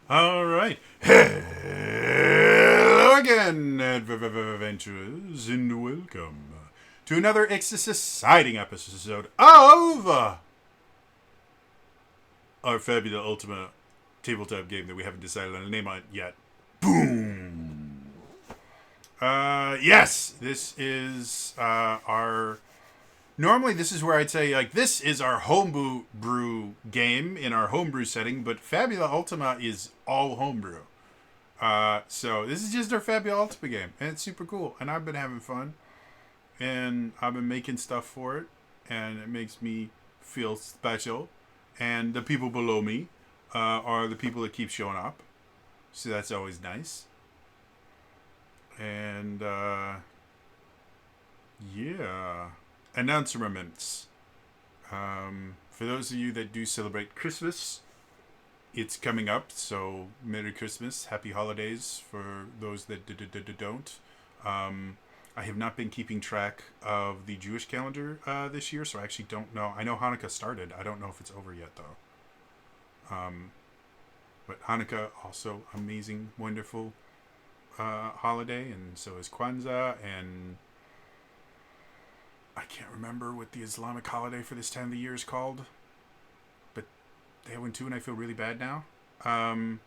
All right. Hello again, adventurers, and welcome to another exciting episode of our Fabula Ultima tabletop game that we haven't decided on a name on yet. Boom! Yes, this is our... Normally, this is where I'd say, like, this is our homebrew game in our homebrew setting, but Fabula Ultima is all homebrew. So this is just our Fabula Ultima game, and it's super cool, and I've been having fun, and I've been making stuff for it, and it makes me feel special, and the people below me are the people that keep showing up, so that's always nice. And, yeah... announcements. For those of you that do celebrate Christmas, it's coming up, so Merry Christmas, Happy Holidays for those that don't. I have not been keeping track of the Jewish calendar this year, so I actually don't know. I know Hanukkah started. I don't know if it's over yet, though. But Hanukkah, also amazing, wonderful holiday, and so is Kwanzaa, and I can't remember what the Islamic holiday for this time of the year is called. But they have one too, and I feel really bad now. But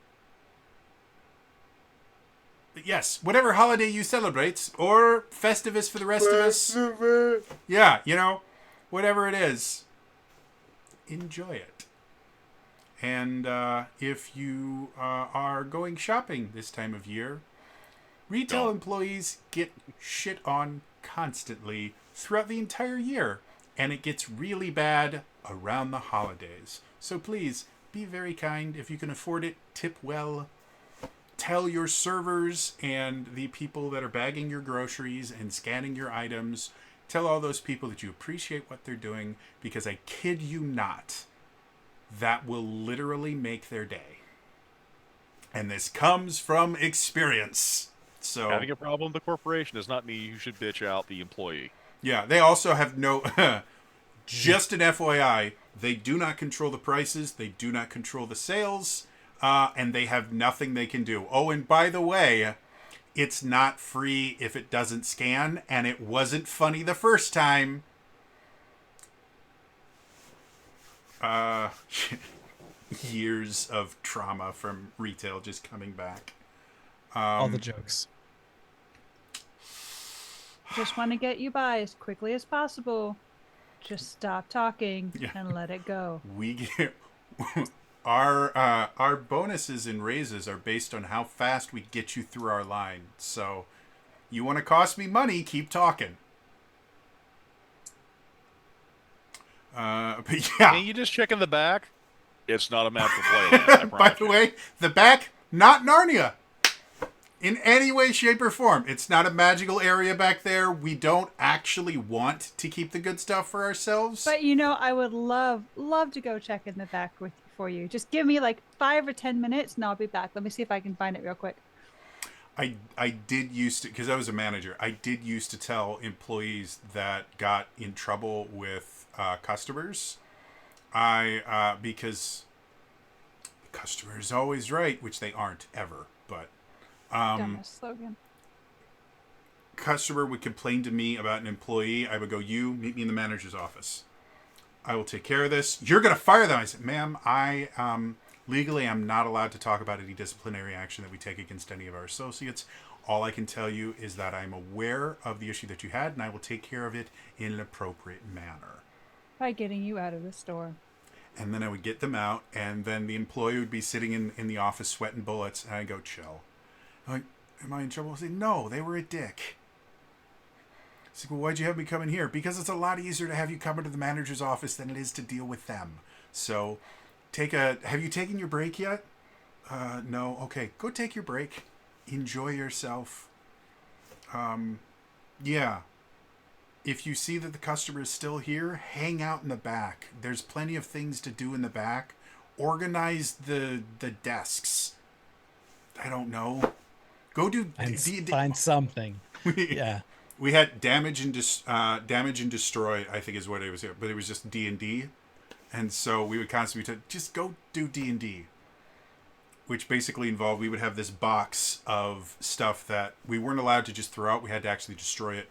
yes, whatever holiday you celebrate, or Festivus for the rest of us. Yeah, whatever it is, enjoy it. And if you are going shopping this time of year, retail employees get shit on constantly throughout the entire year, and it gets really bad around the holidays. So please, be very kind. If you can afford it, tip well. Tell your servers and the people that are bagging your groceries and scanning your items, tell all those people that you appreciate what they're doing, because I kid you not, that will literally make their day. And this comes from experience. So having a problem with the corporation does not mean you should bitch out the employee. yeah, they also have no... just an FYI, they do not control the prices, they do not control the sales, and they have nothing they can do. Oh, and by the way, it's not free if it doesn't scan, and it wasn't funny the first time. Years of trauma from retail just coming back. All the jokes. Just want to get you by as quickly as possible. Just stop talking and let it go. We get our bonuses and raises are based on how fast we get you through our line. So, you want to cost me money? Keep talking. But yeah. Can you just check in the back? It's not a map for Playland. By the way, the back, not Narnia. In any way, shape, or form. It's not a magical area back there. We don't actually want to keep the good stuff for ourselves. But I would love to go check in the back for you. Just give me like 5 or 10 minutes and I'll be back. Let me see if I can find it real quick. I did used to, because I was a manager, I did used to tell employees that got in trouble with customers. Because the customer is always right, which they aren't ever, but Dumbest slogan. Customer would complain to me about an employee. I would go, you meet me in the manager's office. I will take care of this. You're going to fire them. I said, ma'am, legally I'm not allowed to talk about any disciplinary action that we take against any of our associates. All I can tell you is that I'm aware of the issue that you had, and I will take care of it in an appropriate manner. By getting you out of the store. And then I would get them out, and then the employee would be sitting in the office sweating bullets, and I go, chill. I'm like, am I in trouble? I say, no, they were a dick. I said, well, why'd you have me come in here? Because it's a lot easier to have you come into the manager's office than it is to deal with them. So, have you taken your break yet? No. Okay, go take your break. Enjoy yourself. Yeah. If you see that the customer is still here, hang out in the back. There's plenty of things to do in the back. Organize the desks. I don't know. Go do... Find something. Yeah. We had damage and destroy, I think is what it was, but it was just D&D, and so we would constantly just go do D&D. which basically involved we would have this box of stuff that we weren't allowed to just throw out. We had to actually destroy it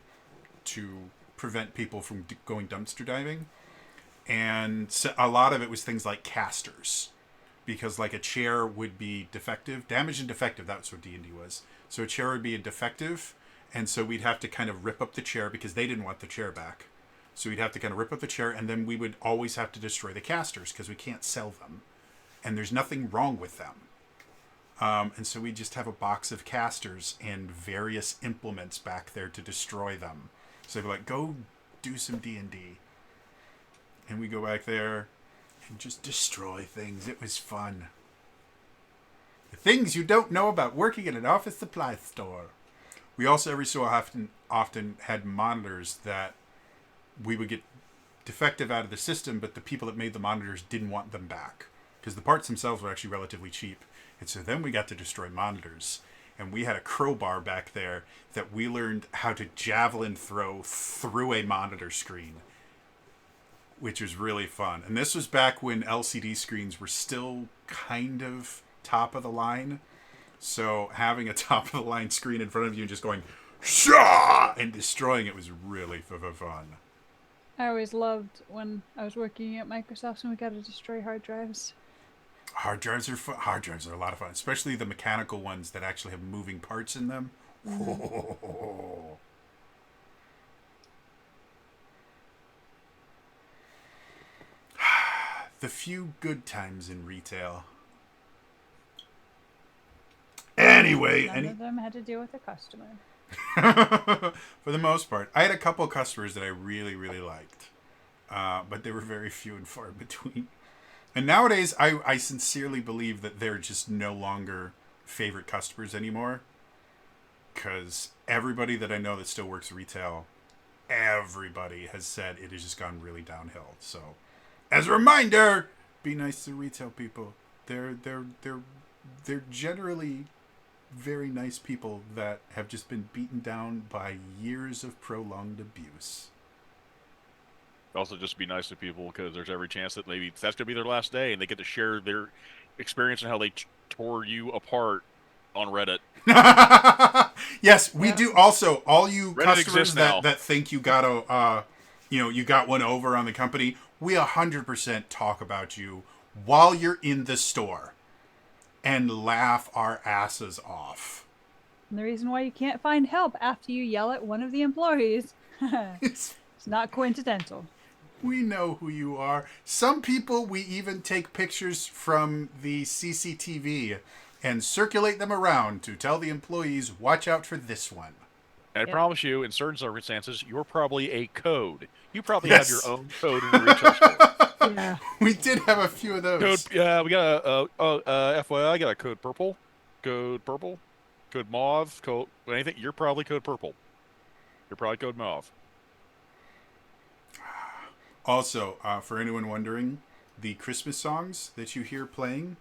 to prevent people from going dumpster diving. And so a lot of it was things like casters, because like a chair would be defective, damaged and defective. That's what D&D was. So a chair would be a defective, and so we'd have to kind of rip up the chair because they didn't want the chair back. So we'd have to kind of rip up the chair, and then we would always have to destroy the casters because we can't sell them, and there's nothing wrong with them. And so we just have a box of casters and various implements back there to destroy them. So they'd be like, go do some D&D. And we go back there and just destroy things. It was fun. The things you don't know about working in an office supply store. We also every so often had monitors that we would get defective out of the system, but the people that made the monitors didn't want them back because the parts themselves were actually relatively cheap. And so then we got to destroy monitors. And we had a crowbar back there that we learned how to javelin throw through a monitor screen, which was really fun. And this was back when LCD screens were still kind of top of the line. So having a top of the line screen in front of you and just going, Shah! And destroying it was really fun. I always loved when I was working at Microsoft and we got to destroy hard drives. Hard drives are fun. Hard drives are a lot of fun, especially the mechanical ones that actually have moving parts in them. Oh. The few good times in retail. Anyway, None of them had to deal with a customer. For the most part, I had a couple of customers that I really, really liked, but they were very few and far between. And nowadays, I sincerely believe that they're just no longer favorite customers anymore, because everybody that I know that still works retail, everybody has said it has just gone really downhill. So, as a reminder, be nice to retail people. They're generally very nice people that have just been beaten down by years of prolonged abuse. Also, just be nice to people because there's every chance that maybe that's going to be their last day and they get to share their experience and how they tore you apart on Reddit. Yes, we do. Also, all you Reddit customers that think you got you got one over on the company, we 100% talk about you while you're in the store and laugh our asses off. And the reason why you can't find help after you yell at one of the employees, it's not coincidental. We know who you are. Some people, we even take pictures from the CCTV and circulate them around to tell the employees, watch out for this one. And I promise you, in certain circumstances, you're probably a code. You probably have your own code in the retail store. Yeah. We did have a few of those. We got a FYI, I got a code purple, code mauve, code anything. You're probably code purple. You're probably code mauve. Also, for anyone wondering, the Christmas songs that you hear playing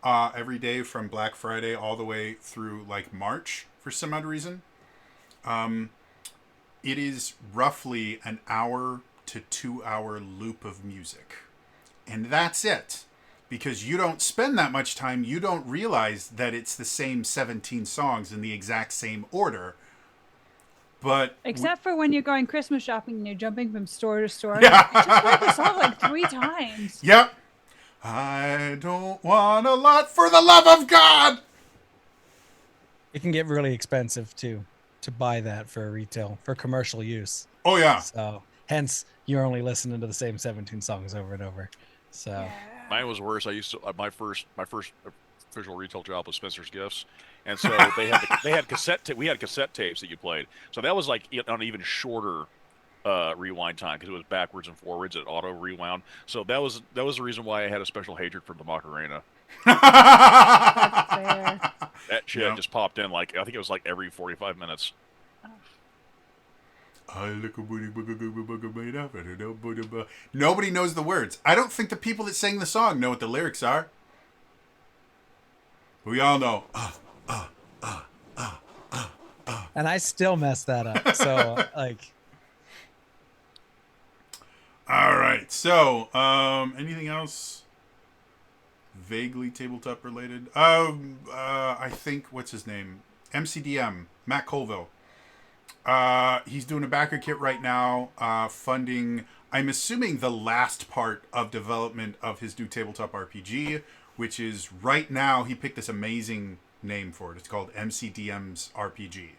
every day from Black Friday all the way through like March for some odd reason, it is roughly an hour to 2 hour loop of music. And that's it. Because you don't spend that much time, you don't realize that it's the same 17 songs in the exact same order. But except for when you're going Christmas shopping and you're jumping from store to store. Yeah. I just heard the song like 3 times. Yep. I don't want a lot for the love of God. It can get really expensive to buy that for commercial use. Oh yeah. So hence you're only listening to the same 17 songs over and over. So yeah. Mine was worse. I used to my first official retail job was Spencer's Gifts, and so we had cassette tapes that you played. So that was like on even shorter rewind time because it was backwards and forwards. It auto rewound. So that was the reason why I had a special hatred for the Macarena. That's fair. That shit just popped in like I think it was like every 45 minutes. Nobody knows the words. I don't think the people that sang the song know what the lyrics are. We all know. And I still mess that up. So like. All right. So, anything else vaguely tabletop related. I think what's his name? MCDM Matt Colville. He's doing a backer kit right now, funding. I'm assuming the last part of development of his new tabletop RPG, which is right now. He picked this amazing name for it. It's called MCDM's RPG,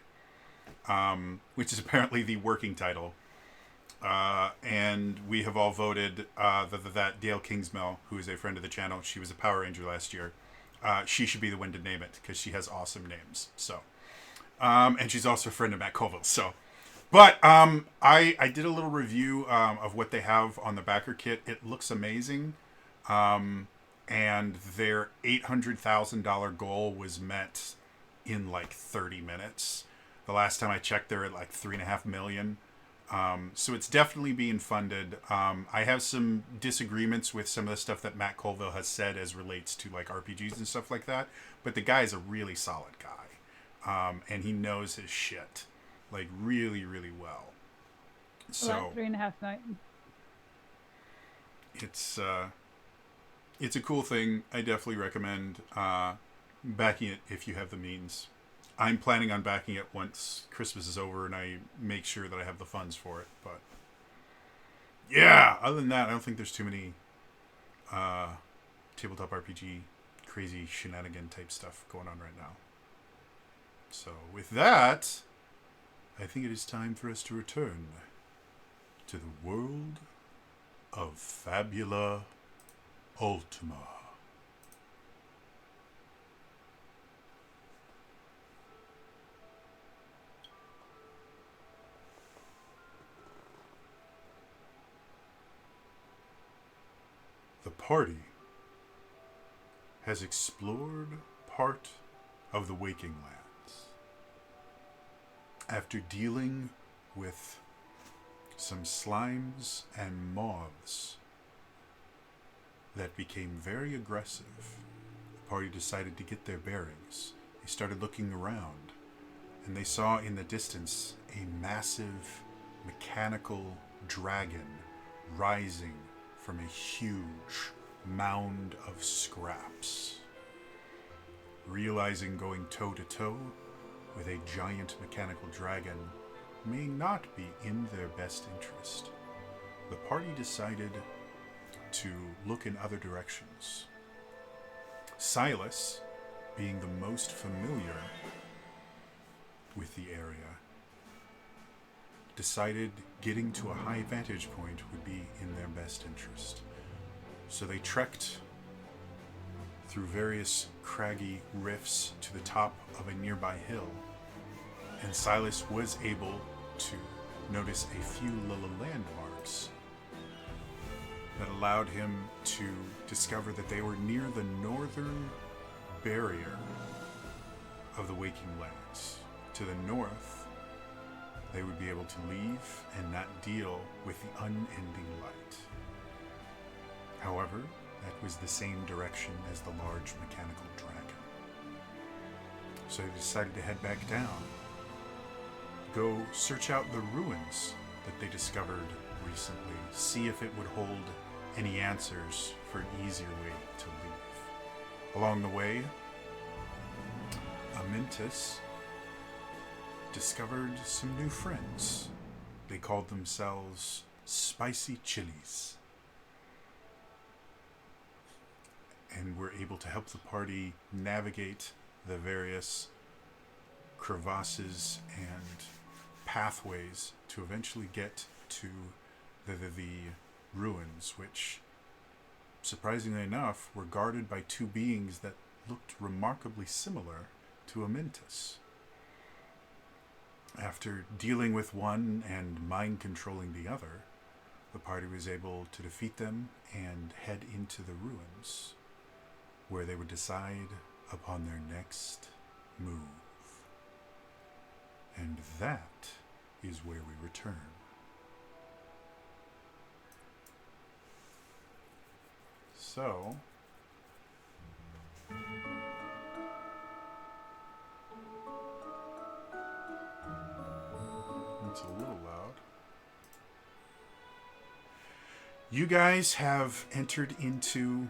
which is apparently the working title. And we have all voted that Dale Kingsmill, who is a friend of the channel, she was a Power Ranger last year. She should be the one to name it because she has awesome names. So, and she's also a friend of Matt Colville. So, but I did a little review of what they have on the backer kit. It looks amazing, and their $800,000 goal was met in like 30 minutes. The last time I checked, they're at like $3.5 million. So it's definitely being funded. I have some disagreements with some of the stuff that Matt Colville has said as relates to like RPGs and stuff like that. But the guy is a really solid guy. And he knows his shit like really, really well. So $3.5 million. It's a cool thing. I definitely recommend, backing it if you have the means. I'm planning on backing it once Christmas is over and I make sure that I have the funds for it. But yeah, other than that, I don't think there's too many tabletop RPG crazy shenanigan type stuff going on right now. So with that, I think it is time for us to return to the world of Fabula Ultima. The party has explored part of the Waking Lands. After dealing with some slimes and moths that became very aggressive, the party decided to get their bearings. They started looking around, and they saw in the distance a massive mechanical dragon rising from a huge mound of scraps. Realizing going toe-to-toe with a giant mechanical dragon may not be in their best interest, the party decided to look in other directions. Silas, being the most familiar with the area, decided getting to a high vantage point would be in their best interest. So they trekked through various craggy rifts to the top of a nearby hill, and Silas was able to notice a few little landmarks that allowed him to discover that they were near the northern barrier of the Waking Lands. To the north, they would be able to leave and not deal with the unending light. However, that was the same direction as the large mechanical dragon. So they decided to head back down, go search out the ruins that they discovered recently, see if it would hold any answers for an easier way to leave. Along the way, Amintus discovered some new friends. They called themselves Spicy Chilies, and were able to help the party navigate the various crevasses and pathways to eventually get to the ruins, which, surprisingly enough, were guarded by two beings that looked remarkably similar to Amintus. After dealing with one and mind-controlling the other, the party was able to defeat them and head into the ruins, where they would decide upon their next move. And that is where we return. So, it's a little loud. You guys have entered into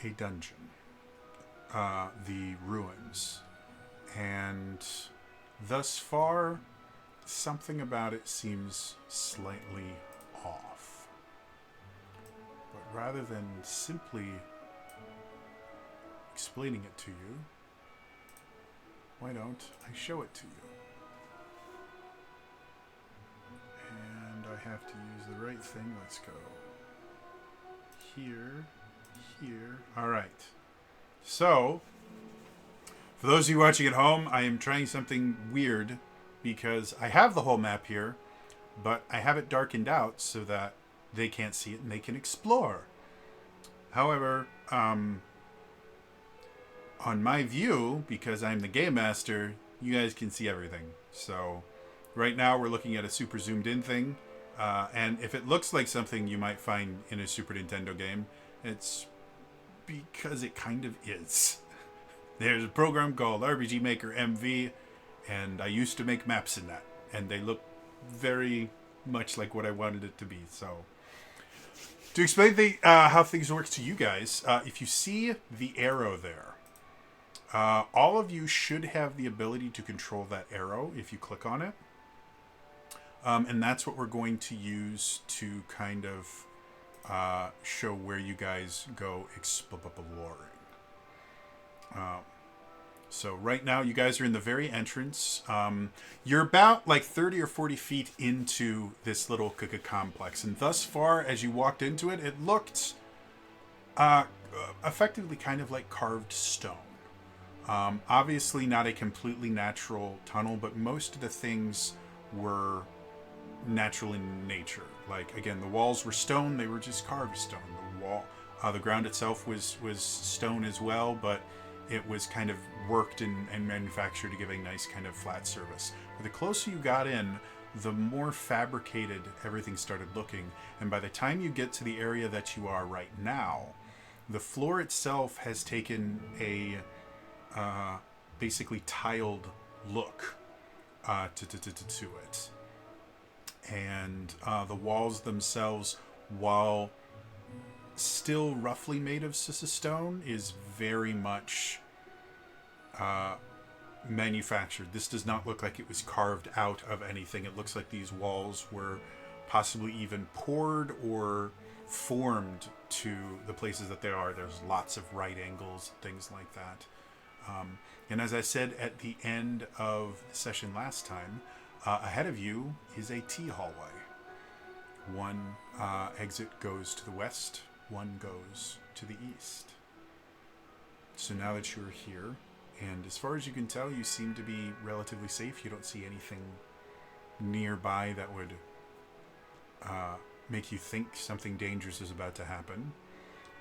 a dungeon. the ruins. And thus far, something about it seems slightly off. But rather than simply explaining it to you, why don't I show it to you? And I have to use the right thing. Let's go here, here. All right. So, for those of you watching at home, I am trying something weird because I have the whole map here, but I have it darkened out so that they can't see it and they can explore. However, on my view, because I'm the game master, you guys can see everything. So right now we're looking at a super zoomed in thing. And if it looks like something you might find in a Super Nintendo game, it's because it kind of is. There's a program called RPG Maker MV, and I used to make maps in that. And they look very much like what I wanted it to be. So to explain how things work to you guys, if you see the arrow there, all of you should have the ability to control that arrow if you click on it. And that's what we're going to use to kind of show where you guys go exploring. So right now you guys are in the very entrance. You're about like 30 or 40 feet into this little complex. And thus far, as you walked into it, it looked effectively kind of like carved stone. Obviously not a completely natural tunnel, but most of the things were natural in nature. Like, again, the walls were stone, they were just carved stone. The ground itself was stone as well, but it was kind of worked and manufactured to give a nice kind of flat surface. But the closer you got in, the more fabricated everything started looking. And by the time you get to the area that you are right now, the floor itself has taken a basically tiled look to it. And the walls themselves, while still roughly made of stone, is very much manufactured. This does not look like it was carved out of anything. It looks like these walls were possibly even poured or formed to the places that they are. There's lots of right angles, things like that. And as I said at the end of the session last time, ahead of you is a T-hallway. One exit goes to the west, one goes to the east. So now that you're here, and as far as you can tell, you seem to be relatively safe. You don't see anything nearby that would make you think something dangerous is about to happen.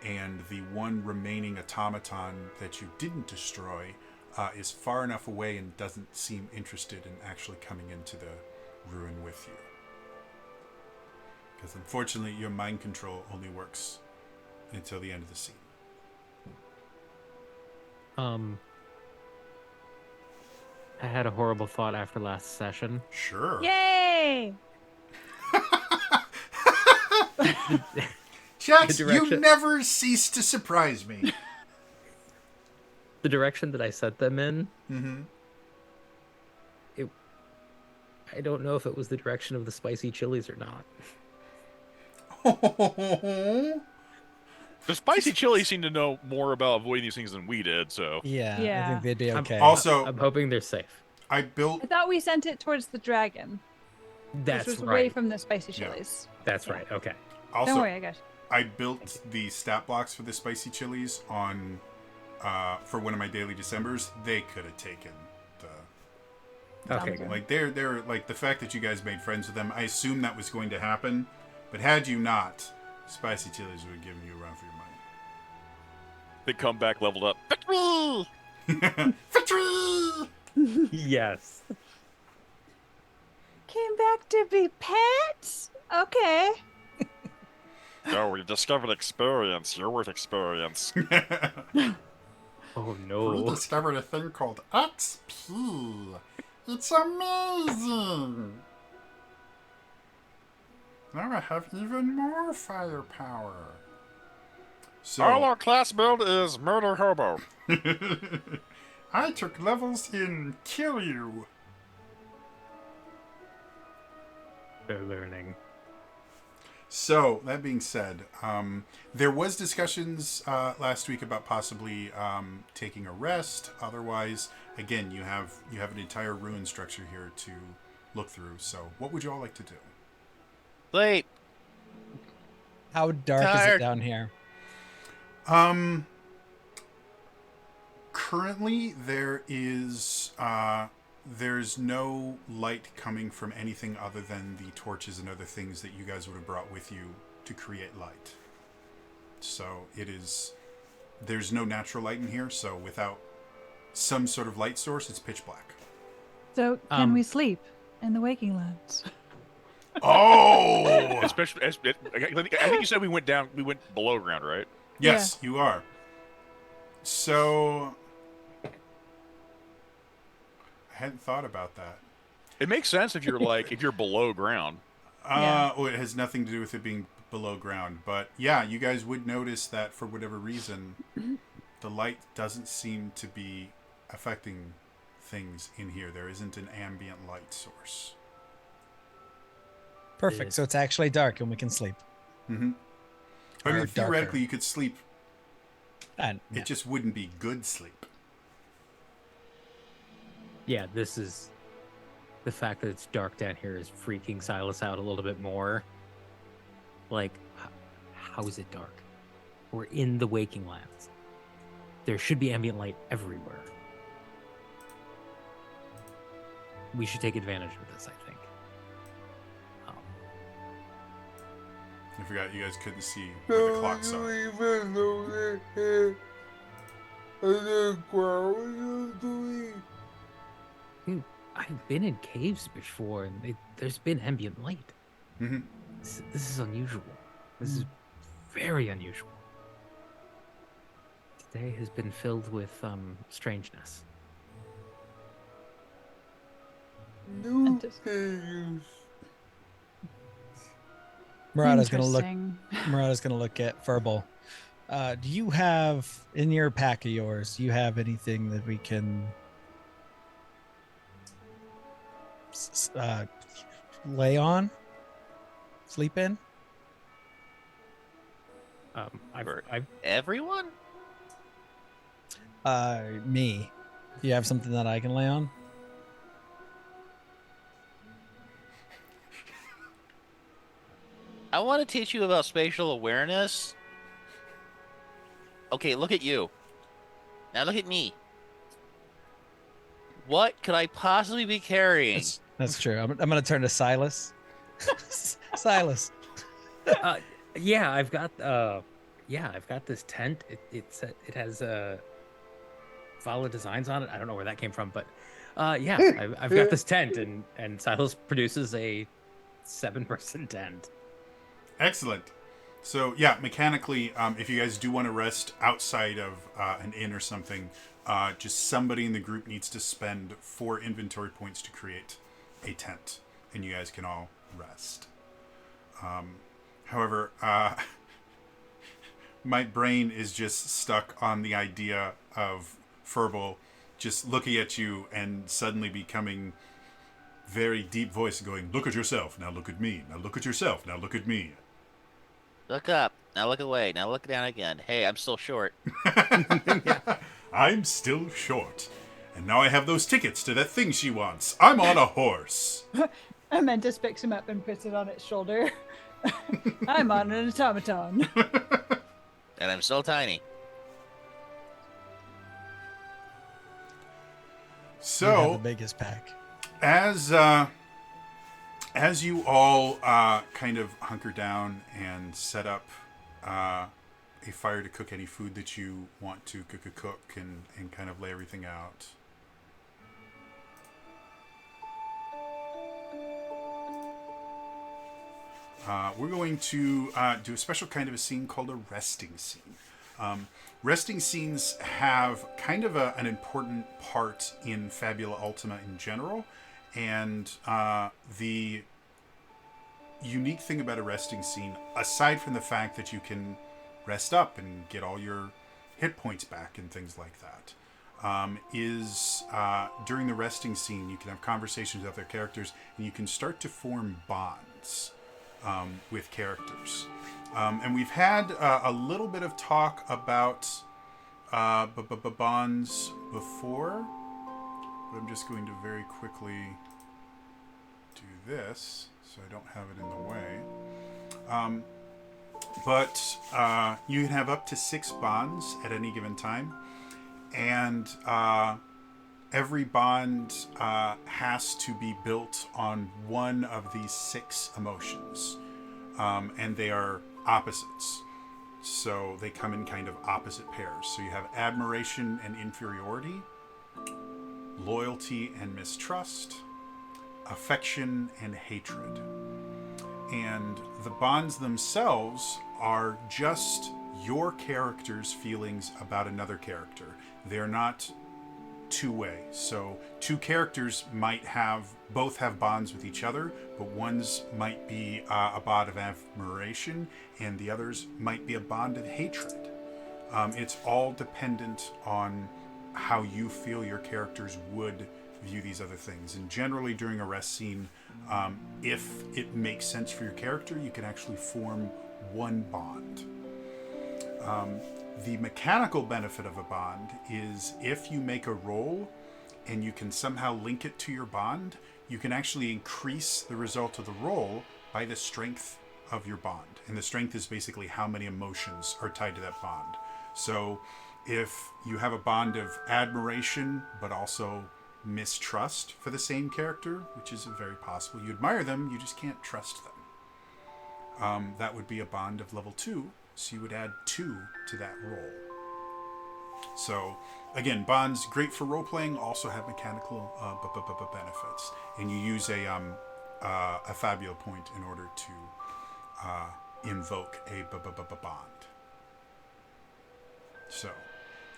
And the one remaining automaton that you didn't destroy is far enough away and doesn't seem interested in actually coming into the ruin with you. Because unfortunately, your mind control only works until the end of the scene. I had a horrible thought after last session. Sure. Yay! Jax, The you direction- never cease to surprise me. The direction that I set them in, Mm-hmm. I don't know if it was the direction of the spicy chilies or not. The spicy chili seemed to know more about avoiding these things than we did, so Yeah, I Yeah. think they'd be I'm- okay. Also, I'm hoping they're safe. I built... I thought we sent it towards the dragon, That's which was right. away from the spicy Yeah. chilies. That's right. Okay. Also, Don't worry, I got you. I built the stat blocks for the spicy chilies on for one of my daily Decembers. They could have taken the Okay. like they're like the fact that you guys made friends with them. I assume that was going to happen, but had you not, spicy chilies would have given you a run for your they come back leveled up. money. Victory! Yes. Came back to be pets? Okay. Oh, we discovered experience. You're worth experience. Oh We no. discovered a thing called XP. It's amazing. Now I have even more firepower. So All our class build is murder hobo. I took levels in kill you. They're learning. So that being said, there was discussions last week about possibly taking a rest. Otherwise, again, you have an entire ruin structure here to look through. So, what would you all like to do? Sleep. How dark is it Tired. down here? Currently, there's no light coming from anything other than the torches and other things that you guys would have brought with you to create light. So there's no natural light in here. So without some sort of light source, it's pitch black. So can we sleep in the waking lands? Oh, Especially, I think you said we went below ground, right? yes, you are. So I hadn't thought about that. It makes sense if you're below ground. Well, it has nothing to do with it being below ground, but yeah, you guys would notice that for whatever reason, the light doesn't seem to be affecting things in here. There isn't an ambient light source. Perfect. So it's actually dark and we can sleep. Mm-hmm. I mean, Or theoretically, darker. you could sleep. And It just wouldn't be good sleep. Yeah, this is the fact that it's dark down here is freaking Silas out a little bit more. Like, how is it dark? We're in the waking lands. There should be ambient light everywhere. We should take advantage of this, I think. I forgot you guys couldn't see where the clocks are. Dude, I've been in caves before, and there's been ambient light. Mm-hmm. This is unusual. This is very unusual. Today has been filled with strangeness. Murata's gonna look. Interesting. Murata's gonna look at Furball. Do you have in your pack of yours? Do you have anything that we can lay on, sleep in? I've Everyone? Me. Do you have something that I can lay on? I want to teach you about spatial awareness. Okay, look at you. Now look at me. What could I possibly be carrying? That's true. I'm gonna turn to Silas. Silas. yeah, I've got this tent. It has Fabula designs on it. I don't know where that came from, but yeah, I've got this tent, and Silas produces a 7-person tent. Excellent. So yeah, mechanically, if you guys do want to rest outside of an inn or something, just somebody in the group needs to spend 4 inventory points to create a tent, and you guys can all rest. However, my brain is just stuck on the idea of Furball just looking at you and suddenly becoming very deep voice going, "Look at yourself, now look at me. Now look at yourself, now look at me." Look up. Now look away. Now look down again. Hey, I'm still short. I'm still short. And now I have those tickets to that thing she wants. I'm on a horse. Amantis picks him up and puts it on its shoulder. I'm on an automaton. And I'm still tiny. You have So, the biggest pack. as you all kind of hunker down and set up a fire to cook any food that you want to cook and kind of lay everything out. We're going to do a special kind of a scene called a resting scene. Resting scenes have kind of an important part in Fabula Ultima in general, and the unique thing about a resting scene, aside from the fact that you can rest up and get all your hit points back and things like that. Is during the resting scene, you can have conversations with other characters, and you can start to form bonds with characters. And we've had a little bit of talk about bonds before, but I'm just going to very quickly do this so I don't have it in the way. But you can have up to 6 bonds at any given time, and every bond has to be built on one of these 6 emotions, and they are opposites. So they come in kind of opposite pairs. So you have admiration and inferiority, loyalty and mistrust, affection and hatred. And the bonds themselves are just your character's feelings about another character. They're not two-way. So 2 characters might both have bonds with each other, but one's might be a bond of admiration and the other's might be a bond of hatred. It's all dependent on how you feel your characters would view these other things. And generally during a rest scene, if it makes sense for your character, you can actually form one bond. The mechanical benefit of a bond is if you make a roll and you can somehow link it to your bond, you can actually increase the result of the roll by the strength of your bond. And the strength is basically how many emotions are tied to that bond. So if you have a bond of admiration but also mistrust for the same character, which is very possible, you admire them, you just can't trust them. That would be a bond of level 2. So you would add 2 to that roll. So again, bonds great for role playing, also have mechanical benefits, and you use a Fabula point in order to invoke a bond. So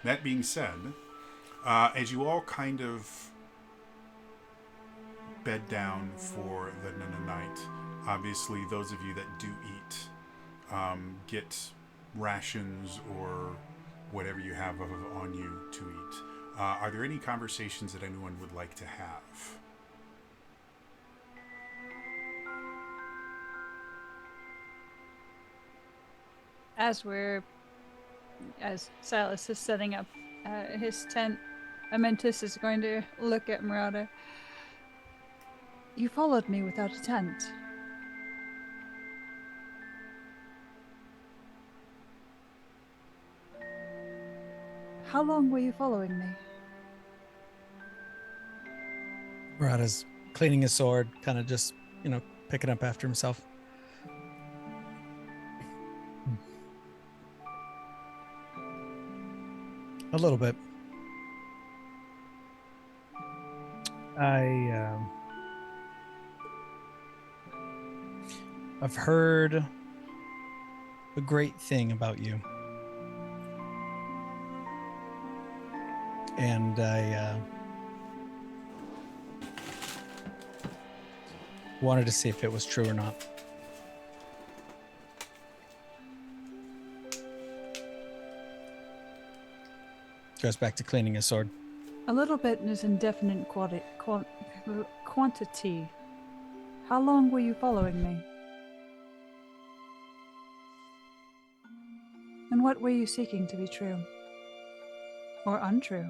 that being said, as you all kind of bed down for the night, obviously those of you that do eat get rations or whatever you have on you to eat. Are there any conversations that anyone would like to have? As Silas is setting up his tent, Amentus is going to look at Murata. You followed me without a tent. How long were you following me? Murata's cleaning his sword, kind of just, picking up after himself. A little bit. I've heard a great thing about you. And I wanted to see if it was true or not. Goes back to cleaning his sword. A little bit is indefinite quantity. How long were you following me? And what were you seeking to be true? Or untrue?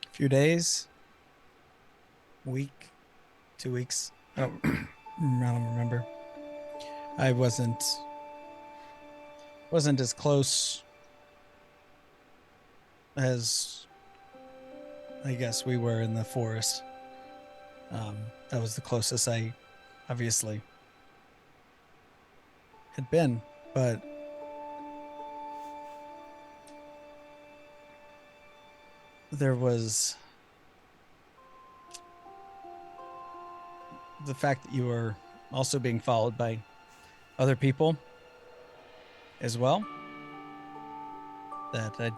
A few days, week, 2 weeks. I don't remember. I wasn't as close as I guess we were in the forest. That was the closest I obviously had been, but there was the fact that you were also being followed by other people as well, that I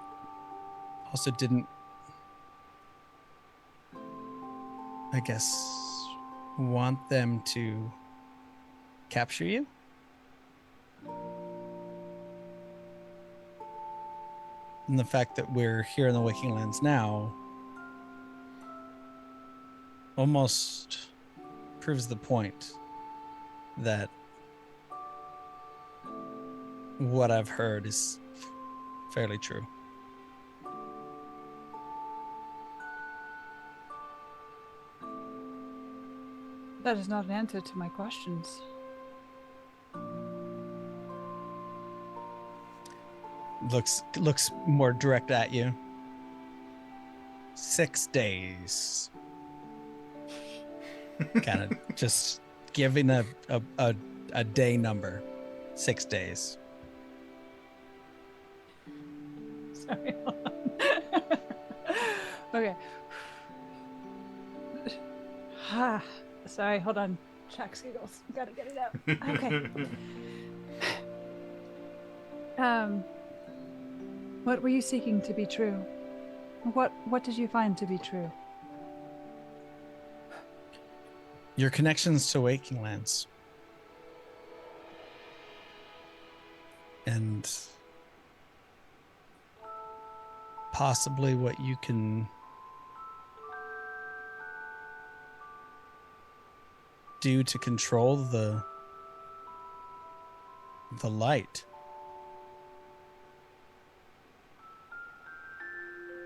also didn't, I guess, want them to capture you? And the fact that we're here in the Waking Lands now almost proves the point that what I've heard is fairly true. That is not an answer to my questions. Looks more direct at you. 6 days. Kind of just giving a day number. 6 days. Sorry. Hold on. Okay. Sorry, hold on. Jack's giggles. Gotta get it out. Okay. What were you seeking to be true? What did you find to be true? Your connections to Waking Lands. And possibly what you can do to control the light.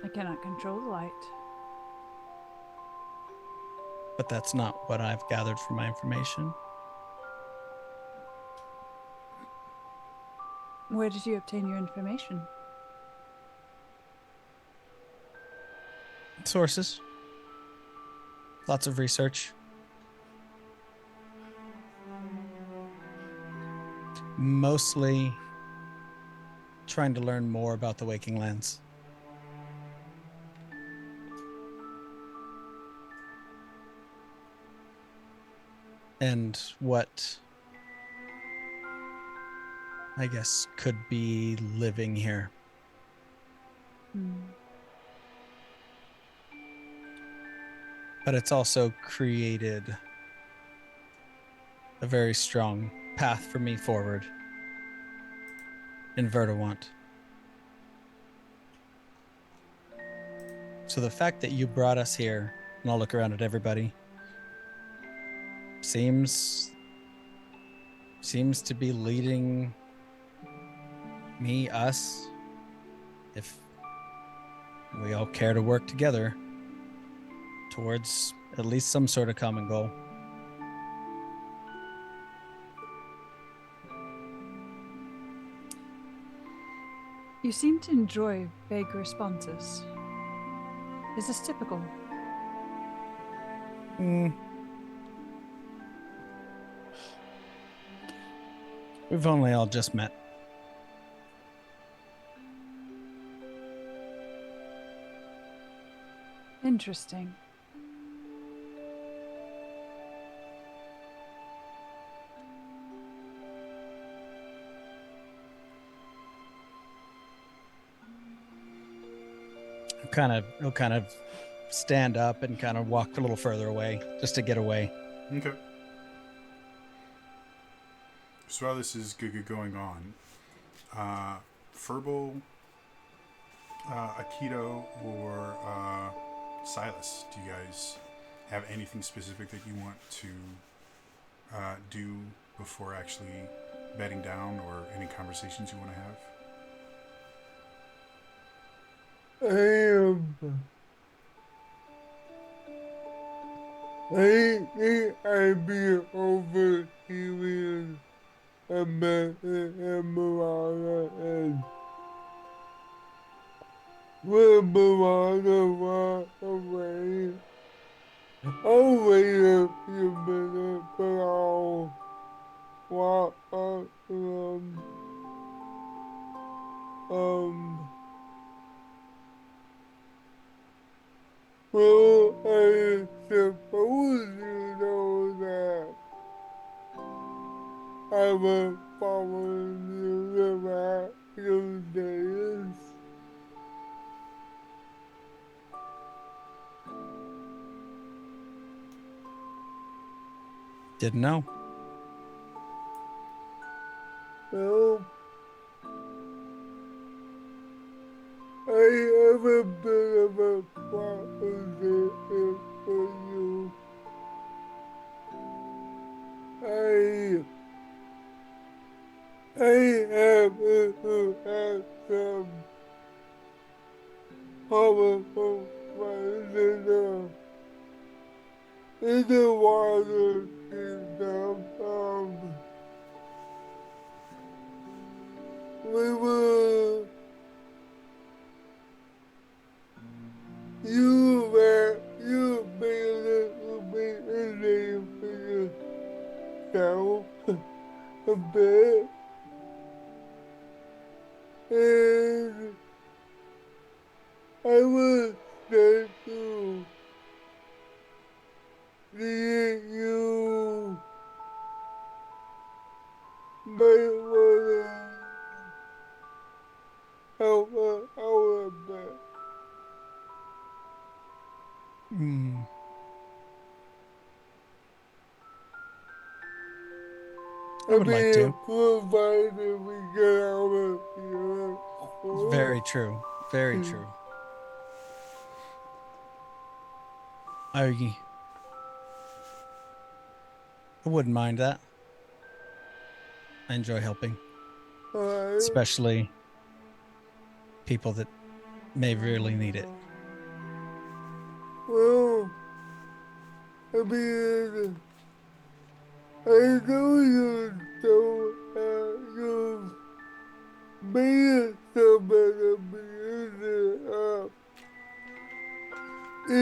I cannot control the light. But that's not what I've gathered from my information. Where did you obtain your information? Sources. Lots of research. Mostly trying to learn more about the Waking Lands. And what I guess could be living here. But it's also created a very strong path for me forward in Verdawant. So the fact that you brought us here, and I'll look around at everybody, seems to be leading us, if we all care to work together, towards at least some sort of common goal. You seem to enjoy vague responses. Is this typical? We've only all just met. Interesting. He'll kind of stand up and kind of walk a little further away, just to get away. Okay. So while this is going on, Furball, Akito, or Silas, do you guys have anything specific that you want to do before actually bedding down, or any conversations you want to have? I think I'd be overhearing a message and Marana and when Marana walk away. I'll wait a few minutes, but I'll walk up to them. Well, I suppose you know that I was following you the last few days. Didn't know. Well, I have a bit of a proposition for you. I have some powerful friends in the water kingdom. We will you made a little bit a name for yourself a bit. And I will say to you might wanna help her out a bit. Hmm. I would like to. Provided we get out of here. Very true. Very true. I wouldn't mind that. I enjoy helping, Alright. especially people that may really need it. Well, I mean, I know you don't you've made some of the music up in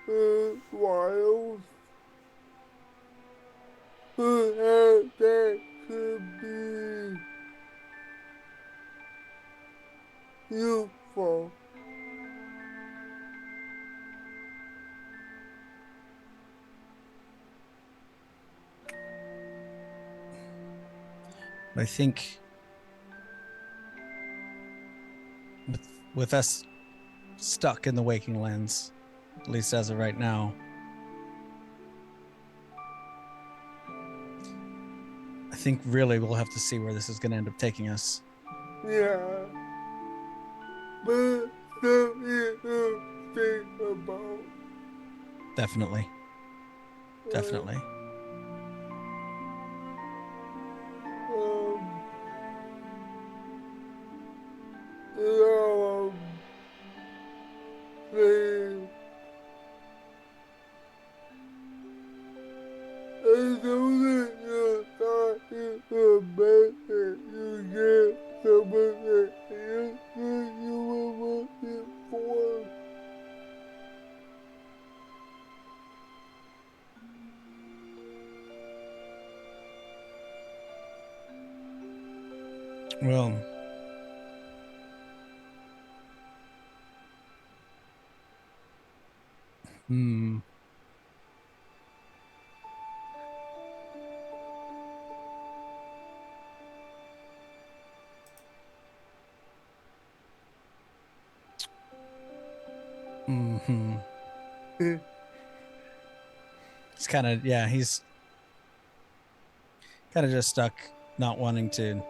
the wild. Perhaps that could be useful. I think with us stuck in the waking lands, at least as of right now, I think really we'll have to see where this is going to end up taking us. Yeah. But something to think about. Definitely. Definitely. You know, the I know that you're talking about that you get some of the answers you were looking for. Well, hmm. Mm-hmm. He's kind of, yeah, he's kind of just stuck not wanting to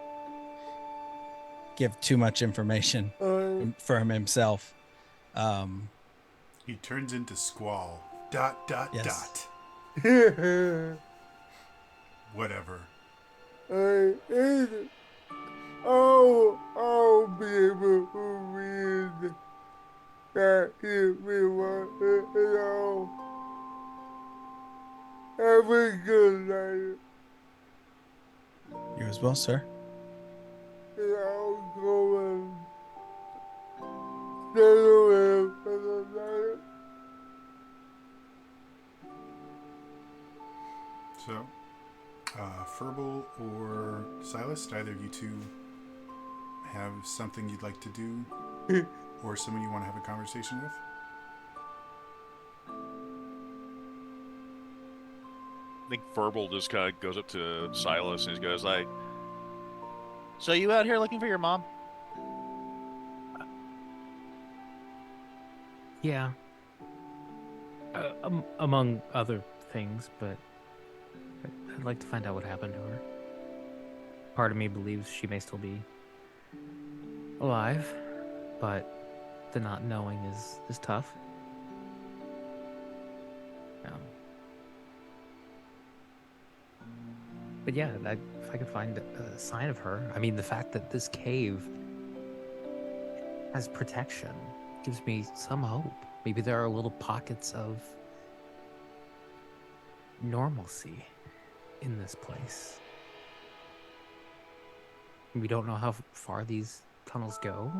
give too much information for himself. He turns into Squall. Dot, dot, Yes. dot. Whatever. I'll be able to read that if you want to know. Have a good night. You as well, sir. And I'll go and settle in for the night. So, Furball or Silas, do either of you two have something you'd like to do? Or someone you want to have a conversation with? I think Verbal just kind of goes up to Silas and he goes like, So you out here looking for your mom? Yeah. Among other things, but I'd like to find out what happened to her. Part of me believes she may still be alive, but the not knowing is tough. But yeah, if I could find a sign of her, I mean, the fact that this cave has protection gives me some hope. Maybe there are little pockets of normalcy in this place. We don't know how far these tunnels go.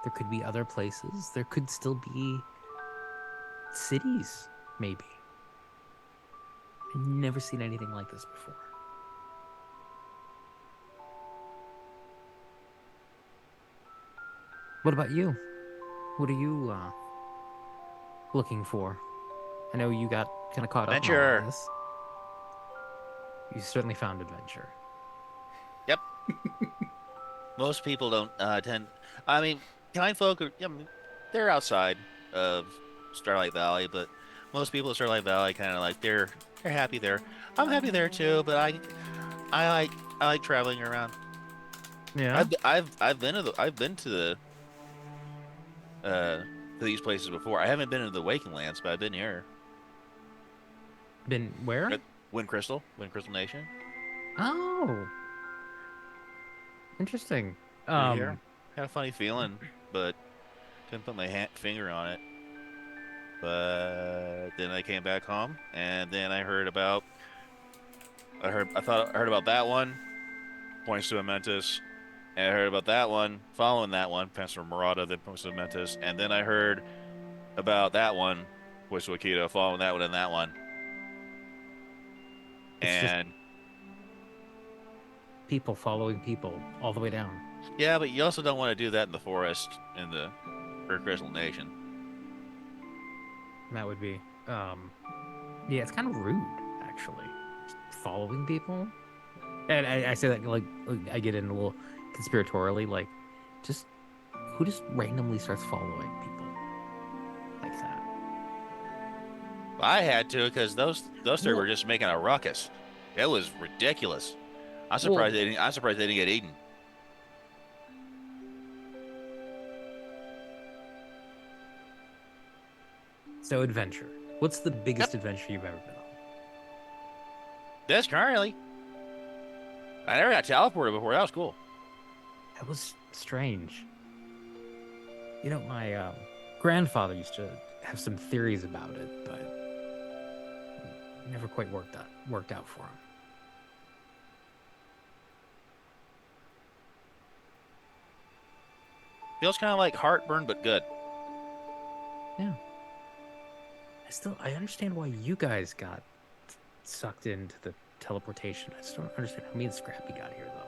There could be other places. There could still be cities, maybe. I've never seen anything like this before. What about you? What are you looking for? I know you got kind of caught up in all Adventure. of this. You certainly found adventure. Yep. Most people don't tend. I mean, kind folk are. I mean, they're outside of Starlight Valley, but most people at Starlight Valley kind of like they're happy there. I'm happy there too, but I like traveling around. Yeah. I've been to the to these places before. I haven't been to the Waking Lands, but I've been here. Been where? Wind Crystal Nation. Oh, interesting. Been here. Had a funny feeling, but couldn't put my finger on it. But then I came back home, and then I heard about. I heard about that one. Points to a Mentis. And I heard about that one. Following that one, Pastor Murata, then points to a Mentis. And then I heard about that one, points to Akita. Following that one and that one. It's just And people following people all the way down. yeah, but you also don't want to do that in the forest in the Crystal Nation. That would be, yeah, it's kind of rude, actually. Just following people. And I say that like I get in a little conspiratorially, like, who just randomly starts following people like that? I had to because those three were just making a ruckus. It was ridiculous. I'm surprised they didn't get eaten. So adventure. What's the biggest adventure you've ever been on? This currently. I never got teleported before. That was cool. That was strange. You know, my grandfather used to have some theories about it, but it never quite worked out for him. Feels kind of like heartburn, but good. Yeah. I understand why you guys got sucked into the teleportation. I just don't understand how me and Scrappy got here, though.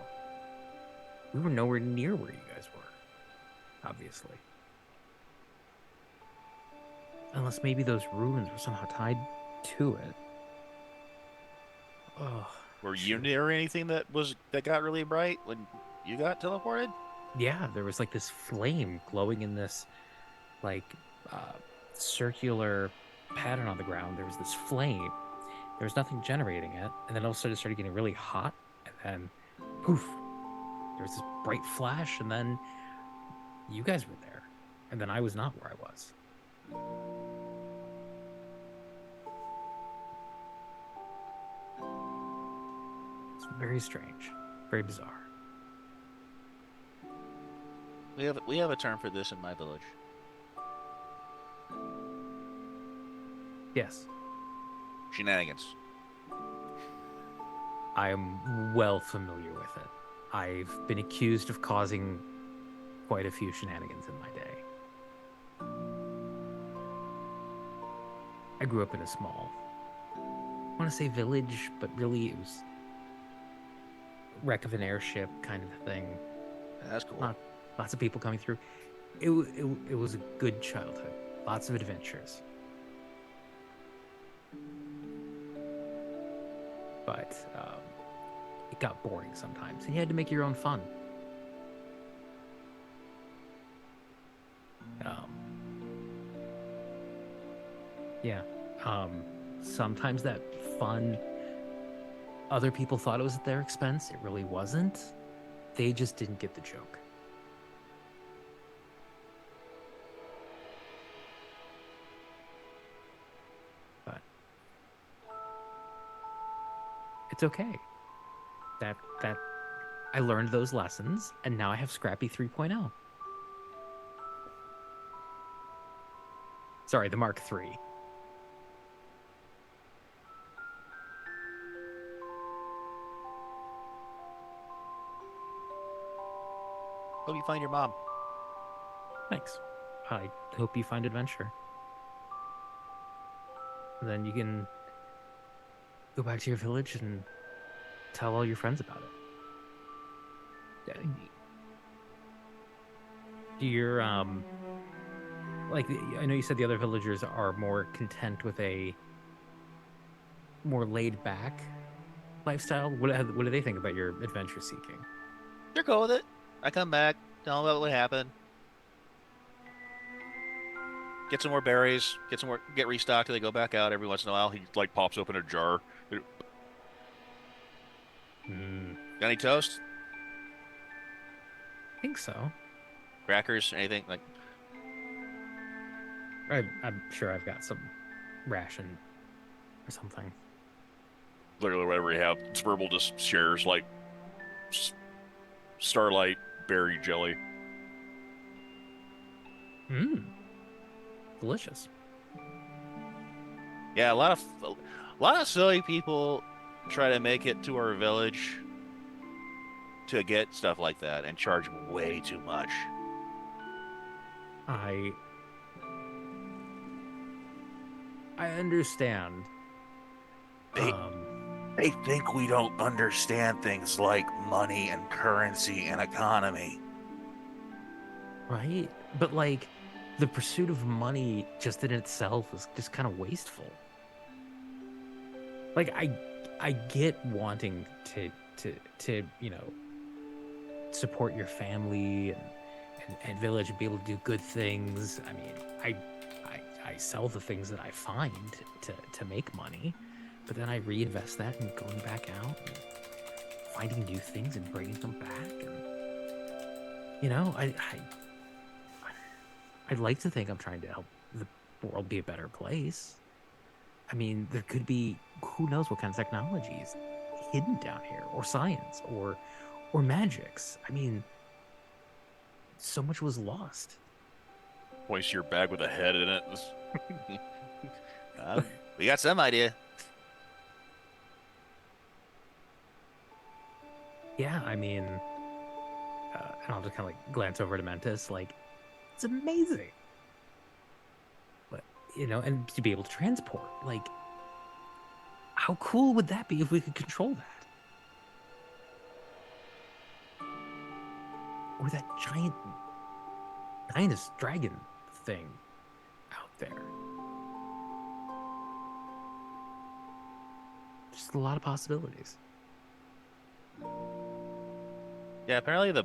We were nowhere near where you guys were, obviously. Unless maybe those ruins were somehow tied to it. Oh, Were you near anything that got really bright when you got teleported? yeah, there was like this flame glowing in this like circular pattern on the ground. There was this flame. There was nothing generating it, and then all of a sudden it started getting really hot, and then poof, there was this bright flash, and then you guys were there, and then I was not where I was. It's very strange, very bizarre. We have a term for this in my village. Yes, Shenanigans. I am well familiar with it. I've been accused of causing quite a few shenanigans in my day. I grew up in a small, I want to say village, but really it was wreck of an airship kind of thing. That's cool. Lots of people coming through. It was a good childhood. Lots of adventures. But it got boring sometimes, and you had to make your own fun. Yeah. Sometimes that fun other people thought it was at their expense. It really wasn't. They just didn't get the joke. But it's okay. That I learned those lessons, and now I have Scrappy 3.0. Sorry, the Mark III. Hope you find your mom. Thanks. I hope you find adventure. And then you can go back to your village and tell all your friends about it. Do your like, I know you said the other villagers are more content with a more laid back lifestyle. What do they think about your adventure seeking? They're cool with it. I come back, tell them about what happened. Get some more berries, get restocked till they go back out every once in a while. He like pops open a jar. Got any toast? I think so. Crackers? Anything? Like, I'm sure I've got some ration or something. Literally whatever you have. Verbal just shares like Starlight berry jelly. Delicious. yeah, a lot of silly people try to make it to our village to get stuff like that and charge way too much. I understand. They think we don't understand things like money and currency and economy. Right? But like the pursuit of money just in itself is just kind of wasteful. Like I get wanting to support your family and village and be able to do good things. I mean, I sell the things that I find to make money, but then I reinvest that in going back out and finding new things and bringing them back. And I'd like to think I'm trying to help the world be a better place. I mean, there could be who knows what kind of technologies hidden down here, or science, or magics. I mean, so much was lost. Points to your bag with a head in it. We got some idea. Yeah, I mean, and I'll just kind of like glance over to Mentis, like, it's amazing. But, and to be able to transport, like, how cool would that be if we could control that? Or that giant Ninus dragon thing out there. Just a lot of possibilities. Yeah, apparently the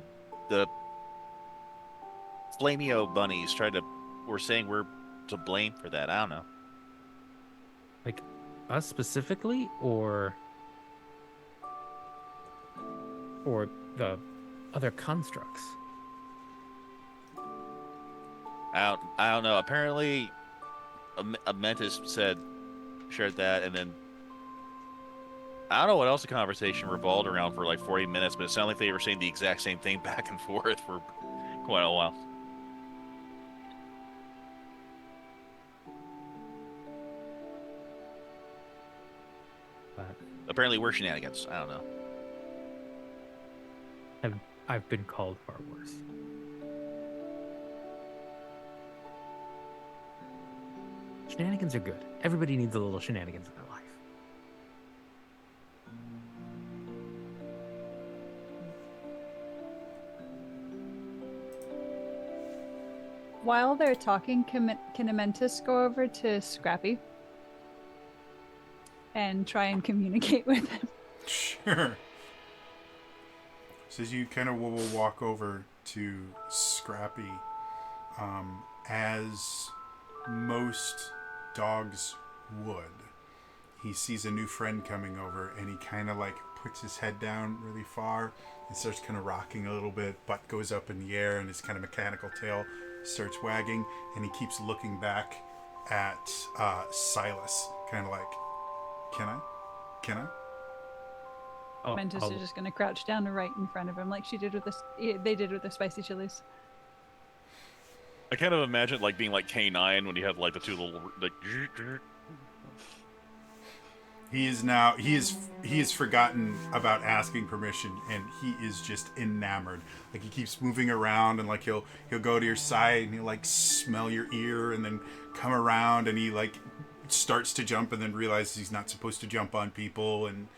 Flameo bunnies were saying we're to blame for that. I don't know. Like us specifically, or the other constructs? I don't know. Apparently, a Mentis shared that, and then I don't know what else the conversation revolved around for like 40 minutes, but it sounded like they were saying the exact same thing back and forth for quite a while. But Apparently, we're shenanigans. I don't know. I've been called far worse. Shenanigans are good. Everybody needs a little shenanigans in their life. While they're talking, can Amentis go over to Scrappy and try and communicate with him? Sure. So as you kind of will walk over to Scrappy, as most dogs would, he sees a new friend coming over, and he kind of like puts his head down really far and starts kind of rocking a little bit. Butt goes up in the air, and his kind of mechanical tail starts wagging, and he keeps looking back at Silas, kind of like, can I? Oh, Mantis I'll- is just gonna crouch down right in front of him, like they did with the spicy chilies. I kind of imagine like being like K9 when you have like the two little like. He is forgotten about asking permission, and he is just enamored. Like, he keeps moving around, and like he'll go to your side, and he'll like smell your ear, and then come around, and he like starts to jump, and then realizes he's not supposed to jump on people, and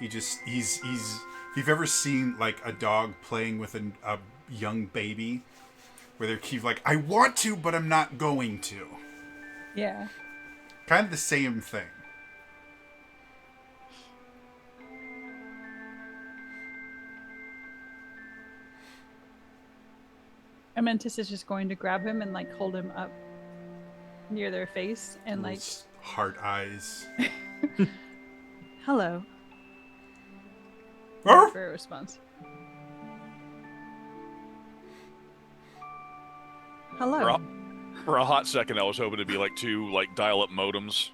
he's if you've ever seen like a dog playing with a young baby, where they keep like, I want to, but I'm not going to. Yeah. Kind of the same thing. Mantis is just going to grab him and like hold him up near their face and like, Those heart eyes. hello. Arf! For a response. Hello. For a hot second, I was hoping to be like two like dial-up modems.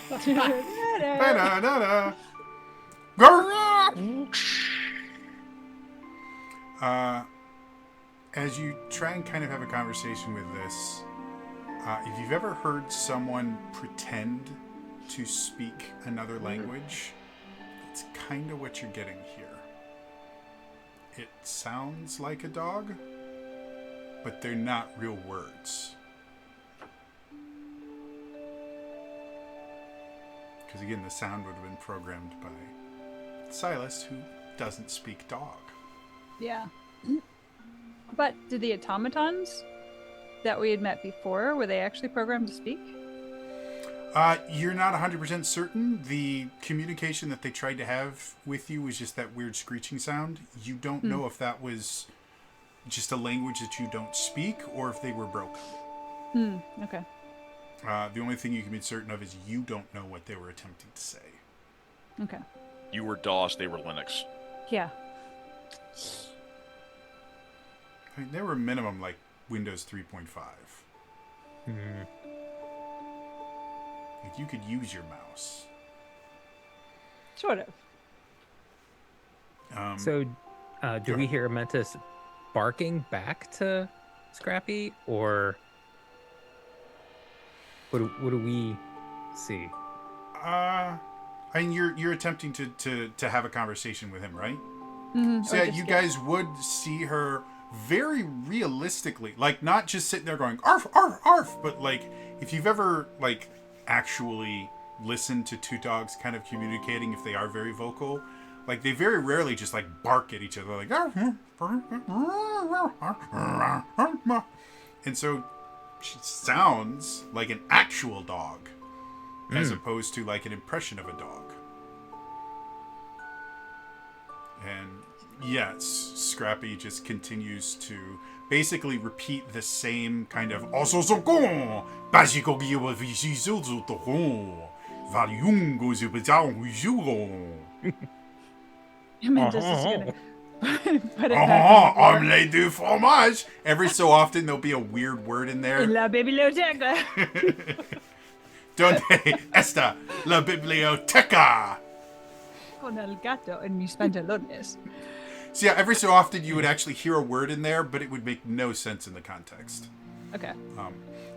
Da-da-da-da. As you try and kind of have a conversation with this, if you've ever heard someone pretend to speak another language, it's kind of what you're getting here. It sounds like a dog, but they're not real words. Because again, the sound would have been programmed by Silas, who doesn't speak dog. Yeah. But did the automatons that we had met before, were they actually programmed to speak? You're not 100% certain. The communication that they tried to have with you was just that weird screeching sound. You don't know if that was just a language that you don't speak, or if they were broken. Okay. The only thing you can be certain of is you don't know what they were attempting to say. Okay. You were DOS, they were Linux. Yeah. I mean, they were minimum like Windows 3.5. Like, you could use your mouse. Sort of. So, do we hear Mantis barking back to Scrappy, or what do we see? I mean, you're attempting to have a conversation with him, right? Mm-hmm. So yeah, you guys would see her very realistically, like not just sitting there going arf arf arf, but like if you've ever like actually listened to two dogs kind of communicating, if they are very vocal, like they very rarely just like bark at each other like and so she sounds like an actual dog as opposed to like an impression of a dog. And yes, Scrappy just continues to basically repeat the same kind of Mantis is gonna put it back. omelette du fromage. Every so often there'll be a weird word in there. In la biblioteca. Donde está la biblioteca? Con el gato en mis pantalones. So yeah, every so often you would actually hear a word in there, but it would make no sense in the context. Okay.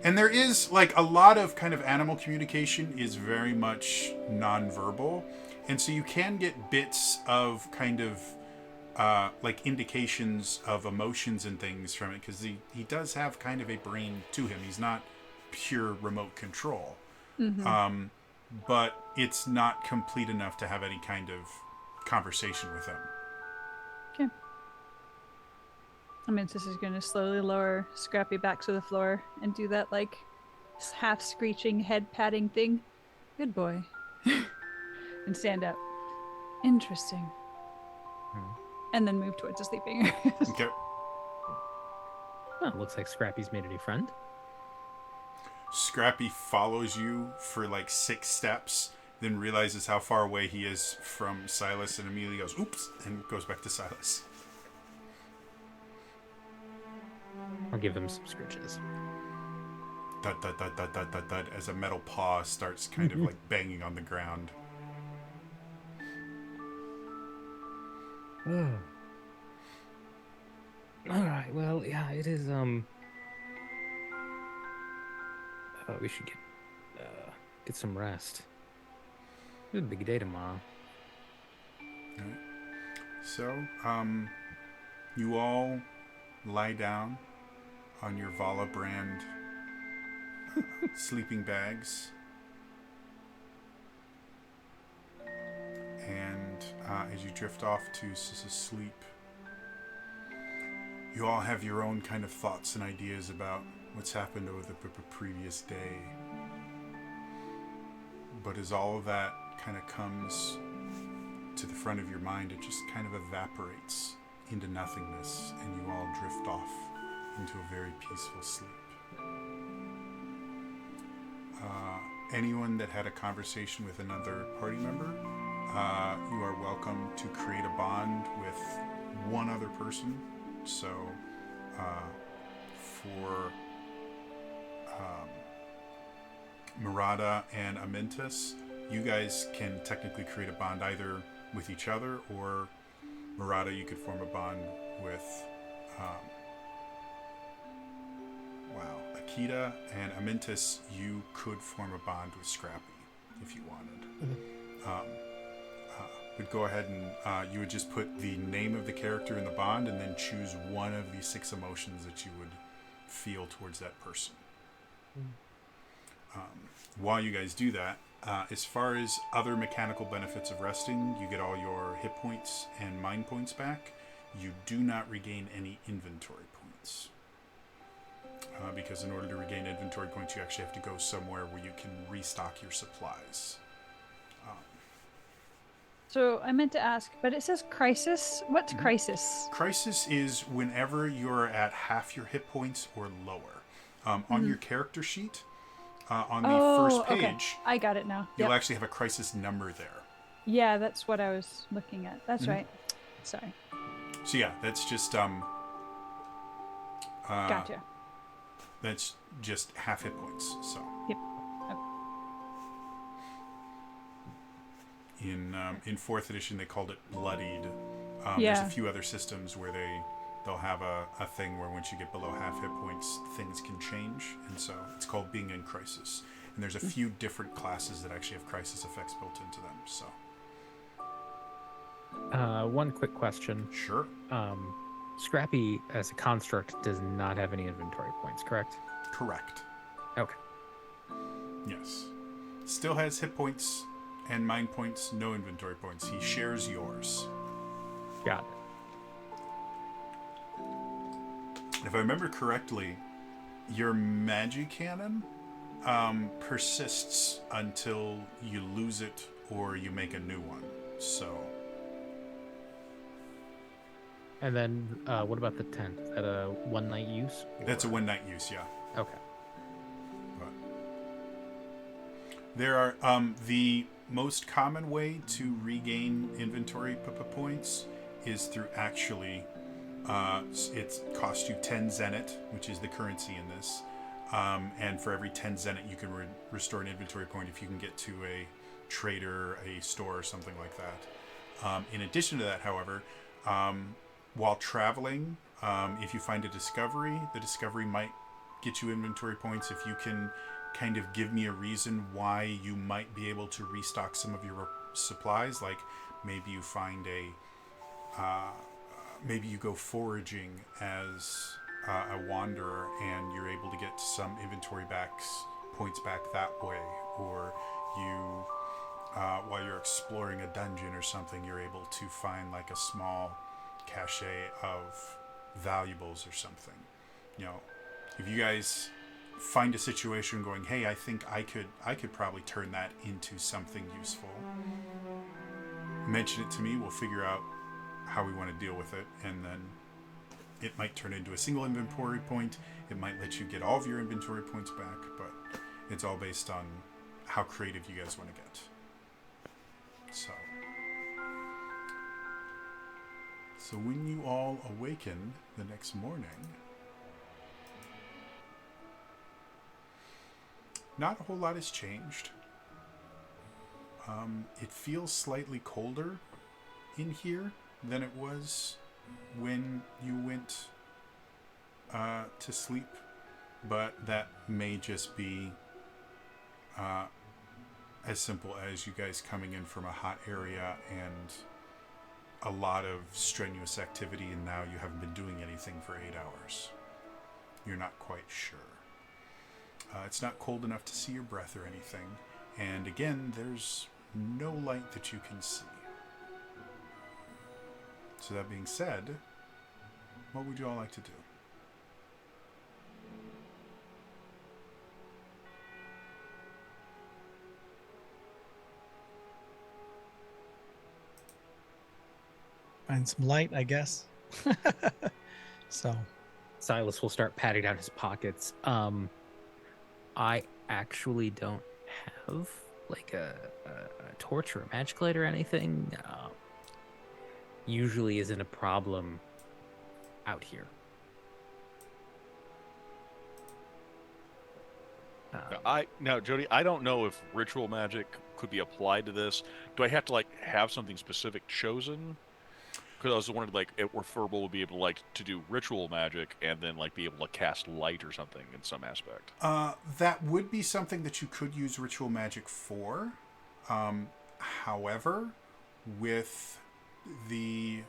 And there is, like, a lot of kind of animal communication is very much nonverbal. And so you can get bits of kind of, like, indications of emotions and things from it, because he does have kind of a brain to him. He's not pure remote control. Mm-hmm. But it's not complete enough to have any kind of conversation with him. Okay. Mantis is going to slowly lower Scrappy back to the floor and do that, like, half screeching, head patting thing. Good boy. And stand up. Interesting. And then move towards the sleeping areas. Okay. Oh, looks like Scrappy's made a new friend. Scrappy follows you for like 6 steps, then realizes how far away he is from Silas and immediately goes, oops, and goes back to Silas. I'll give him some scritches. Thud, thud, thud, thud, thud, thud, thud, as a metal paw starts kind of like banging on the ground. All right. Well, yeah, it is. We should get some rest. It's a big day tomorrow. Alright. So, you all lie down on your Vala brand sleeping bags. And as you drift off to sleep, you all have your own kind of thoughts and ideas about what's happened over the previous day. But as all of that kind of comes to the front of your mind, it just kind of evaporates into nothingness, and you all drift off into a very peaceful sleep. Anyone that had a conversation with another party member, you are welcome to create a bond with one other person. So, for Murata and Amintus, you guys can technically create a bond either with each other, or Murata, you could form a bond with Akita, and Amintus, you could form a bond with Scrappy if you wanted. But go ahead and you would just put the name of the character in the bond and then choose one of the 6 emotions that you would feel towards that person. While you guys do that, as far as other mechanical benefits of resting, you get all your hit points and mind points back. You do not regain any inventory points. Because in order to regain inventory points, you actually have to go somewhere where you can restock your supplies. So I meant to ask, but it says crisis. What's crisis? Crisis is whenever you're at half your hit points or lower. On your character sheet, on the first page, okay. I got it now. You'll actually have a crisis number there. Yeah, that's what I was looking at. That's right. Sorry. So yeah, that's just Gotcha. That's just half hit points. So. Yep. Okay. In 4th edition, they called it bloodied. There's a few other systems where they'll have a thing where once you get below half hit points, things can change, and so it's called being in crisis. And there's a few different classes that actually have crisis effects built into them. So. One quick question. Sure. Scrappy, as a construct, does not have any inventory points, correct? Correct. Okay. Yes. Still has hit points and mind points, no inventory points. He shares yours. Got it. If I remember correctly, your magic cannon persists until you lose it or you make a new one. So. And then, what about the tent? Is that a one-night use? That's a one-night use, yeah. Okay. But there are the most common way to regain inventory points is through actually it costs you 10 zenith, which is the currency in this, and for every 10 zenith you can restore an inventory point if you can get to a trader, a store, or something like that. In addition to that, however, while traveling, if you find a discovery, the discovery might get you inventory points. If you can kind of give me a reason why you might be able to restock some of your supplies, like maybe you find maybe you go foraging as a wanderer and you're able to get some inventory points back that way, or you while you're exploring a dungeon or something, you're able to find like a small cache of valuables or something. You know, if you guys find a situation going, hey, I think I could probably turn that into something useful, mention it to me. We'll figure out how we want to deal with it, and then It might turn into a single inventory point. It might let you get all of your inventory points back, but it's all based on how creative you guys want to get. So when you all awaken the next morning, not a whole lot has changed. It feels slightly colder in here than it was when you went to sleep, but that may just be as simple as you guys coming in from a hot area and a lot of strenuous activity, and now you haven't been doing anything for 8 hours. You're not quite sure. It's not cold enough to see your breath or anything, and again, there's no light that you can see. So that being said, what would you all like to do? Find some light, I guess. So Silas will start patting down his pockets. I actually don't have like a torch or a magic light or anything. Usually isn't a problem out here. Now, Jody, I don't know if ritual magic could be applied to this. Do I have to like have something specific chosen? Because I was wondering, like, if Fabula would be able to like to do ritual magic and then like be able to cast light or something in some aspect. That would be something that you could use ritual magic for. However, with the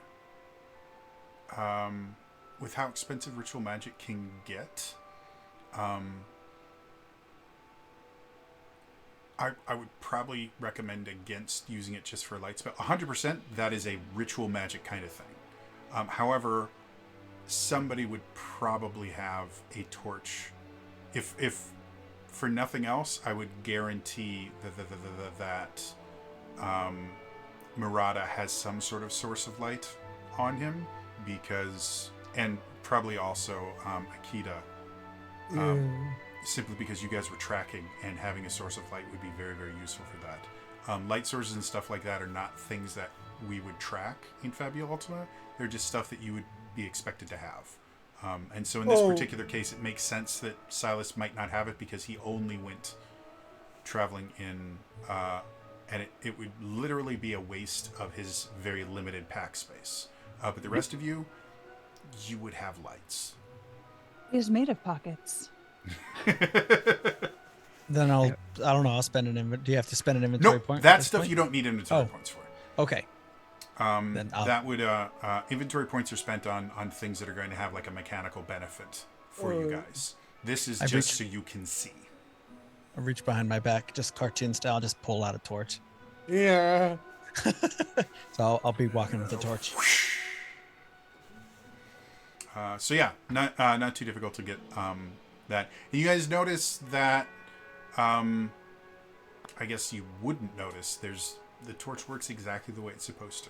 with how expensive ritual magic can get, I would probably recommend against using it just for a light spell. 100%, that is a ritual magic kind of thing. However, somebody would probably have a torch. If for nothing else, I would guarantee that Murata has some sort of source of light on him, because, and probably also Akita. Simply because you guys were tracking, and having a source of light would be very, very useful for that. Light sources and stuff like that are not things that we would track in Fabula Ultima. They're just stuff that you would be expected to have. And so in this particular case, it makes sense that Silas might not have it because he only went traveling in, and it would literally be a waste of his very limited pack space. But the rest of you would have lights. It is made of pockets. then I don't know, I'll spend an inventory. Do you have to spend an inventory Nope, point? that stuff you don't need inventory Oh. points for. Okay. Then That would inventory points are spent on things that are going to have like a mechanical benefit for you guys. This is just so you can see. I reach behind my back, just cartoon style, just pull out a torch. Yeah. So I'll be walking with a torch. So yeah, not too difficult to get that. You guys notice that I guess you wouldn't notice the torch works exactly the way it's supposed to.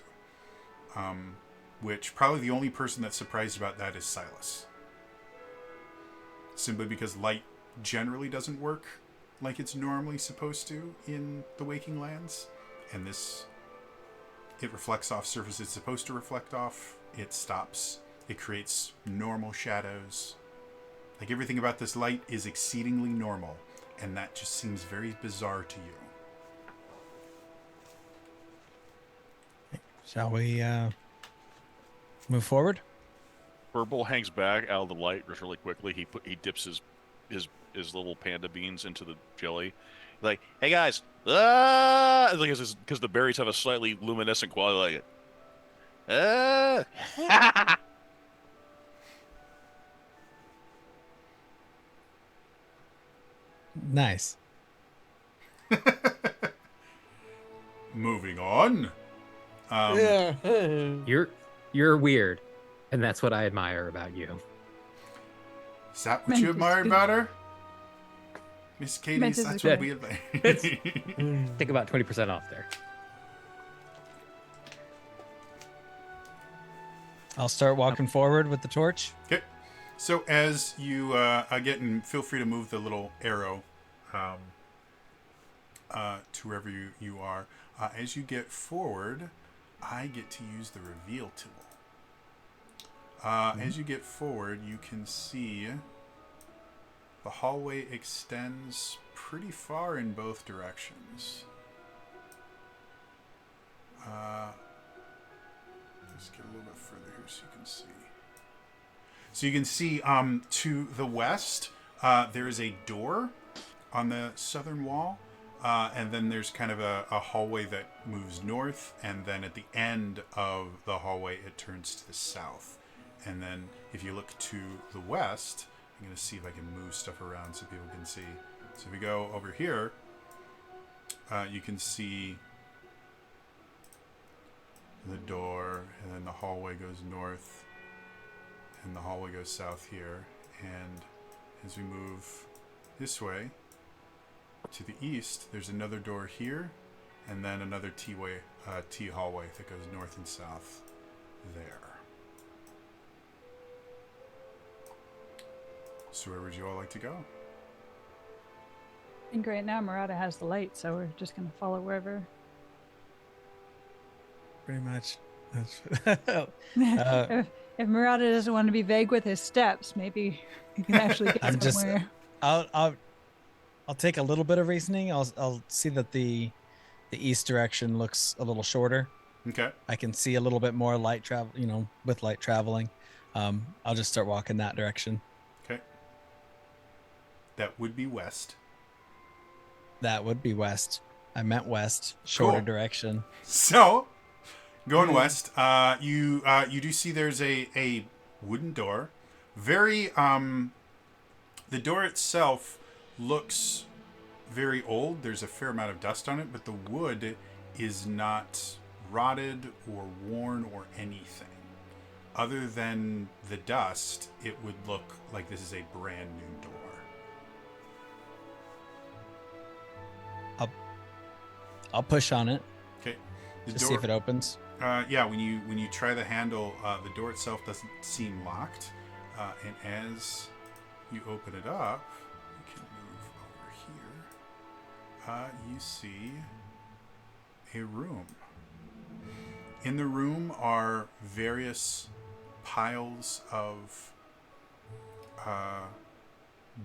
Which probably the only person that's surprised about that is Silas. Simply because light generally doesn't work like it's normally supposed to in the Waking Lands. And it reflects off surfaces it's supposed to reflect off. It stops. It creates normal shadows. Like everything about this light is exceedingly normal. And that just seems very bizarre to you. Shall we move forward? Fabula hangs back out of the light just really quickly. He dips his little panda beans into the jelly. Like, hey guys, because the berries have a slightly luminescent quality. Like, Nice. Moving on. Yeah. You're weird, and that's what I admire about you. Is that what you admire about her? Miss Katie, Meant as that's a what joke. we admire. Think about 20% off there. I'll start walking forward with the torch. Okay. So as you get, and feel free to move the little arrow to wherever you are. As you get forward, I get to use the reveal tool. As you get forward, you can see the hallway extends pretty far in both directions. Let's get a little bit further here so you can see. So you can see to the west, there is a door on the southern wall. And then there's kind of a hallway that moves north. And then at the end of the hallway, it turns to the south. And then if you look to the west, I'm going to see if I can move stuff around so people can see. So if we go over here, you can see the door, and then the hallway goes north, and the hallway goes south here. And as we move this way to the east, there's another door here, and then another T hallway that goes north and south there. So where would you all like to go? I think right now Murata has the light, so we're just gonna follow wherever. Pretty much. If Murata doesn't want to be vague with his steps, maybe he can actually get I'm just- somewhere. I'll take a little bit of reasoning. I'll see that the east direction looks a little shorter. Okay. I can see a little bit more light travel, with light traveling. I'll just start walking that direction. Okay. That would be west. That would be west. I meant west, shorter Cool. direction. So, going west, you do see there's a wooden door. Very the door itself looks very old. There's a fair amount of dust on it, but the wood is not rotted or worn or anything. Other than the dust, it would look like this is a brand new door. I'll push on it. Okay. The Just see if it opens. Yeah, when you try the handle, the door itself doesn't seem locked, and as you open it up, you can move over here. You see a room. In the room are various piles of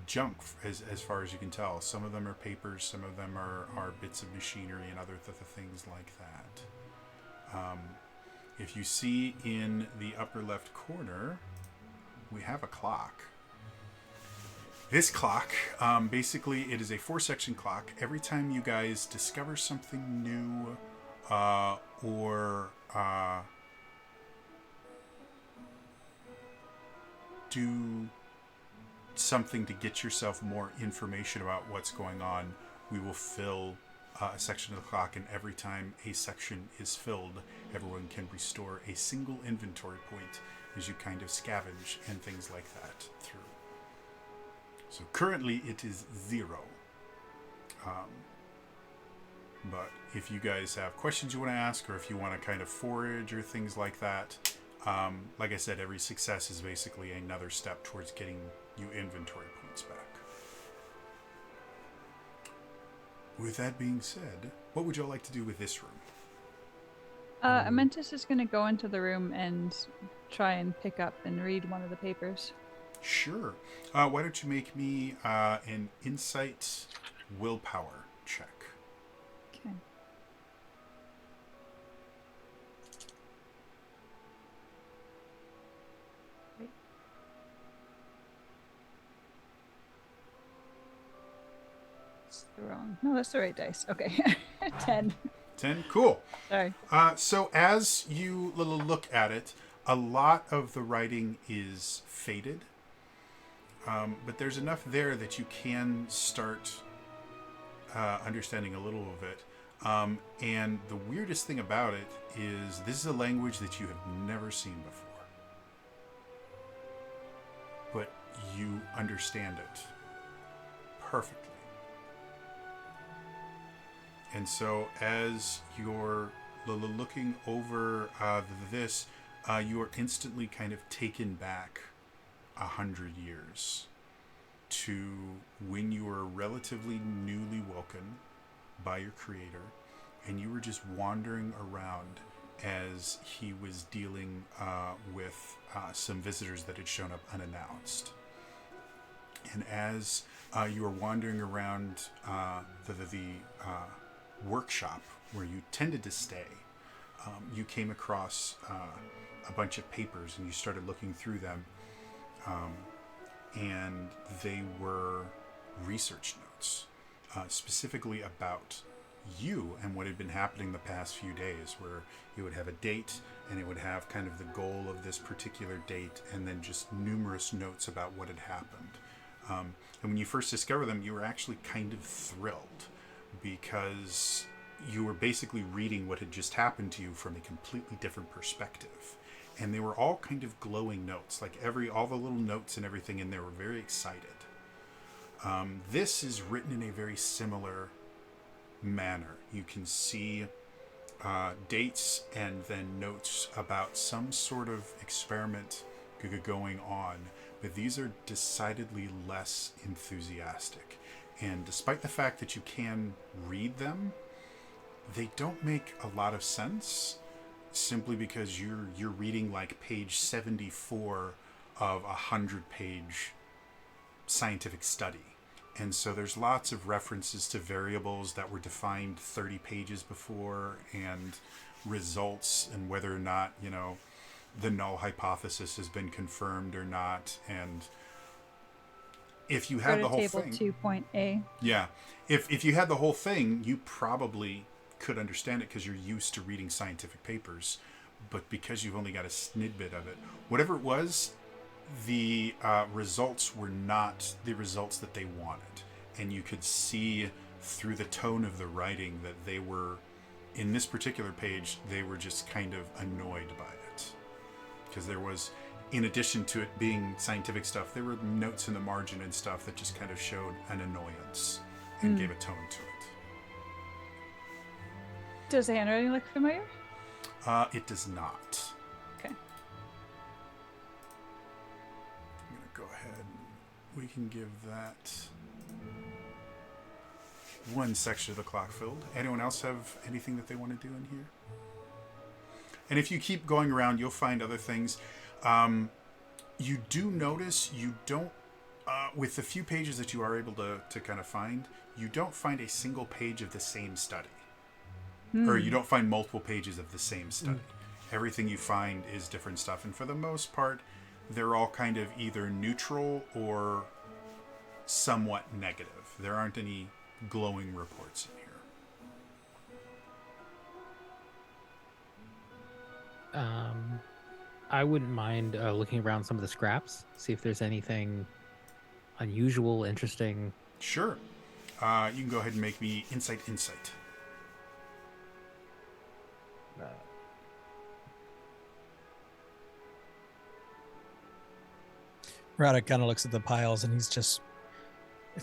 junk, as far as you can tell. Some of them are papers, some of them are bits of machinery and other things like that. If you see in the upper left corner, we have a clock. This clock, basically, it is a 4-section clock. Every time you guys discover something new, or do something to get yourself more information about what's going on, we will fill a section of the clock, and every time a section is filled, everyone can restore a single inventory point as you kind of scavenge and things like that through. So currently it is 0. But if you guys have questions you want to ask, or if you want to kind of forage or things like that, like I said, every success is basically another step towards getting you inventory points back. With that being said, what would y'all like to do with this room? Amentis is gonna go into the room and try and pick up and read one of the papers. Sure. Why don't you make me an insight willpower check? Okay. Wait. It's the wrong. No, that's the right dice. Okay. 10. 10? Cool. Sorry. So as you look at it, a lot of the writing is faded. But there's enough there that you can start understanding a little of it. And the weirdest thing about it is this is a language that you have never seen before. But you understand it perfectly. And so as you're looking over this, you are instantly kind of taken back 100 years to when you were relatively newly woken by your creator, and you were just wandering around as he was dealing with some visitors that had shown up unannounced. And as you were wandering around the workshop where you tended to stay, you came across a bunch of papers, and you started looking through them, and they were research notes, specifically about you and what had been happening the past few days, where you would have a date, and it would have kind of the goal of this particular date, and then just numerous notes about what had happened. And when you first discovered them, you were actually kind of thrilled, because you were basically reading what had just happened to you from a completely different perspective. And they were all kind of glowing notes, like all the little notes and everything in there were very excited. This is written in a very similar manner. You can see dates and then notes about some sort of experiment going on, but these are decidedly less enthusiastic. And despite the fact that you can read them, they don't make a lot of sense, simply because you're reading like page 74 of a 100-page scientific study. And so there's lots of references to variables that were defined 30 pages before, and results, and whether or not, the null hypothesis has been confirmed or not. And if you had the whole table thing, 2.A. yeah, if you had the whole thing, you probably could understand it because you're used to reading scientific papers. But because you've only got a snidbit of it, whatever it was, the results were not the results that they wanted. And you could see through the tone of the writing that they were, in this particular page, they were just kind of annoyed by it. Because there was, in addition to it being scientific stuff, there were notes in the margin and stuff that just kind of showed an annoyance and gave a tone to it. Does the handwriting look familiar? It does not. Okay. I'm going to go ahead. We can give that one section of the clock filled. Anyone else have anything that they want to do in here? And if you keep going around, you'll find other things. You do notice you don't, with the few pages that you are able to kind of find, you don't find a single page of the same study. Or you don't find multiple pages of the same study. Everything you find is different stuff. And for the most part, they're all kind of either neutral or somewhat negative. There aren't any glowing reports in here. I wouldn't mind looking around some of the scraps, see if there's anything unusual, interesting. Sure. You can go ahead and make me insight. Radek kind of looks at the piles, and it's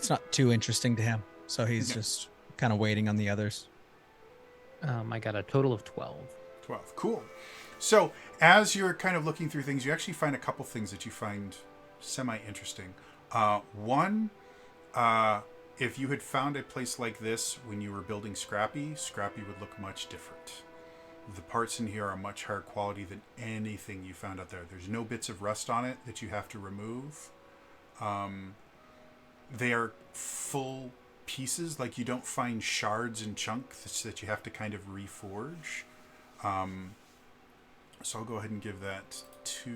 not too interesting to him. So he's just kind of waiting on the others. I got a total of 12. 12. Cool. So as you're kind of looking through things, you actually find a couple things that you find semi-interesting. One, if you had found a place like this when you were building Scrappy would look much different. The parts in here are much higher quality than anything you found out there. There's no bits of rust on it that you have to remove. They are full pieces. Like, you don't find shards and chunks that you have to kind of reforge. So I'll go ahead and give that 2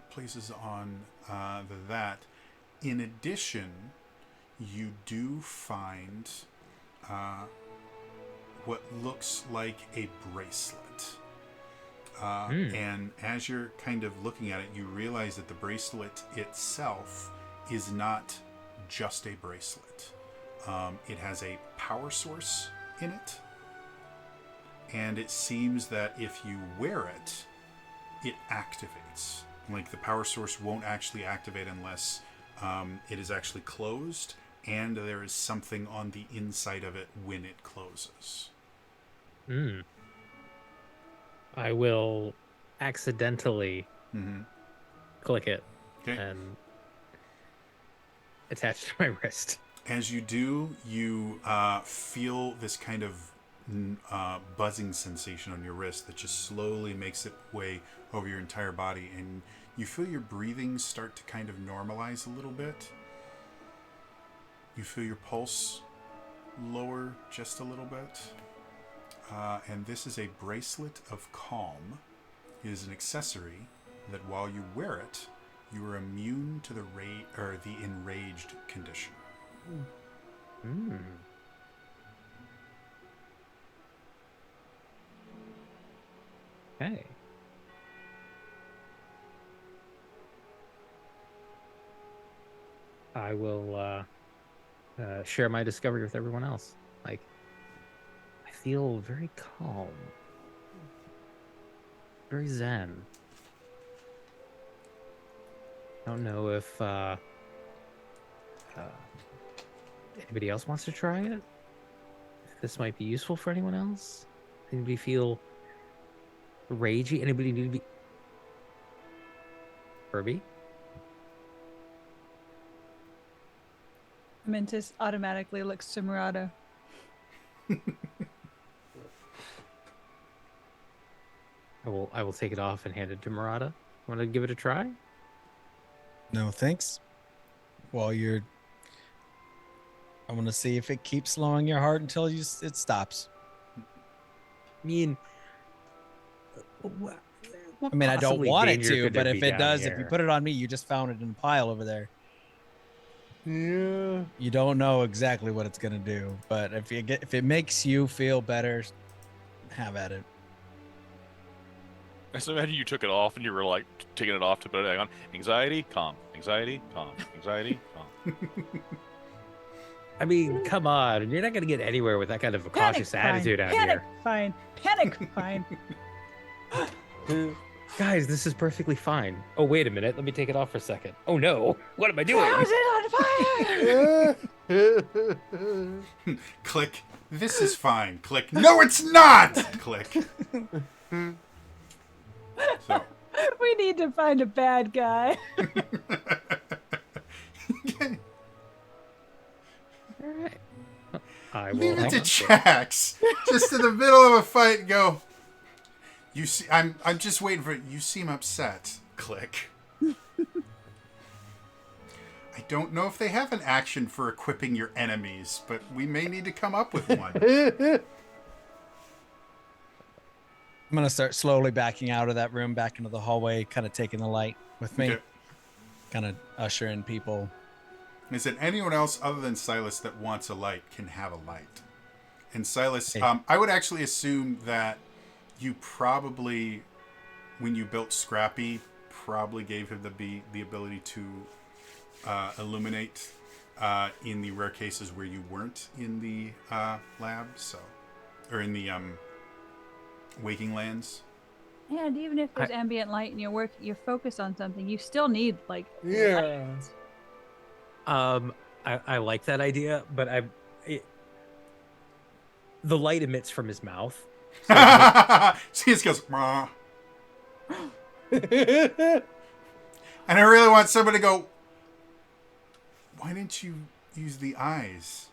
places on that. In addition, you do find what looks like a bracelet. And as you're kind of looking at it, you realize that the bracelet itself is not just a bracelet. It has a power source in it. And it seems that if you wear it, it activates. Like, the power source won't actually activate unless it is actually closed, and there is something on the inside of it when it closes. I will accidentally Mm-hmm. click it Okay. and attach to my wrist. As you do, you feel this kind of buzzing sensation on your wrist that just slowly makes its way over your entire body, and you feel your breathing start to kind of normalize a little bit. You feel your pulse lower just a little bit. And this is a bracelet of calm. It is an accessory that while you wear it, you are immune to the enraged condition. Okay. I will share my discovery with everyone else. Like, I feel very calm, very zen. I don't know if anybody else wants to try it. If this might be useful for anyone else. Anybody feel ragey? Anybody need to be Herbie? Mentis automatically looks to Murata. I will take it off and hand it to Murata. Want to give it a try? No, thanks. While I want to see if it keeps slowing your heart until it stops. I mean, what I mean, I don't possibly want it danger to, could there but be if it down does, if you here? put it on me, you just found it in a pile over there. Yeah. You don't know exactly what it's gonna do, but if it makes you feel better, have at it. I just imagine you took it off and you were like taking it off to put it on. Anxiety, calm. Anxiety, calm. Anxiety, calm. I mean, come on. You're not going to get anywhere with that kind of a cautious attitude out Panic here. fine. Panic fine. Guys, this is perfectly fine. Oh, wait a minute. Let me take it off for a second. Oh, no. What am I doing? How's it on fire? Click. This is fine. Click. No, it's not! Click. So. We need to find a bad guy. Okay. All right. I will Leave it hang to on. Jax. Just in the middle of a fight, go. You see, I'm just waiting for it. You seem upset. Click. I don't know if they have an action for equipping your enemies, but we may need to come up with one. I'm gonna start slowly backing out of that room, back into the hallway, kind of taking the light with me, Okay. kind of usher in people. Is it anyone else other than Silas that wants a light can have a light? And Silas, Hey. I would actually assume that you probably, when you built Scrappy, probably gave him the ability to illuminate in the rare cases where you weren't in the lab, so, or in the waking lands. And even if there's ambient light and you're focused on something, you still need like Yeah. I like that idea, but the light emits from his mouth. So he just goes, "Mah." And I really want somebody to go, why didn't you use the eyes?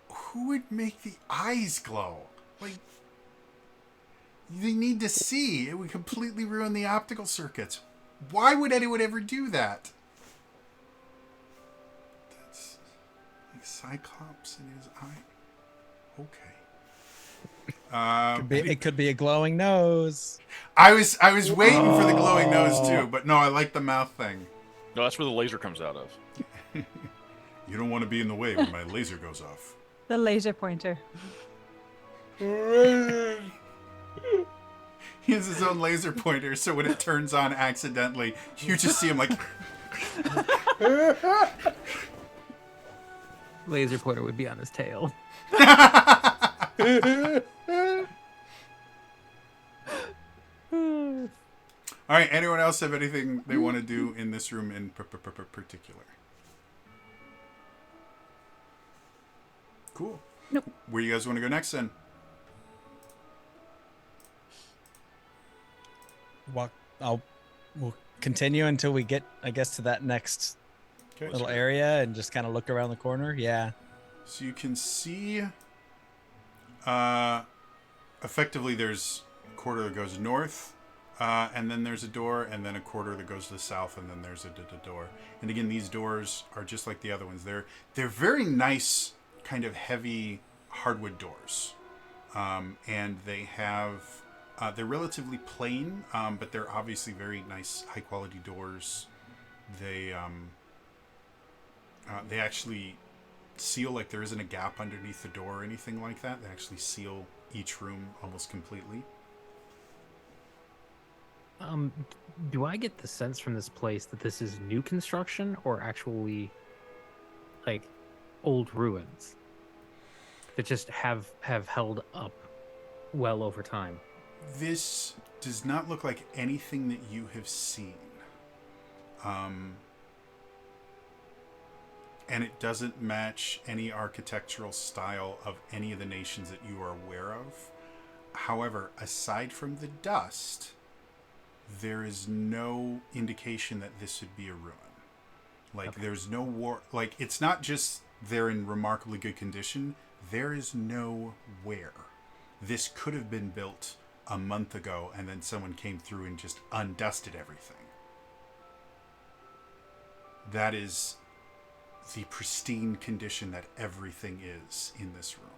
Who would make the eyes glow? Like, they need to see. It would completely ruin the optical circuits. Why would anyone ever do that? That's like Cyclops in his eye. Okay. It could be a glowing nose. I was waiting for the glowing nose too, but no, I like the mouth thing. No, that's where the laser comes out of. You don't want to be in the way when my laser goes off. the laser pointer. He has his own laser pointer, so when it turns on accidentally, you just see him like. Laser pointer would be on his tail. All right. Anyone else have anything they want to do in this room in particular? Cool. Nope. Where you guys want to go next then? walk. We'll continue until we get, I guess, to that next Okay. little area and just kind of look around the corner. Yeah. So you can see, effectively, there's a corridor that goes north, and then there's a door, and then a corridor that goes to the south, and then there's a door. And again, these doors are just like the other ones. They're very nice, kind of heavy hardwood doors, and they have they're relatively plain, but they're obviously very nice, high quality doors. They actually seal, like there isn't a gap underneath the door or anything like that. They actually seal each room almost completely. Do I get the sense from this place that this is new construction or actually like old ruins that just have held up well over time? This does not look like anything that you have seen. And it doesn't match any architectural style of any of the nations that you are aware of. However, aside from the dust, there is no indication that this would be a ruin. Like, Okay. There's no war. Like, it's not just they're in remarkably good condition. There is no where. This could have been built a month ago, and then someone came through and just undusted everything. That is the pristine condition that everything is in this room.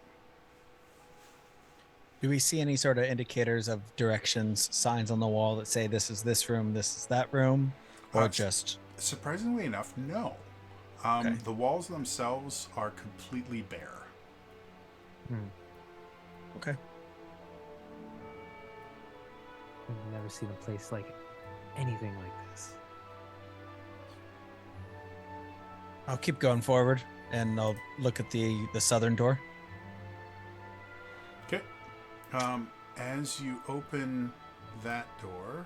Do we see any sort of indicators of directions, signs on the wall that say this is this room, this is that room, or just? Surprisingly enough, no. Okay. The walls themselves are completely bare. Okay. I've never seen a place like anything like this. I'll keep going forward, and I'll look at the southern door. Okay. As you open that door,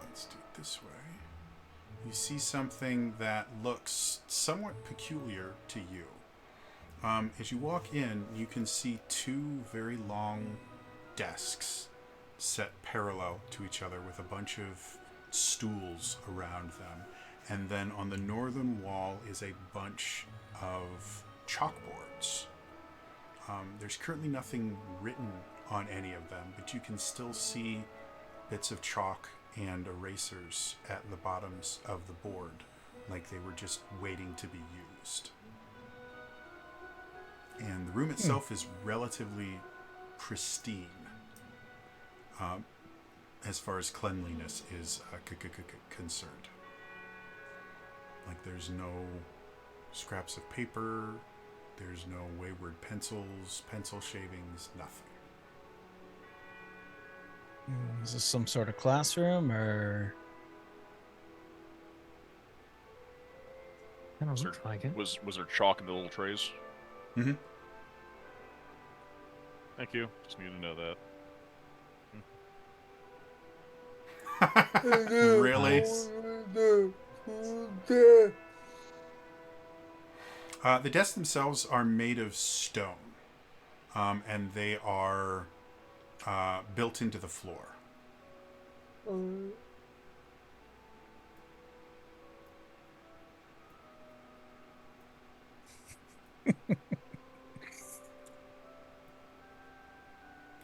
let's do it this way. You see something that looks somewhat peculiar to you. As you walk in, you can see two very long desks set parallel to each other with a bunch of stools around them. And then on the northern wall is a bunch of chalkboards. There's currently nothing written on any of them, but you can still see bits of chalk and erasers at the bottoms of the board, like they were just waiting to be used. And the room itself is relatively pristine, as far as cleanliness is concerned. Like, there's no scraps of paper, there's no wayward pencils, pencil shavings, nothing. Is this some sort of classroom, or? I don't Was there, look like it. was there chalk in the little trays? Mm-hmm. Thank you. Just needed to know that. Really? The desks themselves are made of stone, and they are built into the floor.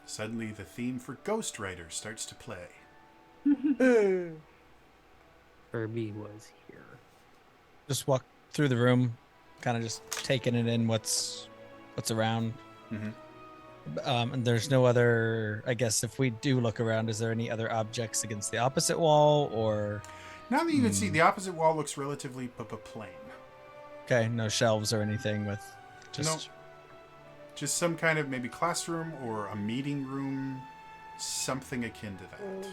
Suddenly, the theme for Ghost Rider starts to play. Furby was here. Just walk through the room, kind of just taking it in what's around. Mm-hmm. And there's no other, I guess, if we do look around, is there any other objects against the opposite wall, or? Now that you can see, the opposite wall looks relatively plain. Okay, no shelves or anything with just. No. Just some kind of maybe classroom or a meeting room, something akin to that.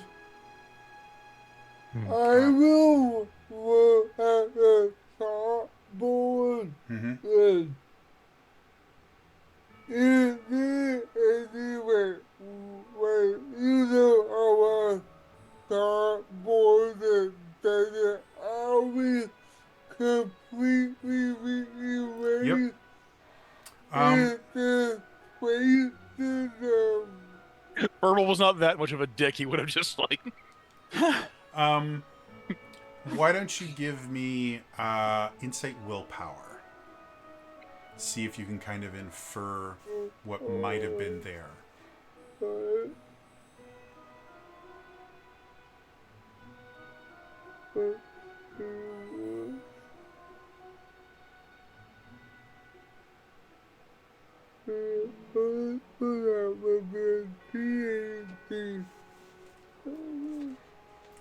I will look at the chalkboard. Mm-hmm. And is there anywhere where either of us chalkboard that doesn't always completely erase? Yep. Is this racism. Burble was not that much of a dick. He would have just like. Why don't you give me insight willpower? See if you can kind of infer what might have been there.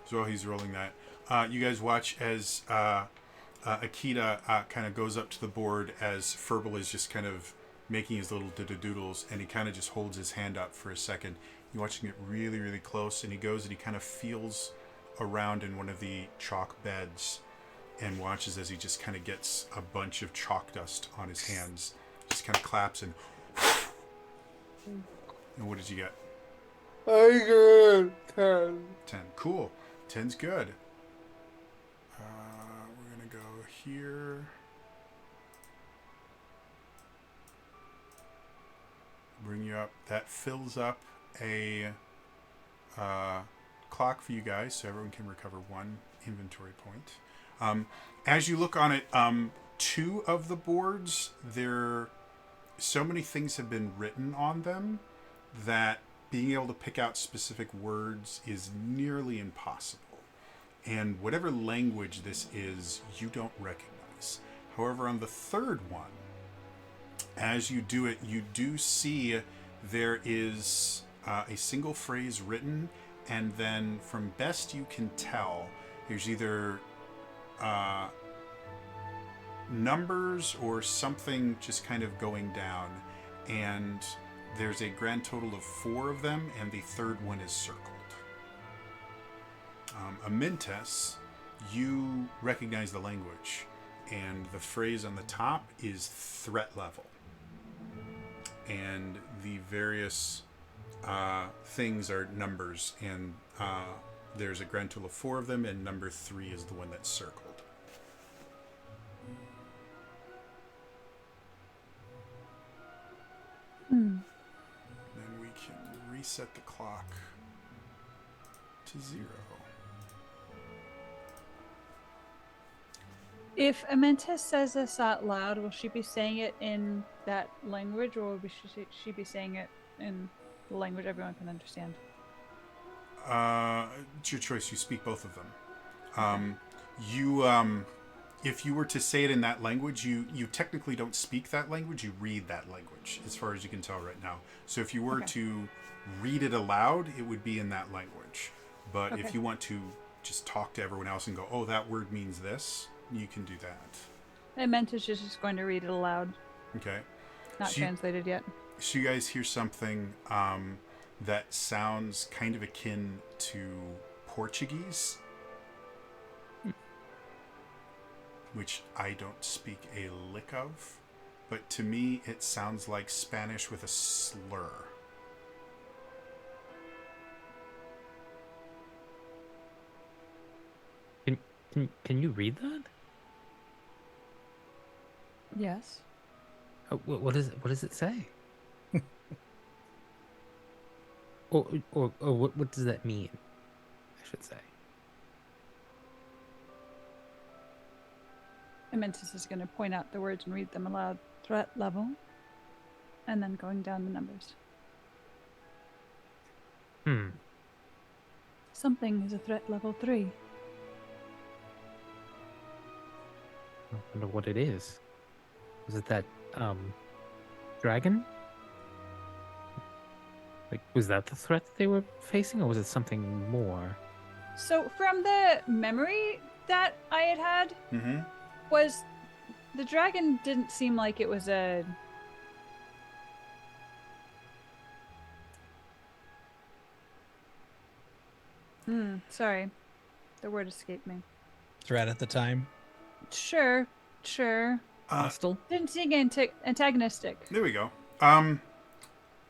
So while he's rolling that, you guys watch as Akita kind of goes up to the board as Fabula is just kind of making his little doodles, and he kind of just holds his hand up for a second. You're watching it really, really close, and he goes and he kind of feels around in one of the chalk beds and watches as he just kind of gets a bunch of chalk dust on his hands. Just kind of claps and... And what did you get? I got 10. 10. Cool. 10's good. We're going to go here. Bring you up. That fills up a clock for you guys, so everyone can recover 1 inventory point. As you look on it, 2 of the boards, so many things have been written on them that being able to pick out specific words is nearly impossible. And whatever language this is, you don't recognize. However, on the third one, as you do it, you do see there is a single phrase written, and then from best you can tell, there's either numbers or something just kind of going down, and there's a grand total of 4 of them, and the third one is circled. Amintus, you recognize the language, and the phrase on the top is threat level. And the various things are numbers, and there's a grand total of 4 of them, and number 3 is the one that's circled. Then we can reset the clock to 0. If Amenta says this out loud, will she be saying it in that language, or will she be saying it in the language everyone can understand? It's your choice. You speak both of them. If you were to say it in that language, you technically don't speak that language. You read that language, as far as you can tell right now. So if you were to read it aloud, it would be in that language. But if you want to just talk to everyone else and go, oh, that word means this, you can do that. Amenta's just going to read it aloud. Okay. Not translated yet. So you guys hear something that sounds kind of akin to Portuguese, which I don't speak a lick of, but to me it sounds like Spanish with a slur. Can you read that? Yes. What does it say? or what does that mean? I should say. Amentus is going to point out the words and read them aloud. Threat level. And then going down the numbers. Something is a threat level 3. I wonder what it is. Was it that dragon? Like, was that the threat that they were facing, or was it something more? So from the memory that I had, was the dragon didn't seem like it was a... sorry. The word escaped me. Threat at the time. Sure. Hostile? Didn't seem antagonistic. There we go.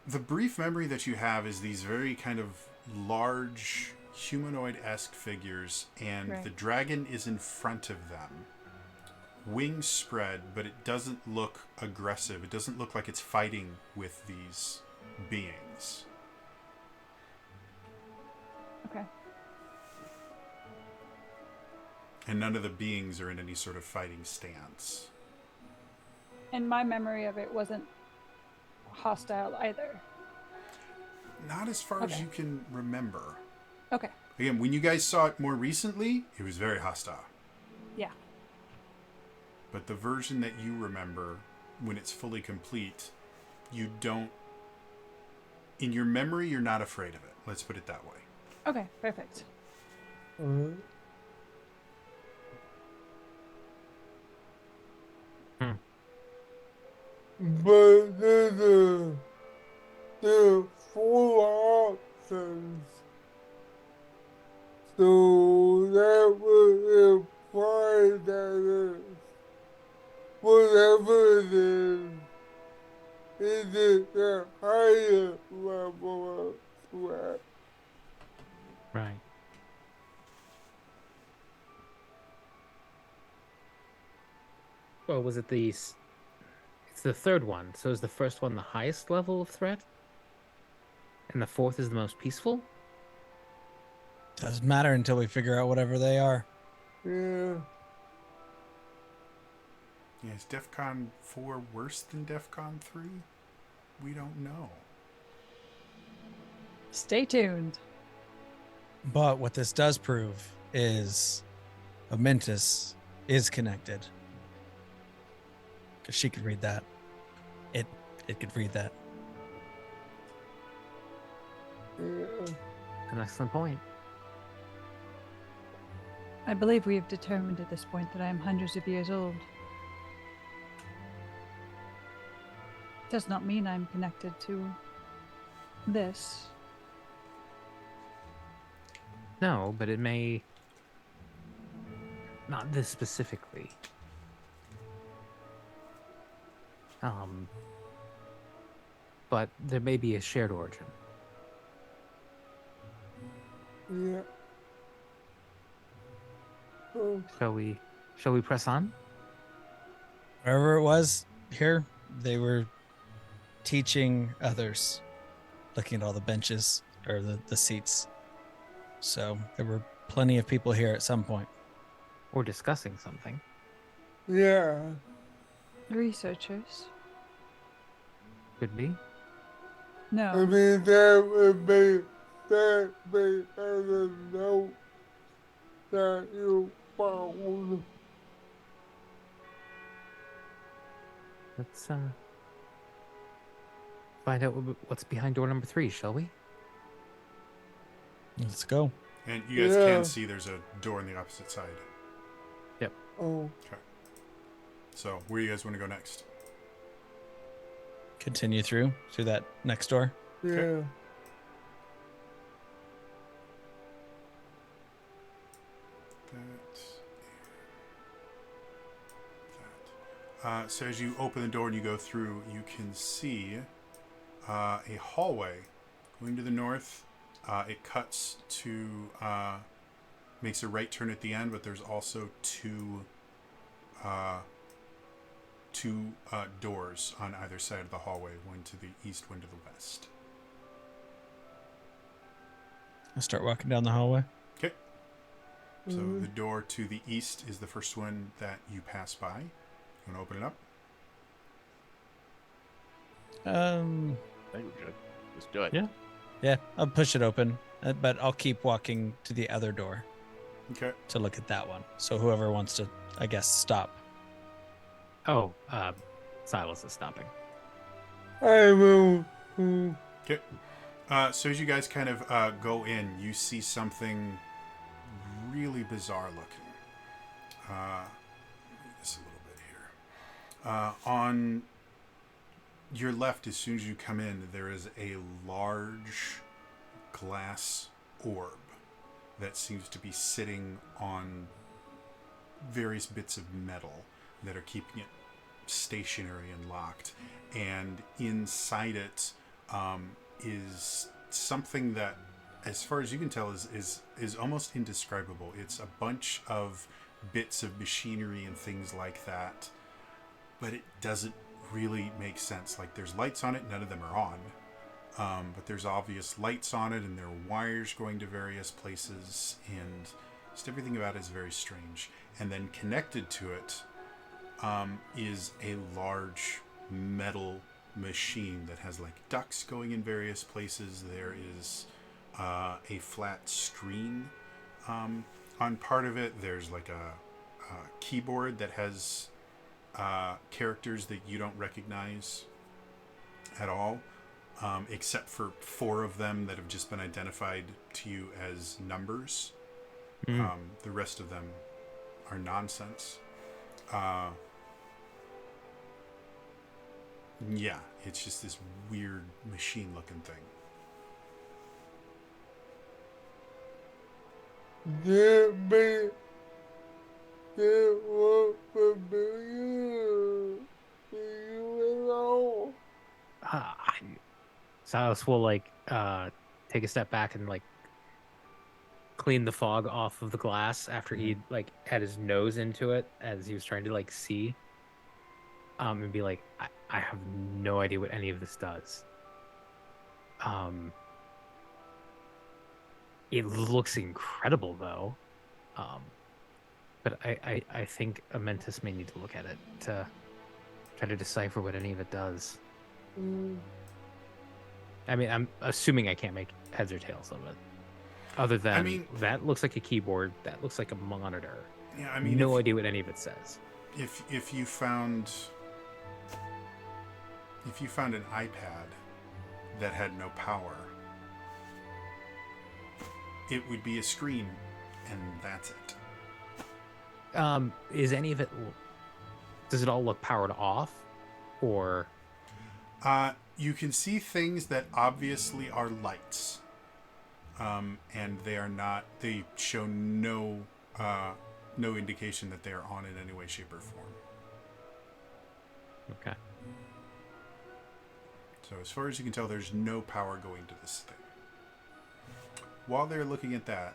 The brief memory that you have is these very kind of large humanoid-esque figures, and the dragon is in front of them. wings spread, but it doesn't look aggressive. It doesn't look like it's fighting with these beings. Okay. And none of the beings are in any sort of fighting stance. And my memory of it wasn't hostile either. Not as far as Okay. you can remember. Okay. Again, when you guys saw it more recently, it was very hostile. Yeah. But the version that you remember, when it's fully complete, you don't... In your memory, you're not afraid of it. Let's put it that way. Okay. Perfect. But there are 4 options. So that would imply that it's whatever it is it a higher level of threat? Right. Well, was it It's the third one. So is the first one the highest level of threat? And the fourth is the most peaceful? Doesn't matter until we figure out whatever they are. Yeah. Yeah, is DEFCON 4 worse than DEFCON 3? We don't know. Stay tuned. But what this does prove is Amintus is connected. Because she could read that. It could read that. Yeah. An excellent point. I believe we have determined at this point that I am hundreds of years old. Does not mean I'm connected to this. No, but it may... Not this specifically. But there may be a shared origin. Yeah. Oh, Shall we press on? Wherever it was here, they were teaching others, looking at all the benches or the seats. So there were plenty of people here at some point. Or discussing something? yeah. Researchers? Could be. I No. mean, that would be as a note that you found. Let's find out what's behind door number 3, shall we? Let's go. And you guys Yeah. can see there's a door on the opposite side. Oh, Okay. So, where do you guys want to go next? Continue through that next door. yeah. So as you open the door and you go through, you can see a hallway going to the north. It cuts to, makes a right turn at the end, but there's also two doors on either side of the hallway, one to the east, one to the west. I'll start walking down the hallway. Okay. So the door to the east is the first one that you pass by. You want to open it up? I think we're good. Let's do it. Yeah. Yeah, I'll push it open, but I'll keep walking to the other door Okay. to look at that one. So whoever wants to, I guess, stop. Oh, Silas is stopping. I will. Okay. So as you guys kind of go in, you see something really bizarre looking. Just a little bit here. On your left, as soon as you come in, there is a large glass orb that seems to be sitting on various bits of metal that are keeping it stationary and locked. And inside it is something that, as far as you can tell, is almost indescribable. It's a bunch of bits of machinery and things like that, but it doesn't really make sense. Like, there's lights on it, none of them are on. But there's obvious lights on it, and there are wires going to various places, and just everything about it is very strange. And then connected to it is a large metal machine that has like ducts going in various places. There is a flat screen on part of it. There's like a keyboard that has characters that you don't recognize at all, except for 4 of them that have just been identified to you as numbers. The rest of them are nonsense. Yeah, it's just this weird machine-looking thing. That man, that was familiar. You alone. Silas will like take a step back and like clean the fog off of the glass after he like had his nose into it as he was trying to like see. And be like, I have no idea what any of this does. It looks incredible though. But I think Amentus may need to look at it to try to decipher what any of it does. I mean, I'm assuming I can't make heads or tails of it. Other than that looks like a keyboard, that looks like a monitor. Yeah, I mean, no idea what any of it says. If you found an iPad that had no power, it would be a screen, and that's it. Is any of it? Does it all look powered off, or? You can see things that obviously are lights, and they are not. They show no indication that they are on in any way, shape, or form. Okay. So as far as you can tell, there's no power going to this thing. While they're looking at that,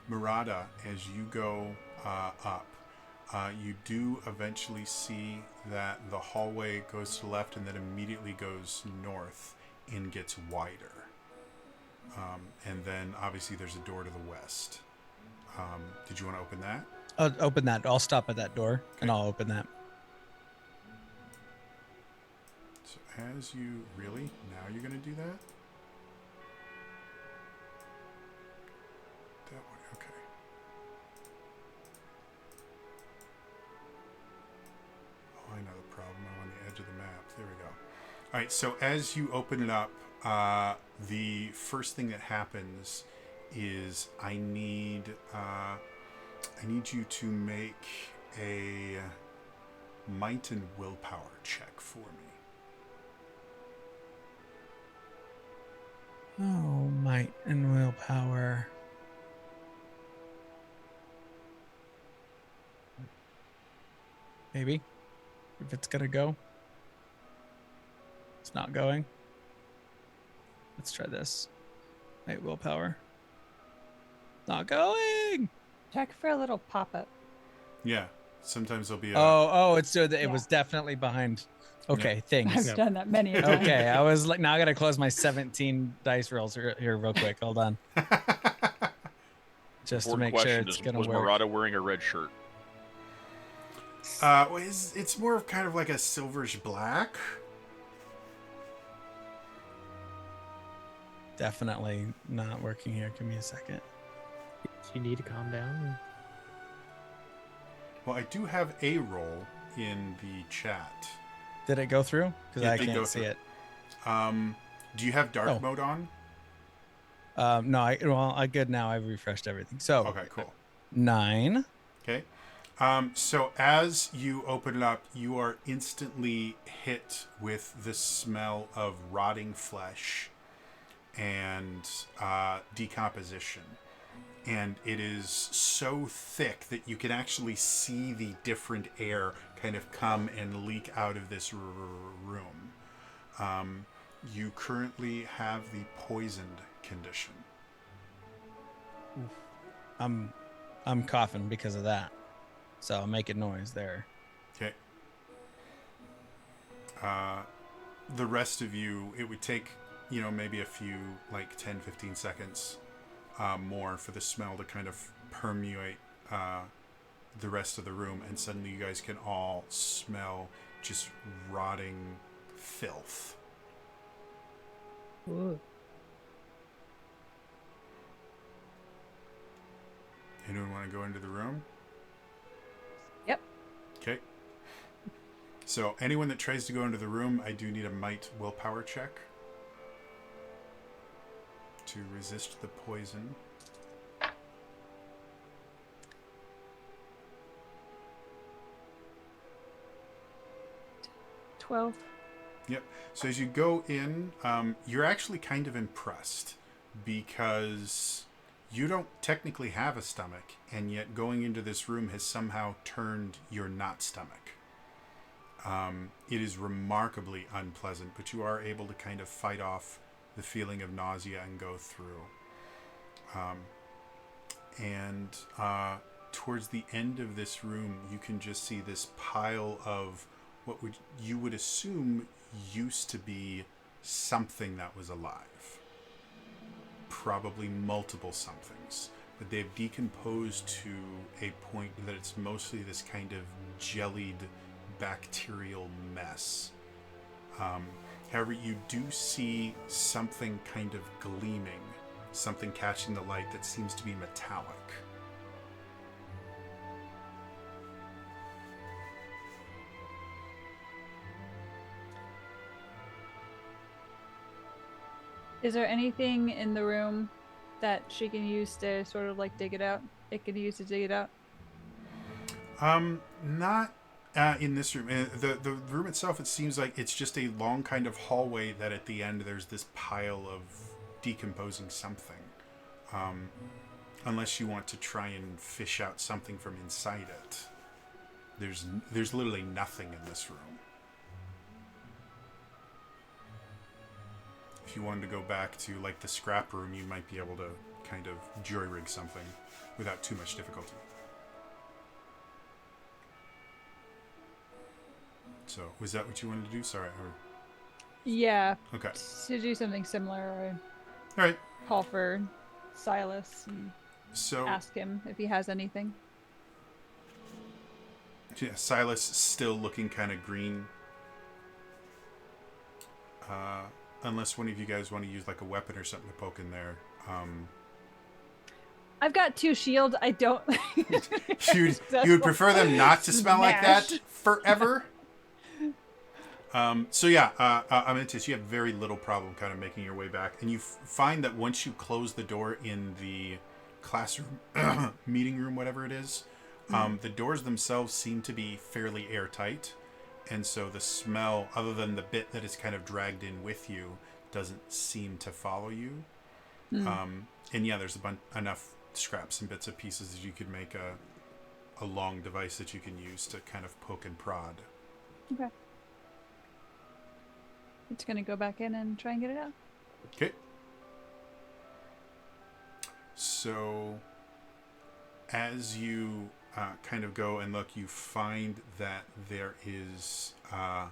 Murata, as you go up, you do eventually see that the hallway goes to the left and then immediately goes north and gets wider. And then obviously there's a door to the west. Did you want to open that? I'll open that. I'll stop at that door and Okay. I'll open that. So as you really, now you're going to do that? That way, okay. Oh, I know the problem. I'm on the edge of the map. There we go. All right, so as you open it up, the first thing that happens is I need you to make a might and willpower check for me. Oh, might and willpower. Maybe. If it's gonna go. It's not going. Let's try this. Might willpower. Not going. Check for a little pop-up. Yeah, sometimes there'll be a... It's so that it Yeah. was definitely behind. Okay, things. I've done that many a time. Okay, I was like, now I gotta close my 17 dice rolls here real quick. Hold on, just to Important make sure question it's is, gonna was work. Murata wearing a red shirt? well, it's more of kind of like a silverish black. Definitely not working here. Give me a second. You need to calm down. Well, I do have a roll in the chat. Did it go through? Because Yeah, I it did go can't see through. it. Do you have dark Oh. mode on? No, I'm good now. I've refreshed everything. So Okay, cool. 9. Okay. So as you open it up, you are instantly hit with the smell of rotting flesh and decomposition. And it is so thick that you can actually see the different air kind of come and leak out of this room. You currently have the poisoned condition. I'm I'm coughing because of that. So I'm making noise there. Okay. The rest of you, it would take, maybe a few, like 10, 15 seconds more for the smell to kind of permeate the rest of the room. And suddenly you guys can all smell just rotting filth. Ooh. Anyone want to go into the room? Yep. Okay. So anyone that tries to go into the room, I do need a might willpower check to resist the poison. 12. Yep. So as you go in, you're actually kind of impressed because you don't technically have a stomach, and yet going into this room has somehow turned your not stomach. It is remarkably unpleasant, but you are able to kind of fight off the feeling of nausea and go through. Towards the end of this room, you can just see this pile of what you would assume used to be something that was alive. Probably multiple somethings. But they've decomposed to a point that it's mostly this kind of jellied bacterial mess. However, you do see something kind of gleaming, something catching the light that seems to be metallic. Is there anything in the room that she can use to sort of like dig it out? It can use to dig it out? Not in this room. The room itself, it seems like it's just a long kind of hallway that at the end there's this pile of decomposing something. Unless you want to try and fish out something from inside it. There's literally nothing in this room. If you wanted to go back to like the scrap room, you might be able to kind of jury rig something without too much difficulty. So, was that what you wanted to do? Sorry. Yeah. Okay. To do something similar, or All right. call for Silas and So, ask him if he has anything. yeah, Silas still looking kind of green. Unless one of you guys want to use like a weapon or something to poke in there. I've got 2 shields. I don't. You would prefer them not to smell like that Smash. forever? So yeah, Amintus, you have very little problem kind of making your way back. And you find that once you close the door in the classroom, meeting room, whatever it is, the doors themselves seem to be fairly airtight. And so the smell, other than the bit that is kind of dragged in with you, doesn't seem to follow you. And yeah, there's enough scraps and bits and pieces that you could make a long device that you can use to kind of poke and prod. Okay. It's gonna go back in and try and get it out. Okay. So, as you kind of go and look, you find that there is a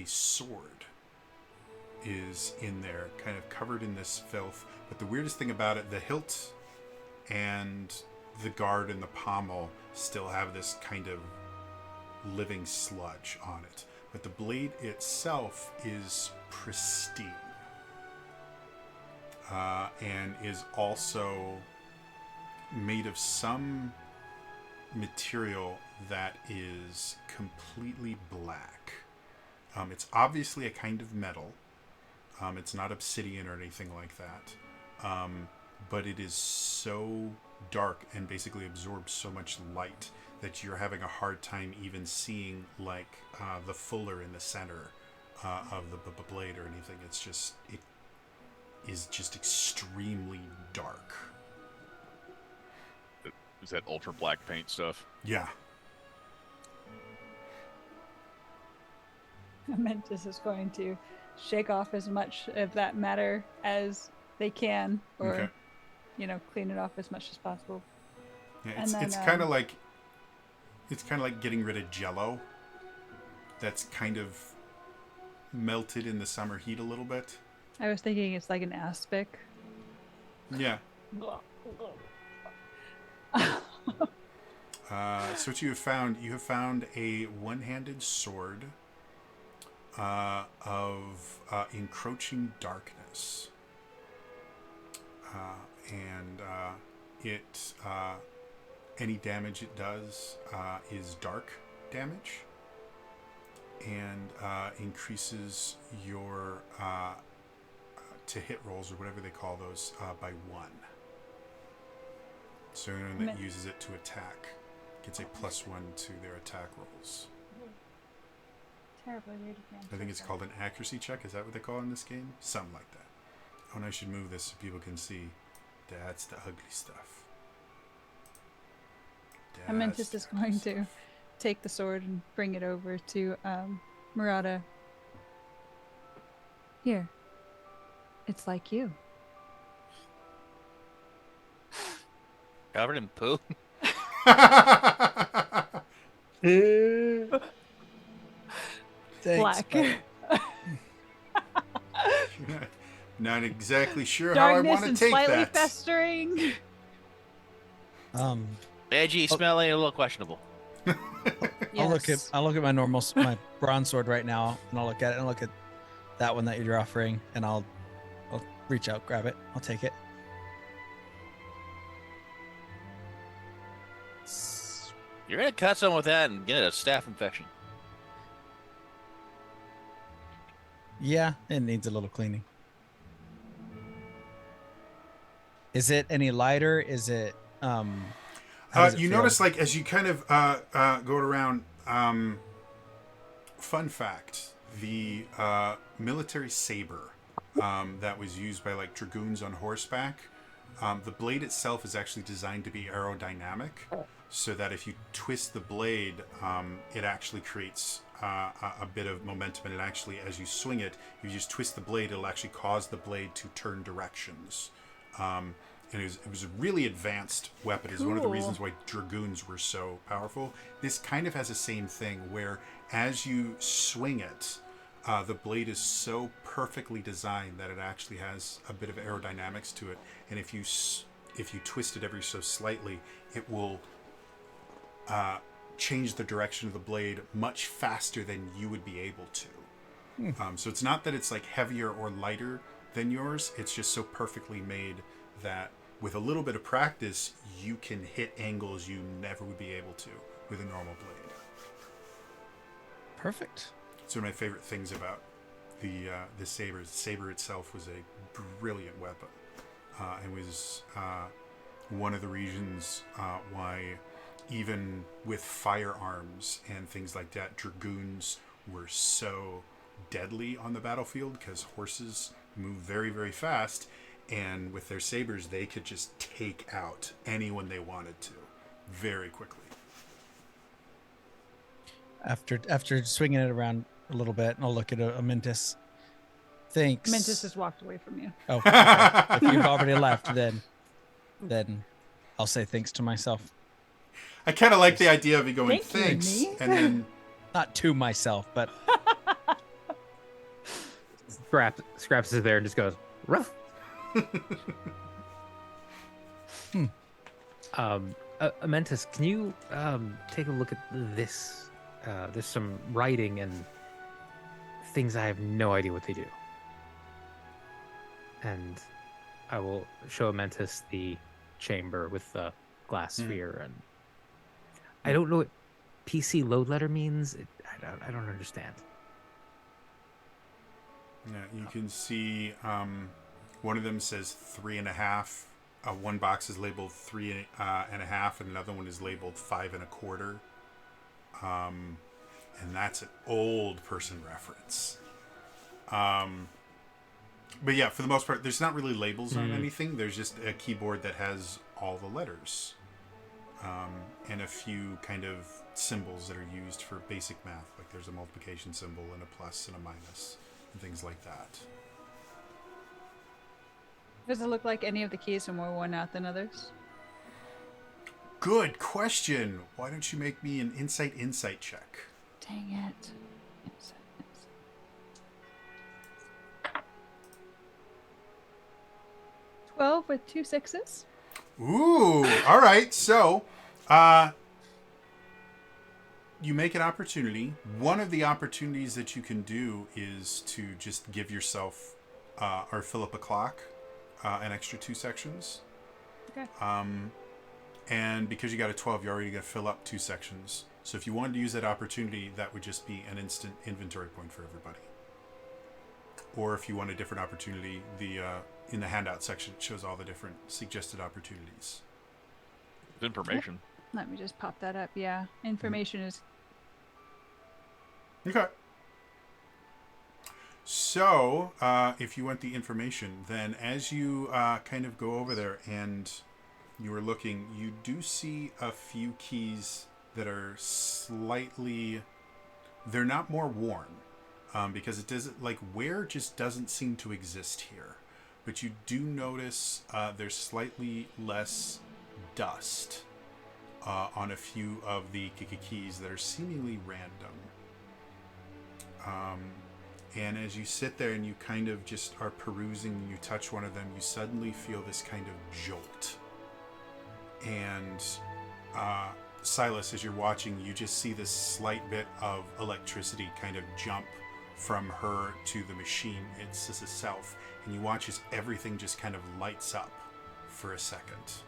sword is in there, kind of covered in this filth. But the weirdest thing about it, the hilt and the guard and the pommel still have this kind of living sludge on it. But the blade itself is pristine. And is also made of some material that is completely black. It's obviously a kind of metal. It's not obsidian or anything like that. But it is so dark and basically absorbs so much light that you're having a hard time even seeing like the fuller in the center of the blade or anything. It is just extremely dark. Is that ultra black paint stuff? Yeah. Mentis is going to shake off as much of that matter as they can, or Okay. clean it off as much as possible. Yeah, And then, it's kind of like getting rid of Jello. That's kind of melted in the summer heat a little bit. I was thinking it's like an aspic. Yeah. So what you have found a one-handed sword of encroaching darkness, and it any damage it does is dark damage, and increases your to hit rolls or whatever they call those by 1. So anyone that uses it to attack gets a +1 to their attack rolls. Terribly weird. I think it's called an accuracy check. Is that what they call it in this game? Something like that. Oh, and I should move this so people can see. That's the ugly stuff. Amentis is going to take the sword and bring it over to Murata. Here. It's like you. Covered in poo. Thanks, Black. buddy. Not exactly sure how I Darkness want to and take slightly that. festering. Edgy, smelly, a little questionable. I'll look at my bronze sword right now, and I'll look at it and look at that one that you're offering, and I'll reach out, grab it, I'll take it. You're gonna cut someone with that and get a staph infection. Yeah, it needs a little cleaning. Is it any lighter? Is it how does it You feel? notice, like, as you kind of go around. Fun fact: the military saber that was used by like dragoons on horseback. The blade itself is actually designed to be aerodynamic, so that if you twist the blade, it actually creates a bit of momentum. And it actually, as you swing it, if you just twist the blade, it'll actually cause the blade to turn directions. And it was a really advanced weapon. It's one of the reasons why dragoons were so powerful. This kind of has the same thing, where as you swing it, the blade is so perfectly designed that it actually has a bit of aerodynamics to it. And if you twist it ever so slightly, it will change the direction of the blade much faster than you would be able to. So it's not that it's like heavier or lighter than yours. It's just so perfectly made that with a little bit of practice, you can hit angles you never would be able to with a normal blade. Perfect. It's one of my favorite things about the saber. The saber itself was a brilliant weapon, and was one of the reasons why, even with firearms and things like that, dragoons were so deadly on the battlefield, because horses move very, very fast, and with their sabers they could just take out anyone they wanted to very quickly. After swinging it around a little bit, and I'll look at Amentis. Thanks. Amentis has walked away from you. Oh, okay. If you've already left, then I'll say thanks to myself. I kind of like the idea of you going Thank you, thanks, me. and then Not to myself, but Scraps is there and just goes, rough. Amentis, can you take a look at this? There's some writing and things I have no idea what they do. And I will show Amentis the chamber with the glass sphere, and I don't know what PC load letter means. I don't understand. yeah, you can see one of them says 3.5. One box is labeled 3.5, and another one is labeled 5 1/4. And that's an old person reference. But yeah, for the most part, there's not really labels on anything. There's just a keyboard that has all the letters, and a few kind of symbols that are used for basic math. Like there's a multiplication symbol and a plus and a minus and things like that. Does it look like any of the keys are more worn out than others? Good question. Why don't you make me an insight check? Dang it. Insight. 12 with 2 6s. Ooh, all right. So, you make an opportunity. One of the opportunities that you can do is to just give yourself or fill up a clock, an extra 2 sections. Okay. And because you got a 12, you're already going to fill up 2 sections. So if you wanted to use that opportunity, that would just be an instant inventory point for everybody. Or if you want a different opportunity, the in the handout section it shows all the different suggested opportunities. Information. Let me just pop that up. Yeah. Information is. Okay. So, if you want the information, then as you kind of go over there and you are looking, you do see a few keys that are slightly... They're not more worn, because it doesn't... Like, wear just doesn't seem to exist here. But you do notice there's slightly less dust on a few of the keys that are seemingly random. And as you sit there and you kind of just are perusing and you touch one of them, you suddenly feel this kind of jolt. And Silas, as you're watching, you just see this slight bit of electricity kind of jump from her to the machine itself. And you watch as everything just kind of lights up for a second.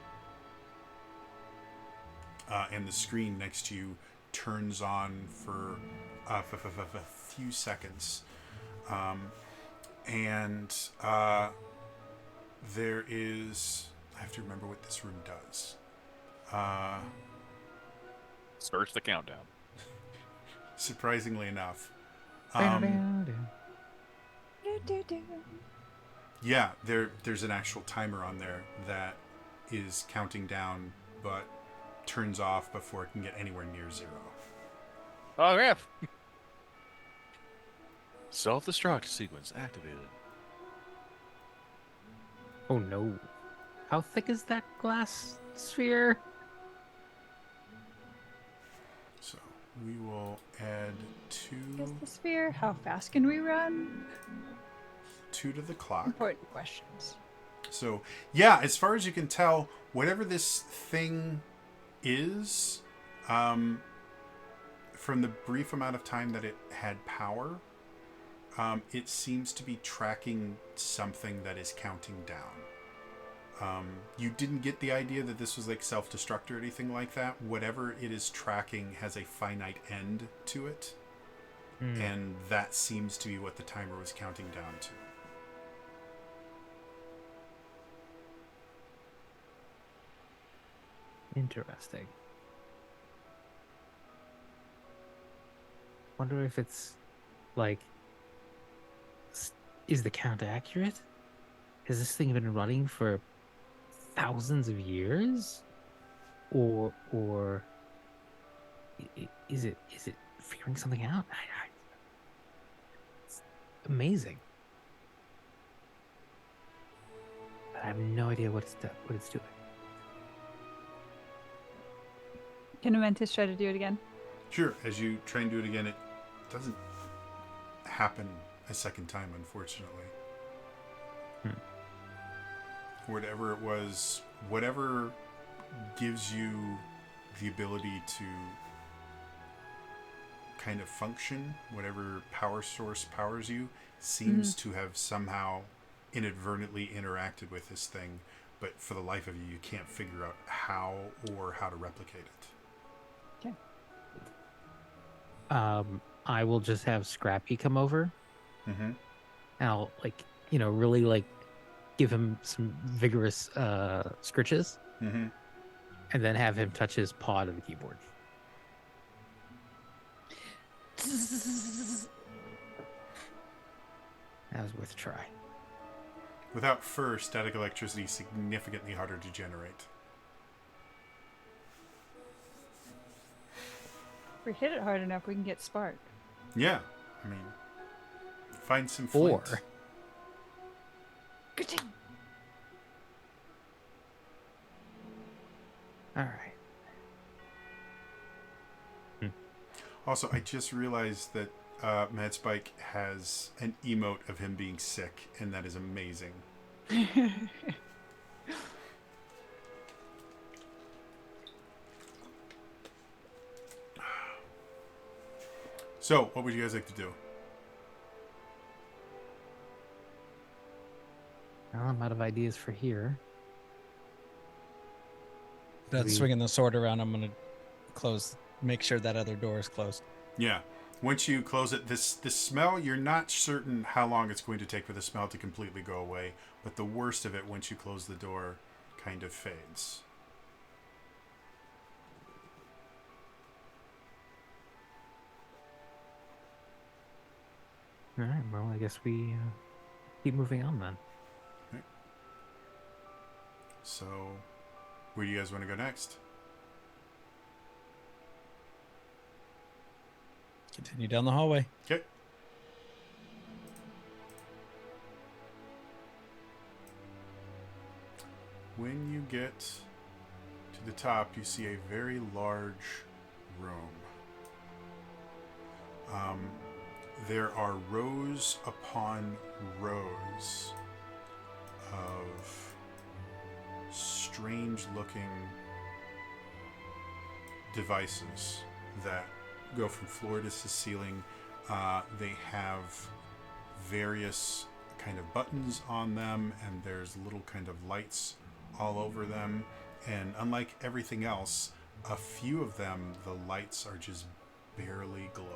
And the screen next to you turns on for a few seconds. And there is... I have to remember what this room does. Starts the countdown. Surprisingly enough. Do, do, do. Yeah, there's an actual timer on there that is counting down, but turns off before it can get anywhere near 0. Oh, yeah. Self-destruct sequence activated. Oh no. How thick is that glass sphere? So we will add Guess the sphere. How fast can we run? 2 to the clock. Important questions. So, yeah, as far as you can tell, whatever this thing is, from the brief amount of time that it had power, it seems to be tracking something that is counting down. You didn't get the idea that this was like self-destruct or anything like that. Whatever it is tracking has a finite end to it. And that seems to be what the timer was counting down to. Interesting. Wonder if it's like, is the count accurate? Has this thing been running for thousands of years, or is it figuring something out? It's amazing. But I have no idea what it's doing. Can Aventus try to do it again? Sure, as you try and do it again, it doesn't happen a second time, unfortunately. Whatever it was, whatever gives you the ability to kind of function, whatever power source powers you, seems to have somehow inadvertently interacted with this thing, but for the life of you, you can't figure out how to replicate it. Okay. I will just have Scrappy come over. Mm-hmm. And I'll really give him some vigorous scritches, Mm-hmm. and then have him touch his paw to the keyboard. That was worth a try. Without fur, static electricity is significantly harder to generate. If we hit it hard enough, we can get spark. Yeah, I mean, find some flint. Or Ka-ching! all right, Also, I just realized that Mad Spike has an emote of him being sick, and that is amazing. So, what would you guys like to do? Well, I'm out of ideas for here. That's We- swinging the sword around. I'm gonna make sure that other door is closed. Yeah. Once you close it, this smell, you're not certain how long it's going to take for the smell to completely go away, but the worst of it, once you close the door, kind of fades. All right. Well, I guess we keep moving on then. So, where do you guys want to go next? Continue down the hallway. Okay. When you get to the top, you see a very large room. There are rows upon rows of strange-looking devices that go from floor to ceiling. They have various kind of buttons on them, and there's little kind of lights all over them. And unlike everything else, a few of them, the lights are just barely glowing.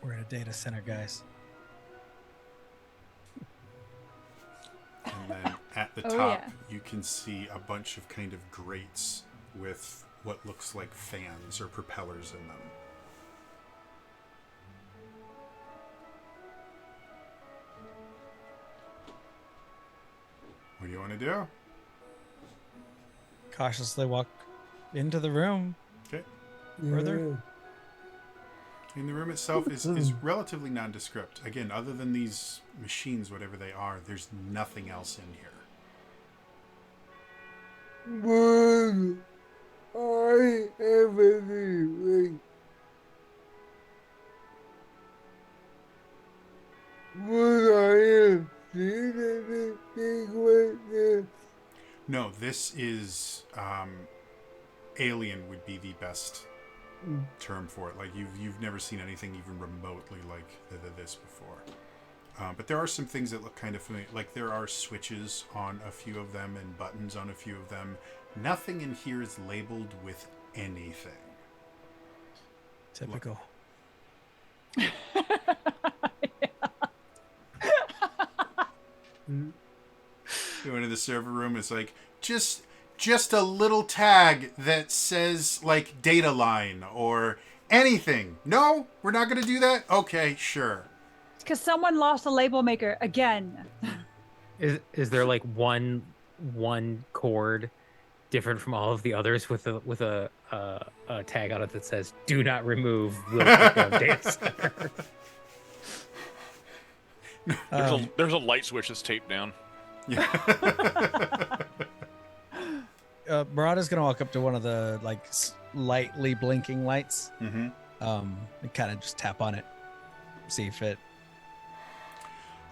We're in a data center, guys. And then at the Oh, top, yeah. you can see a bunch of kind of grates with what looks like fans or propellers in them. What do you want to do? Cautiously walk into the room. Okay. Further? And the room itself is relatively nondescript. Again, other than these machines, whatever they are, there's nothing else in here. But I everything. Would I have seen anything like this? No, this is alien would be the best term for it. Like you've never seen anything even remotely like this before. But there are some things that look kind of familiar. Like there are switches on a few of them and buttons on a few of them. Nothing in here is labeled with anything. Typical. You went into the server room. It's like just a little tag that says like data line or anything. No, we're not going to do that. Okay, sure. Because someone lost a label maker again. Is there like one cord different from all of the others with a tag on it that says "Do not remove"? Will take down data center. There's a light switch that's taped down. Yeah. Murata's gonna walk up to one of the like lightly blinking lights. Mm-hmm. And kind of just tap on it, see if it.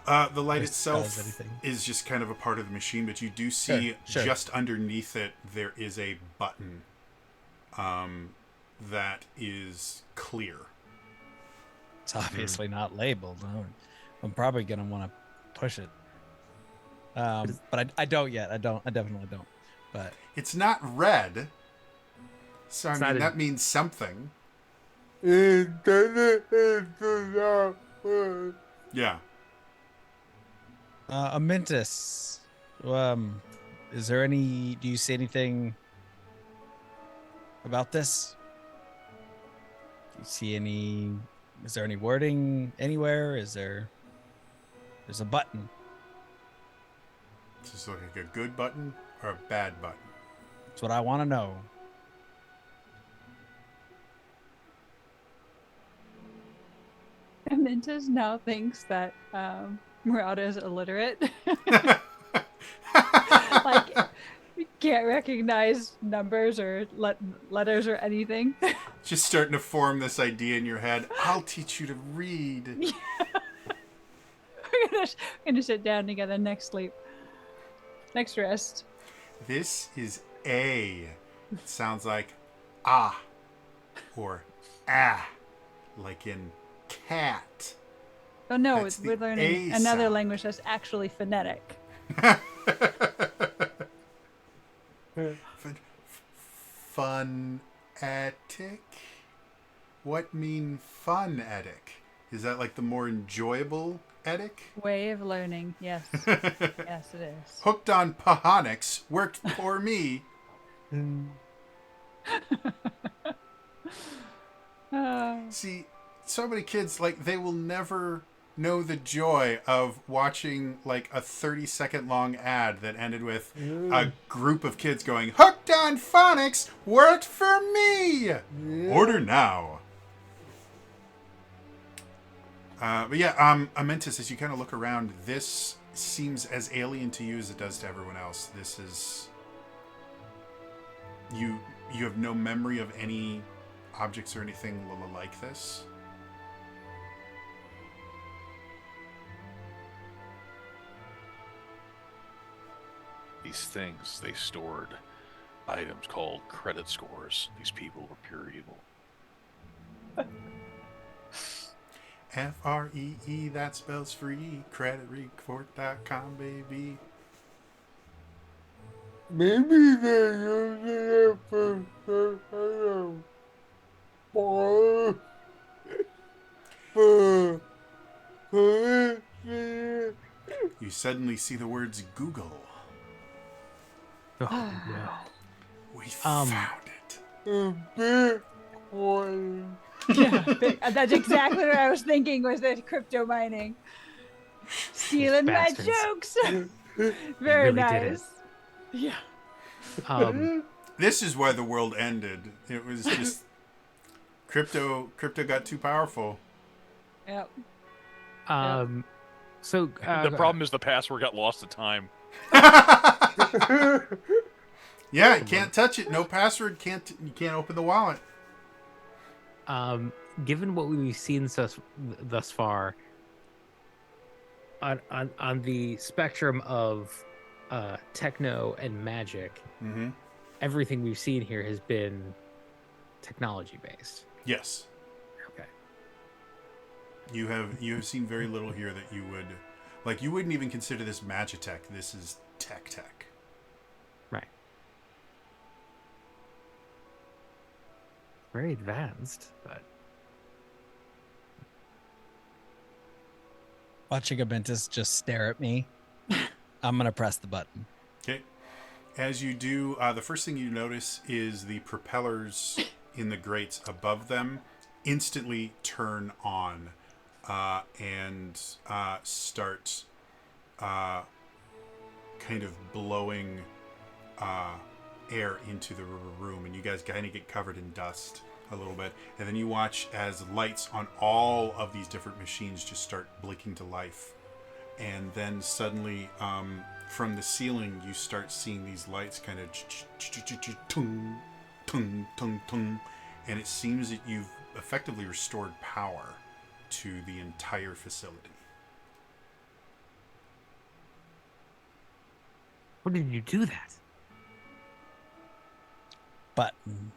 The light Just itself does anything. is just kind of a part of the machine, but you do see Sure. just underneath it there is a button that is clear. It's obviously not labeled. I'm probably gonna want to push it. But I don't yet. I definitely don't. But It's not red, so I It's mean not a- that means something. It doesn't have to Yeah. Amintus, is there any? Do you see anything about this? Do you see any? Is there any wording anywhere? There's a button. Does this look like a good button or a bad button? That's what I want to know. Mintus now thinks that Murata is illiterate. Like, can't recognize numbers or letters or anything. Just starting to form this idea in your head. I'll teach you to read. We're gonna sit down together next sleep. Next rest. This is A. It sounds like ah or ah, like in cat. Oh no, That's we're the learning A another sound. language that's actually phonetic. Fun-etic? What mean fun-etic? Is that like the more enjoyable etic? Way of learning, yes. Yes, it is. Hooked on Pahonics worked for me. See, so many kids, like, they will never know the joy of watching, like, a 30-second long ad that ended with a group of kids going, Hooked on Phonics worked for me! Order now. But yeah, Amentis, as you kind of look around, this seems as alien to you as it does to everyone else. This is... You have no memory of any objects or anything like this? These things, they stored items called credit scores. These people were pure evil. Free, that spells free. Creditreport.com, baby. Maybe they're using it for some kind of bar. For police. You suddenly see the words Google. Oh, no. We found it. Bitcoin. Yeah, that's exactly what I was thinking was that crypto mining. Stealing my bastards. jokes. really Very did it. nice. Yeah. This is why the world ended. It was just crypto got too powerful. Yep. So The problem is the password got lost to time. Yeah, you can't touch it. No password. You can't open the wallet. Given what we've seen thus far, on the spectrum of techno and magic, Mm-hmm. everything we've seen here has been technology based. Yes. Okay. You have seen very little here that you would, like, you wouldn't even consider this magitech. This is tech. Right. Very advanced, but Watching Abentis just stare at me, I'm gonna press the button. Okay. As you do, the first thing you notice is the propellers in the grates above them instantly turn on and start kind of blowing air into the room, and you guys kind of get covered in dust a little bit, and then you watch as lights on all of these different machines just start blinking to life, and then suddenly from the ceiling you start seeing these lights kind of tung tung tung tung, and it seems that you've effectively restored power to the entire facility. what did you do that? Button.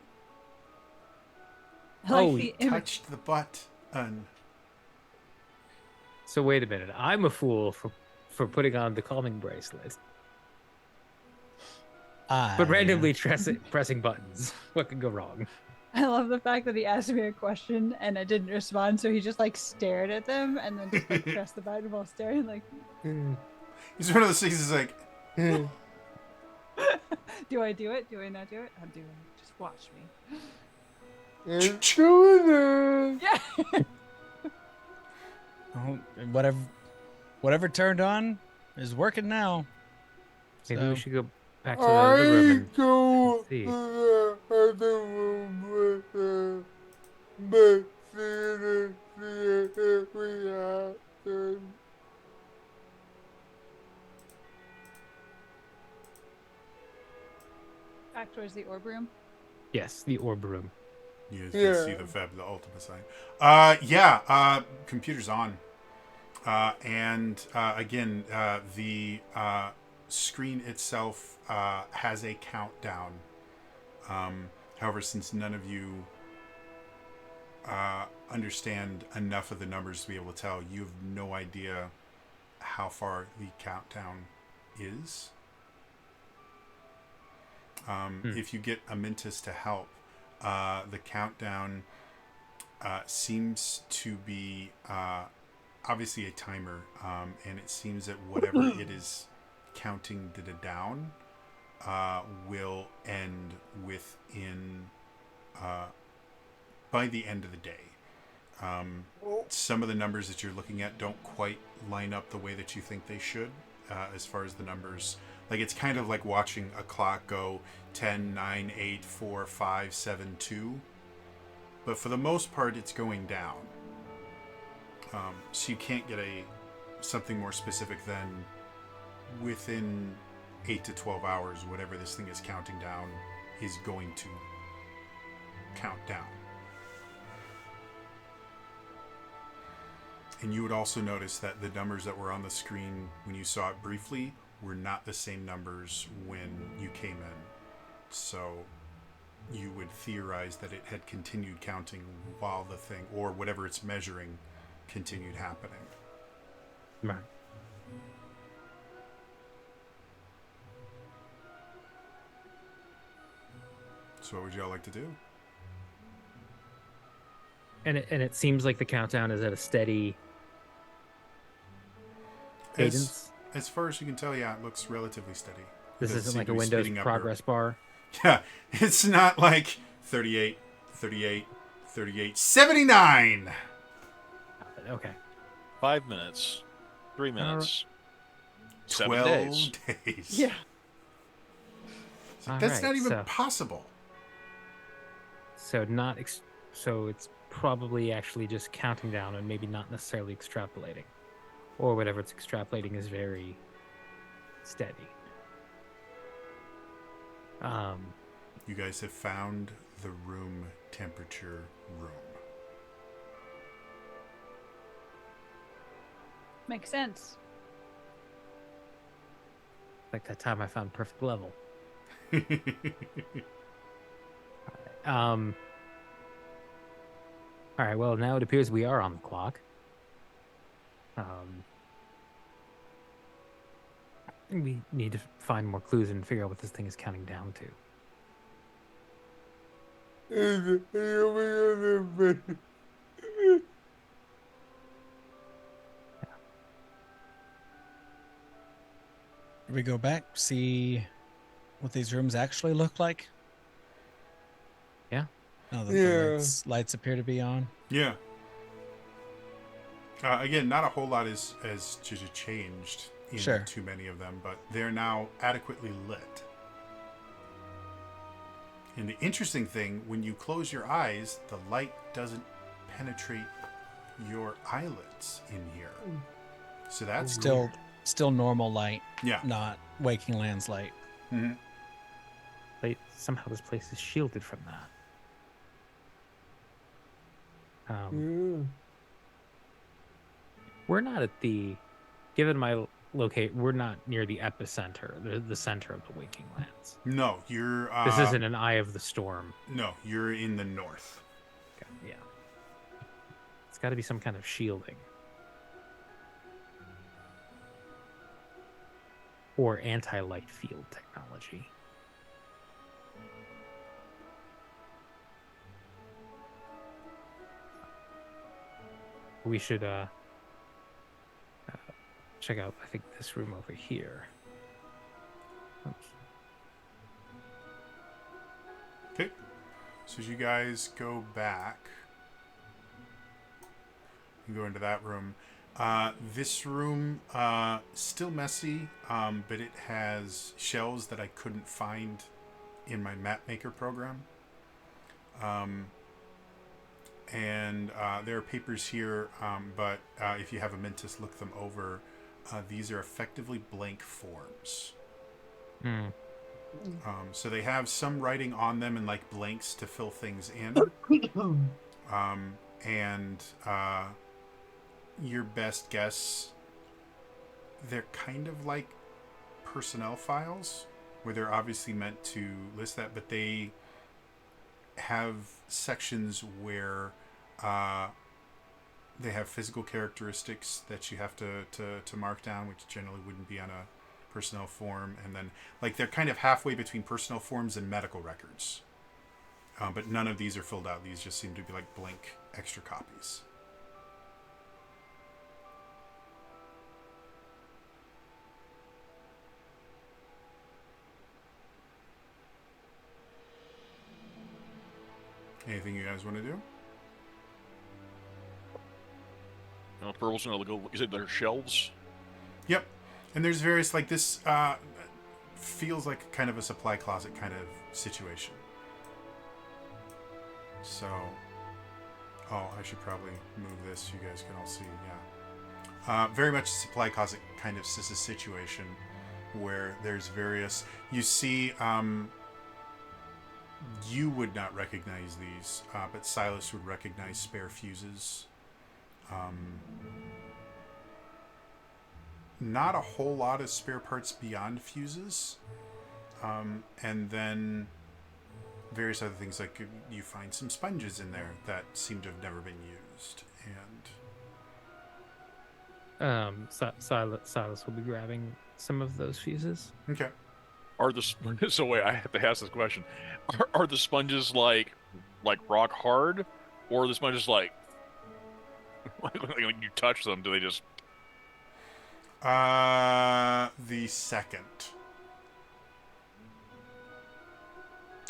Oh, the image. Touched the button. So wait a minute. I'm a fool for putting on the calming bracelet, but randomly pressing buttons. What could go wrong? I love the fact that he asked me a question and I didn't respond, so he just like stared at them and then just like pressed the button while staring. Like, It's one of those things. Is like, do I do it? Do I not do it? I'm doing it. Just watch me. It's going Yeah. Oh, whatever turned on is working now. Maybe So- we should go back to the other room I go and see. to the other room with but see the reaction. back towards the orb room. Yes, the orb room. You guys Yeah. can see the Fabula Ultima sign. Computer's on. Again, the screen itself has a countdown. However, since none of you understand enough of the numbers to be able to tell, you have no idea how far the countdown is. If you get a Mintus to help, the countdown seems to be obviously a timer, and it seems that whatever it is counting down will end within by the end of the day. Some of the numbers that you're looking at don't quite line up the way that you think they should, as far as the numbers. Like, it's kind of like watching a clock go 10, 9, 8, 4, 5, 7, 2. But for the most part, it's going down. So you can't get something more specific than within 8 to 12 hours, whatever this thing is counting down is going to count down. And you would also notice that the numbers that were on the screen when you saw it briefly were not the same numbers when you came in. So you would theorize that it had continued counting while the thing, or whatever it's measuring, continued happening. Right. So what would y'all like to do? And it seems like the countdown is at a steady cadence. As far as you can tell, yeah, it looks relatively steady. This It doesn't isn't seem like to a be Windows speeding up progress bar. Yeah, it's not like 38, 38, 38, 79! Okay. 5 minutes, 3 minutes, 7 12 days. days. Yeah. That's All not right, even so- possible. So so it's probably actually just counting down and maybe not necessarily extrapolating, or whatever it's extrapolating is very steady. You guys have found the room temperature room. Makes sense. Like that time I found perfect level. All right. Well, now it appears we are on the clock. We need to find more clues and figure out what this thing is counting down to. We go back, see what these rooms actually look like. Yeah. Now that Yeah. the lights appear to be on. Yeah. Again, not a whole lot has just changed in Sure. too many of them, but they're now adequately lit. And the interesting thing, when you close your eyes, the light doesn't penetrate your eyelids in here. So that's Still normal light, yeah. not Waking Land's light. Mm-hmm. Somehow this place is shielded from that. Yeah. We're not at the, given my locate, we're not near the epicenter, the center of the Waking Lands. No, you're. This isn't an eye of the storm. No, you're in the north. Okay, yeah. It's got to be some kind of shielding. Or anti-light field technology. We should check out, I think, this room over here. Oops. Okay. So as you guys go back, you go into that room. This room, still messy, but it has shelves that I couldn't find in my map maker program. And there are papers here, but if you have a Mentis, look them over. These are effectively blank forms. So they have some writing on them and like blanks to fill things in. And your best guess, they're kind of like personnel files where they're obviously meant to list that, but they have sections where they have physical characteristics that you have to mark down, which generally wouldn't be on a personnel form, and then like they're kind of halfway between personnel forms and medical records. But none of these are filled out. These just seem to be like blank extra copies. Anything you guys want to do? Purple's gonna go. You said they're shelves. Yep. And there's various, like this feels like kind of a supply closet kind of situation. So, oh, I should probably move this so you guys can all see, yeah. Very much a supply closet kind of situation where there's various, you see, you would not recognize these, but Silas would recognize spare fuses. Not a whole lot of spare parts beyond fuses. And then various other things, like you find some sponges in there that seem to have never been used. And Silas will be grabbing some of those fuses. okay. Are the so wait? I have to ask this question. Are the sponges like rock hard, or are the sponges like when you touch them, do they just? The second.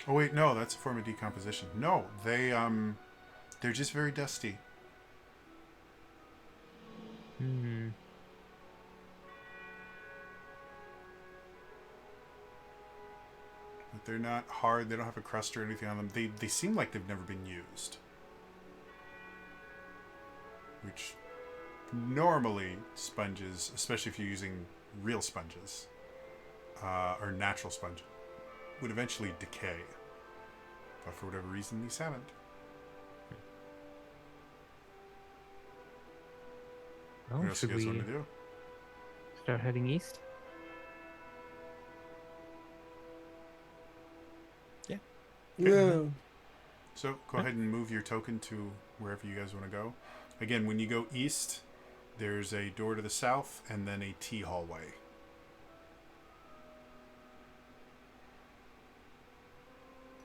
Oh wait, no, that's a form of decomposition. No, they're just very dusty. Hmm. But they're not hard. They don't have a crust or anything on them. They seem like they've never been used. Which normally sponges, especially if you're using real sponges or natural sponge, would eventually decay. But for whatever reason, these haven't. Well, What else you should guys we want to do? start heading east? Yeah. So go ahead and move your token to wherever you guys want to go. Again, when you go east, there's a door to the south and then a T hallway.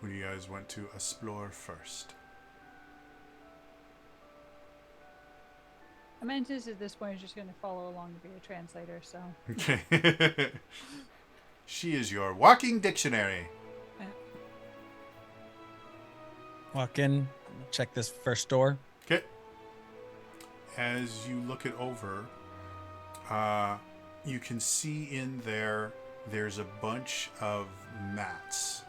Who do you guys want to explore first? Amantis at this point is just going to follow along to be a translator, so. Okay. She is your walking dictionary. Walk in, check this first door. Okay. As you look it over, you can see in there's a bunch of mats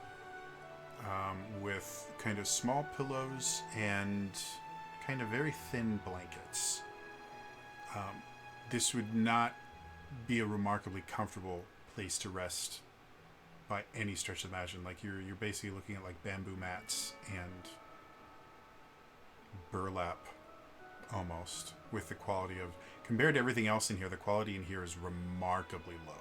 with kind of small pillows and kind of very thin blankets. This would not be a remarkably comfortable place to rest by any stretch of the imagination. Like you're basically looking at like bamboo mats and burlap almost, with the quality of, compared to everything else in here, the quality in here is remarkably low.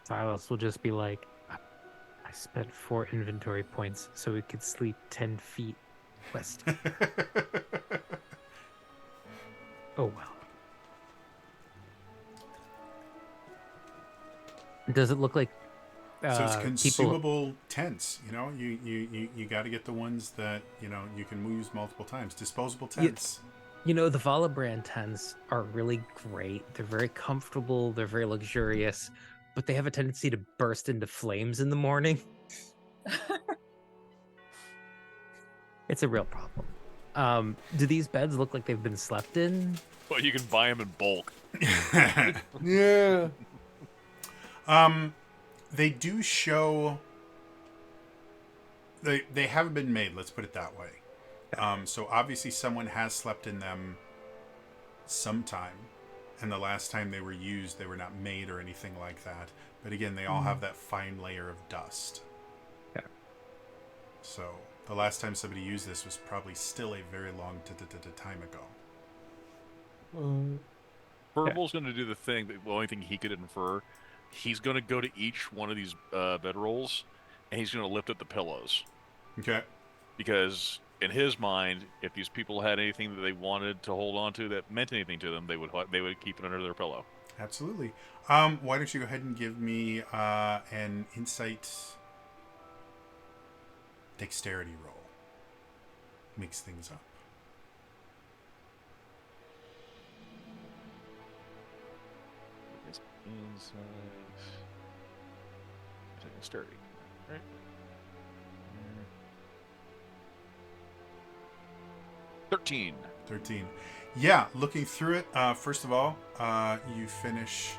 Silas will just be like, I spent 4 inventory points so we could sleep 10 feet west. Oh well. Does it look like So it's people? consumable tents, you know, you got to get the ones that, you know, you can use multiple times. Disposable tents. You know, the Vala brand tents are really great. They're very comfortable. They're very luxurious, but they have a tendency to burst into flames in the morning. It's a real problem. Do these beds look like they've been slept in? Well, you can buy them in bulk. Yeah. They do show they haven't been made, let's put it that way. So obviously someone has slept in them sometime. and the last time they were used, they were not made or anything like that. But again, they all have that fine layer of dust. Okay. So the last time somebody used this was probably still a very long time ago. Burbal's going to do the thing, the only thing he could infer. He's going to go to each one of these bedrolls, and he's going to lift up the pillows. Okay. Because in his mind, if these people had anything that they wanted to hold on to that meant anything to them, they would keep it under their pillow. Absolutely. Why don't you go ahead and give me an insight dexterity roll. Mix things up. Insight. Dexterity, right? 13. 13. Yeah, looking through it, first of all, you finish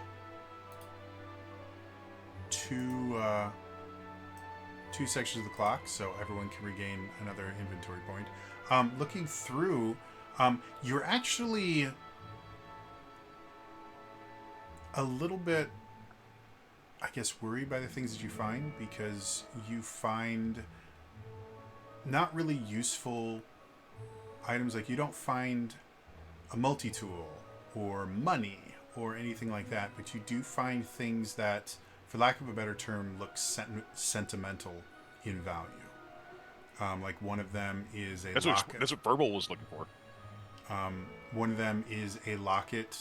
two sections of the clock, so everyone can regain another inventory point. Looking through, you're actually a little bit, I guess, worried by the things that you find, because you find not really useful items. Like, you don't find a multi-tool or money or anything like that, but you do find things that, for lack of a better term, look sentimental in value. Like, one of them is a locket. That's what Verbal was looking for. One of them is a locket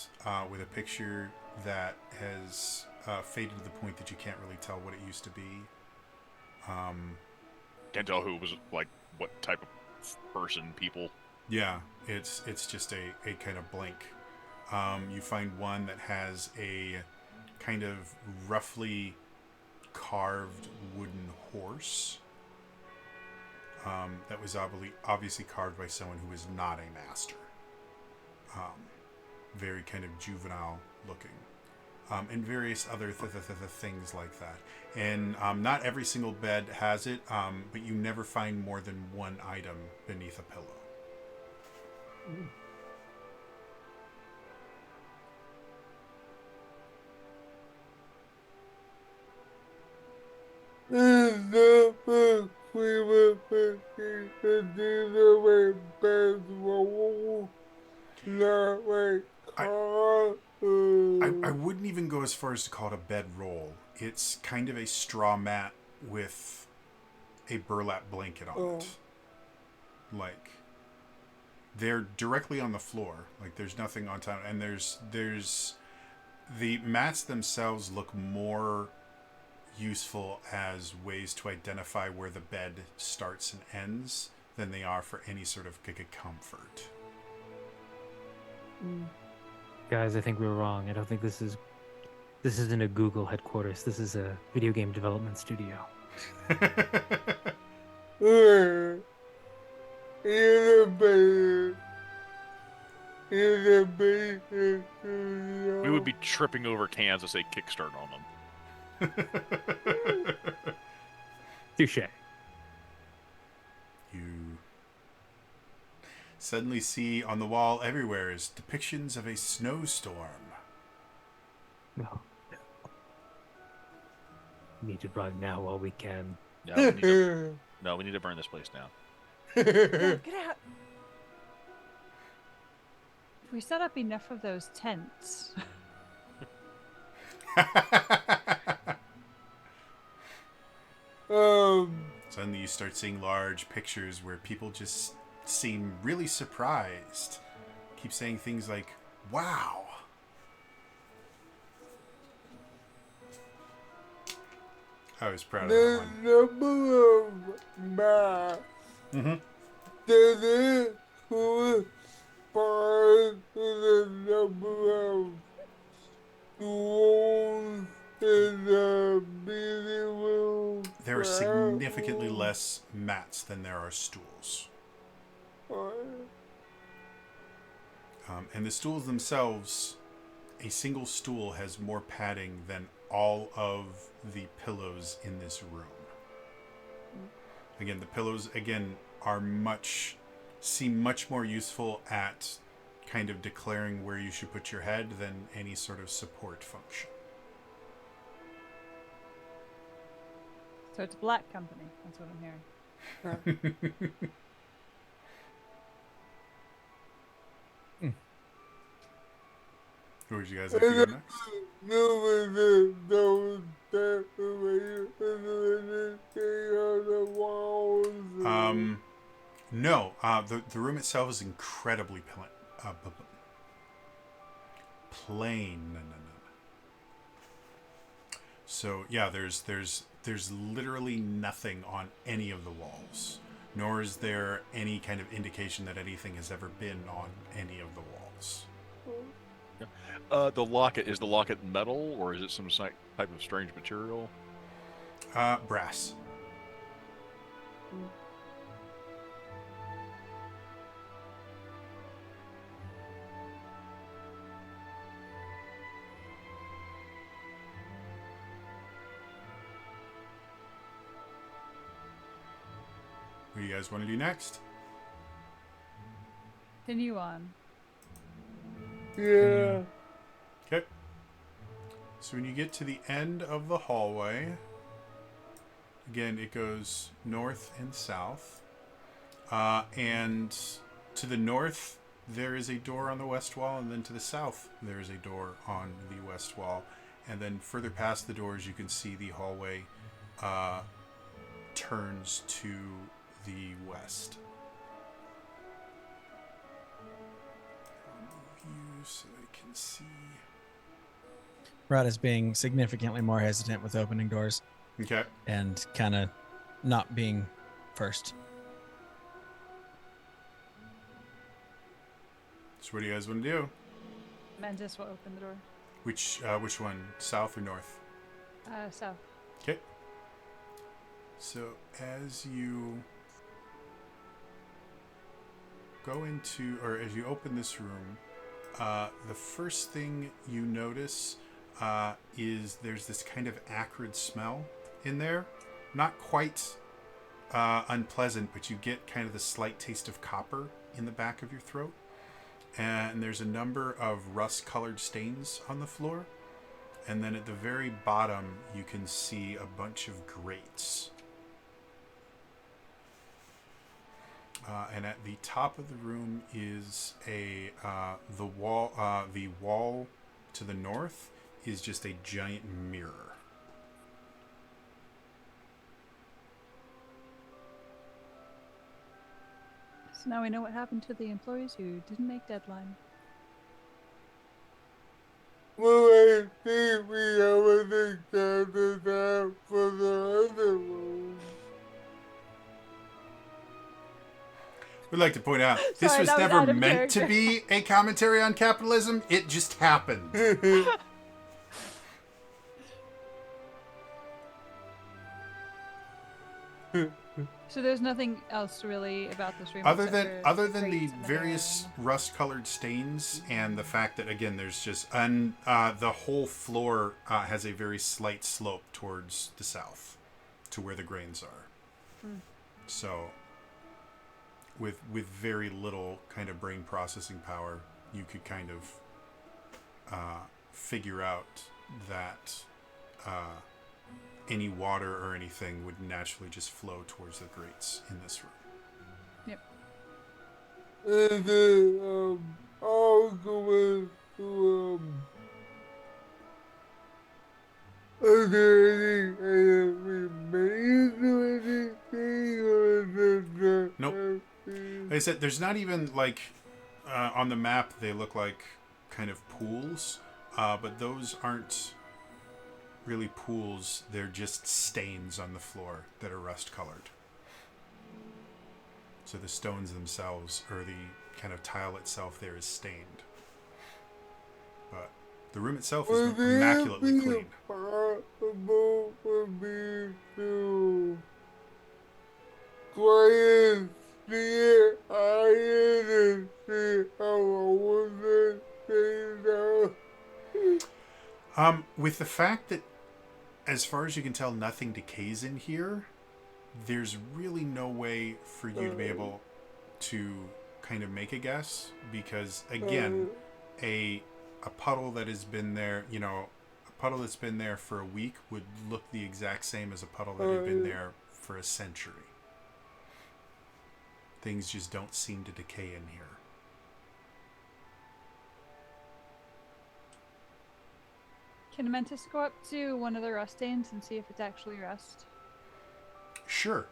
with a picture that has faded to the point that you can't really tell what it used to be. Can't tell who was, like, what type of person, people. Yeah, it's just a kind of blank. You find one that has a kind of roughly carved wooden horse that was obviously carved by someone who was not a master. Very kind of juvenile looking. And various other things like that. And not every single bed has it, but you never find more than one item beneath a pillow. I wouldn't even go as far as to call it a bedroll. It's kind of a straw mat with a burlap blanket on it. Like, they're directly on the floor. Like, there's nothing on top. And there's the mats themselves look more useful as ways to identify where the bed starts and ends than they are for any sort of comfort. Guys, I think we were wrong. I don't think this isn't a Google headquarters. This is a video game development studio. We would be tripping over cans to say Kickstart on them. Touche. You suddenly see on the wall everywhere is depictions of a snowstorm. No. We need to run now while we can. No, we need to burn this place down. No, get out. If we set up enough of those tents. Suddenly you start seeing large pictures where people just seem really surprised. Keep saying things like, wow. I was proud of that one. number of maps Mm-hmm. does it correspond to the number of stools in the meeting room? There are significantly less mats than there are stools. And the stools themselves, a single stool has more padding than all of the pillows in this room. Again, the pillows, are seem much more useful at kind of declaring where you should put your head than any sort of support function. So it's Black Company. That's what I'm hearing. Who would you guys like to go next? No. The room itself is incredibly plain. No. So yeah, there's literally nothing on any of the walls, nor is there any kind of indication that anything has ever been on any of the walls. The locket, is the locket metal or is it some type of strange material? Brass. What do you guys want to do next? Continue on. Yeah. Okay. So when you get to the end of the hallway, again, it goes north and south. And to the north, there is a door on the west wall, and then to the south, there is a door on the west wall. And then further past the doors, you can see the hallway turns to the west. I'll move you so I can see. Rod is being significantly more hesitant with opening doors Okay. and kind of not being first. So what do you guys want to do? Mantis will open the door. Which one? South or north? South. Okay. So as you go into, or as you open this room, the first thing you notice is there's this kind of acrid smell in there. Not quite unpleasant, but you get kind of the slight taste of copper in the back of your throat. And there's a number of rust-colored stains on the floor. And then at the very bottom, you can see a bunch of grates. And at the top of the room is the wall to the north is just a giant mirror. So now we know what happened to the employees who didn't make deadline. Well, I think we haven't counted that for the other ones. We'd like to point out, this Sorry, was that was never out of meant to character. be a commentary on capitalism. It just happened. So there's nothing else really about this room Other except than for the grates in various mirror rust-colored stains and the fact that, again, there's just the whole floor has a very slight slope towards the south, to where the grains are. So, with very little kind of brain processing power, you could kind of figure out that any water or anything would naturally just flow towards the grates in this room. And then, I'll go into, is there any remains or anything, or is it just Nope. Like I said, there's not even like on the map they look like kind of pools, but those aren't really pools. They're just stains on the floor that are rust colored. So the stones themselves, or the kind of tile itself there, is stained. But the room itself is Would it immaculately be clean. possible for me to try and see it iron and see how old it stays out? With the fact that, as far as you can tell, nothing decays in here, there's really no way for you to be able to kind of make a guess because again, a puddle that has been there, you know, a puddle that's been there for a week would look the exact same as a puddle that had been there for a century. Things just don't seem to decay in here. Can Mentis go up to one of the rust stains and see if it's actually rust? Sure.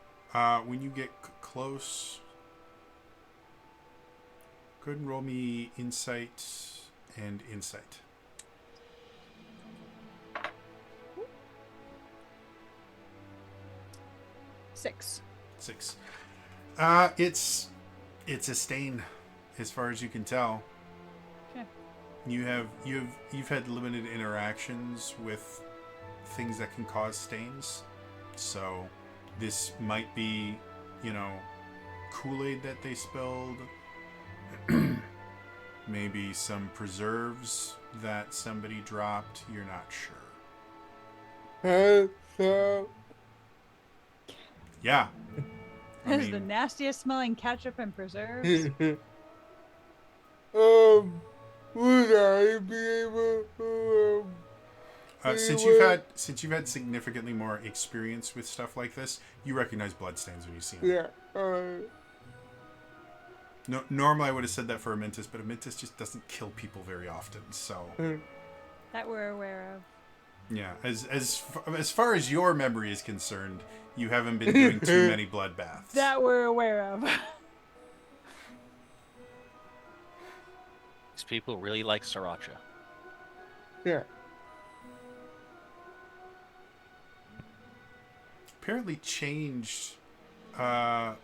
When you get close, go ahead and roll me insight and insight. Six. 6. It's a stain, as far as you can tell. Okay. You've had limited interactions with things that can cause stains, so this might be, you know, Kool-Aid that they spilled, maybe some preserves that somebody dropped. You're not sure. Yeah. This is the nastiest smelling ketchup and preserves. Would I be able to, Since you've had significantly more experience with stuff like this, you recognize bloodstains when you see them. yeah, No, normally I would have said that for a Mentis, but a Mentis just doesn't kill people very often. So That we're aware of. yeah, as far as your memory is concerned, you haven't been doing too many bloodbaths. That we're aware of. These people really like sriracha. yeah. Apparently changed the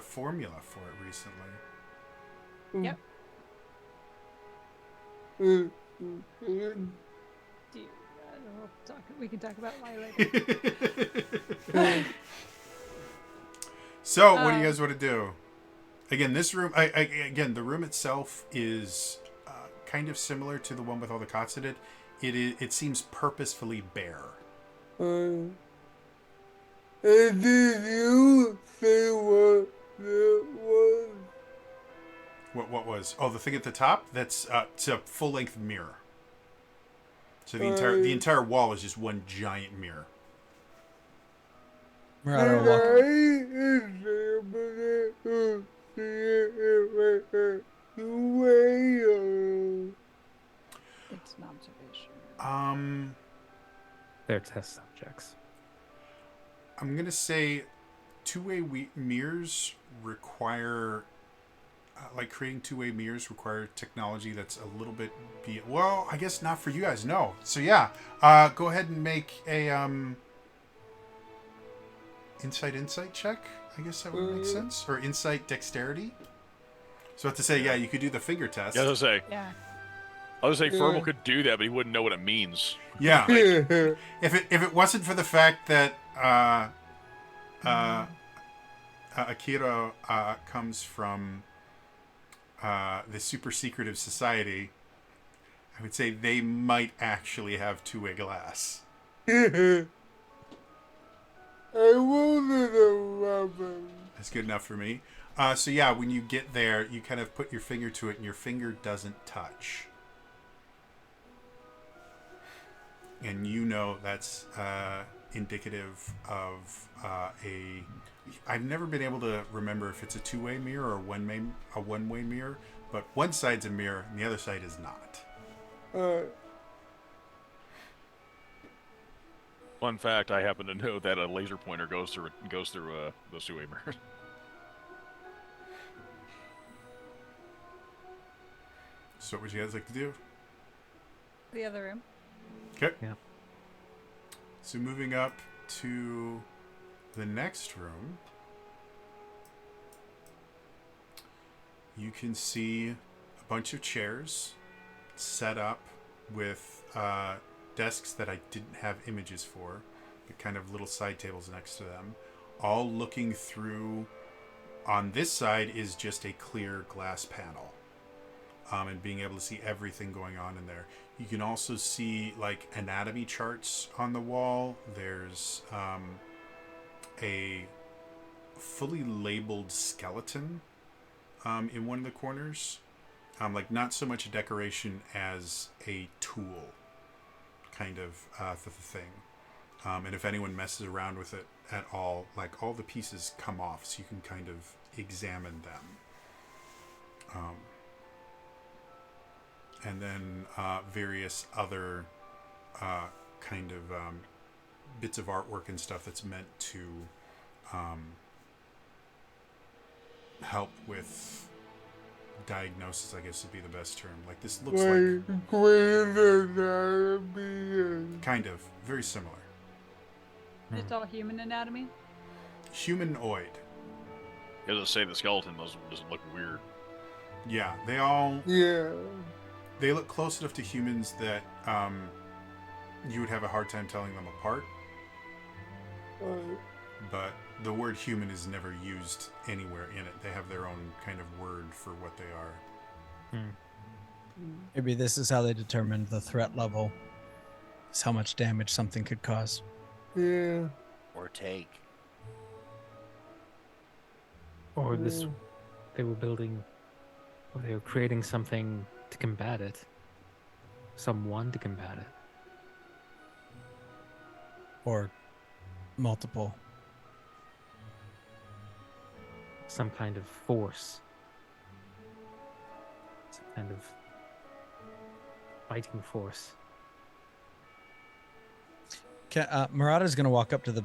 formula for it recently. Yep. Mm. Do you, we can talk about why later. So, what do you guys want to do? Again, this room. Again, the room itself is kind of similar to the one with all the cots in it. It seems purposefully bare. And did you say what it was? What was? Oh, the thing at the top. That's it's a full length mirror. So the entire wall is just one giant mirror. Murata will It's an observation. They're test subjects. I'm gonna say two-way mirrors require, like creating two-way mirrors require technology that's a little bit well, I guess not for you guys. No. So yeah, go ahead and make a insight check. I guess that would make sense, or insight dexterity. So I have to say, yeah, you could do the finger test. Yeah, I was gonna say. Yeah. I was gonna say Fergal could do that, but he wouldn't know what it means. Yeah. If it wasn't for the fact that Akira comes from the super secretive society, I would say they might actually have two-way glass. I wanted a weapon. That's good enough for me. So yeah, when you get there, you kind of put your finger to it, and your finger doesn't touch. And you know that's indicative of a... I've never been able to remember if it's a two-way mirror or a one-way mirror, but one side's a mirror and the other side is not. Fun fact: I happen to know that a laser pointer goes through those two-way mirrors. So what would you guys like to do? The other room. Okay. Yeah. So moving up to the next room, you can see a bunch of chairs set up with desks that I didn't have images for, but kind of little side tables next to them, all looking through. On this side is just a clear glass panel, and being able to see everything going on in there. You can also see like anatomy charts on the wall. There's a fully labeled skeleton in one of the corners. Like not so much a decoration as a tool kind of thing. And if anyone messes around with it at all, like all the pieces come off so you can kind of examine them. And then various other kind of bits of artwork and stuff that's meant to help with diagnosis, I guess would be the best term. Like this looks like kind of very similar. It's all human anatomy. Humanoid. As I say, the skeleton doesn't look weird. Yeah, they look close enough to humans that you would have a hard time telling them apart. But the word human is never used anywhere in it. They have their own kind of word for what they are. Maybe this is how they determined the threat level. Is how much damage something could cause. Yeah. Or take. Or this, they were building, or they were creating something to combat it. Someone to combat it. Or multiple. Some kind of force. Some kind of fighting force. Murata's going to walk up to the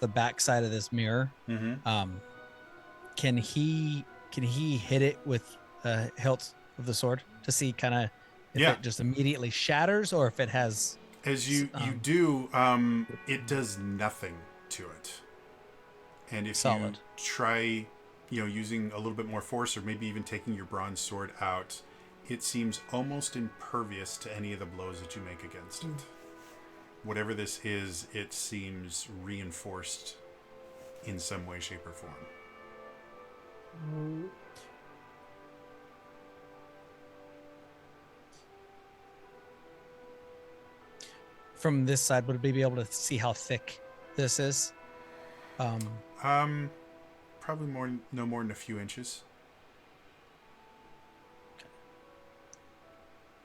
back side of this mirror. Mm-hmm. Can he hit it with the hilt of the sword to see kind of if it just immediately shatters or if it has? As you do, it does nothing to it. And if Solid. you try, using a little bit more force, or maybe even taking your bronze sword out, it seems almost impervious to any of the blows that you make against it. Whatever this is, it seems reinforced in some way, shape, or form. From this side, would we be able to see how thick this is? Probably no more than a few inches.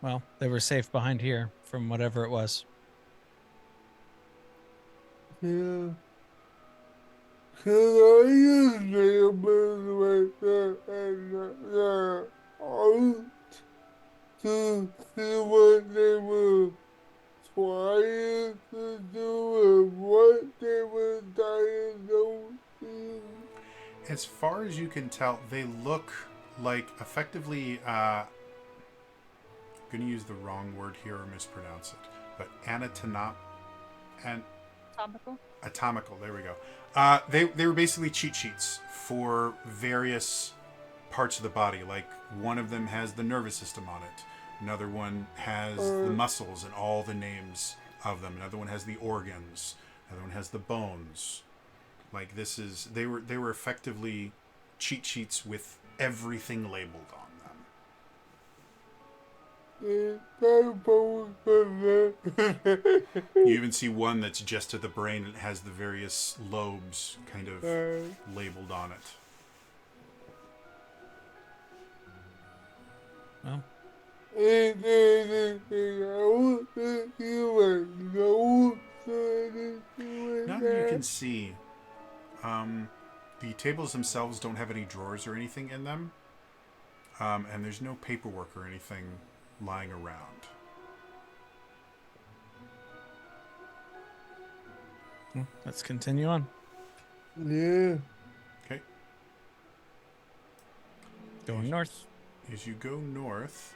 Well, they were safe behind here from whatever it was. Yeah. Can I use numbers right there and out to see what they were trying to do and what they were diagnosing? As far as you can tell, they look like effectively, I'm going to use the wrong word here or mispronounce it, but atomical, there we go. They were basically cheat sheets for various parts of the body. Like one of them has the nervous system on it. Another one has the muscles and all the names of them. Another one has the organs. Another one has the bones. Like they were effectively cheat sheets with everything labeled on them. You even see one that's just to the brain and has the various lobes kind of labeled on it. Well, Now you can see, the tables themselves don't have any drawers or anything in them, and there's no paperwork or anything lying around. well, let's continue on. Yeah. Okay. Going north. As you go north,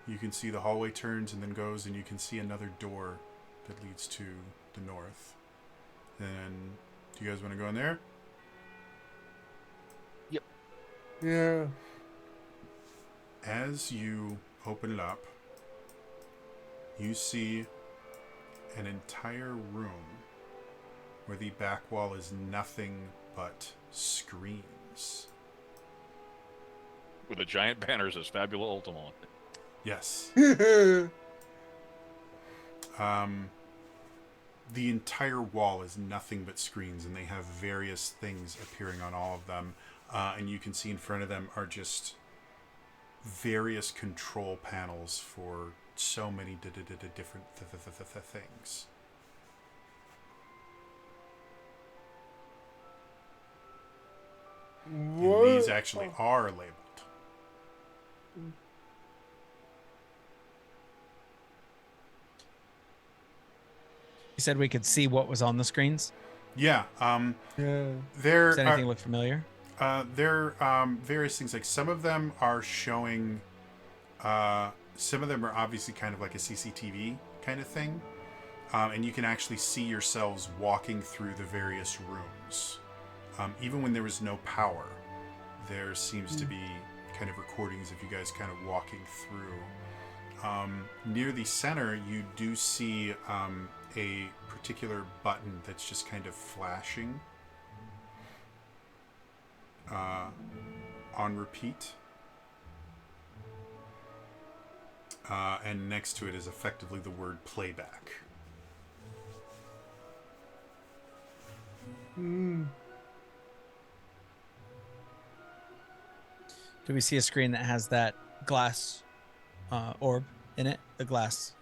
you can see the hallway turns and then goes, and you can see another door that leads to the north. And do you guys want to go in there? Yeah. As you open it up, you see an entire room where the back wall is nothing but screens. With a giant banner that says Fabula Ultima. Yes. The entire wall is nothing but screens, and they have various things appearing on all of them. and you can see in front of them are just various control panels for so many different things. And these actually are labeled. You said we could see what was on the screens. Yeah. Yeah. There Does anything look familiar? there various things. Like some of them are showing. Some of them are obviously kind of like a CCTV kind of thing, and you can actually see yourselves walking through the various rooms. Even when there was no power, there seems to be kind of recordings of you guys kind of walking through. Near the center, you do see a particular button that's just kind of flashing on repeat. And next to it is effectively the word playback. Do we see a screen that has that glass orb in it? The glass.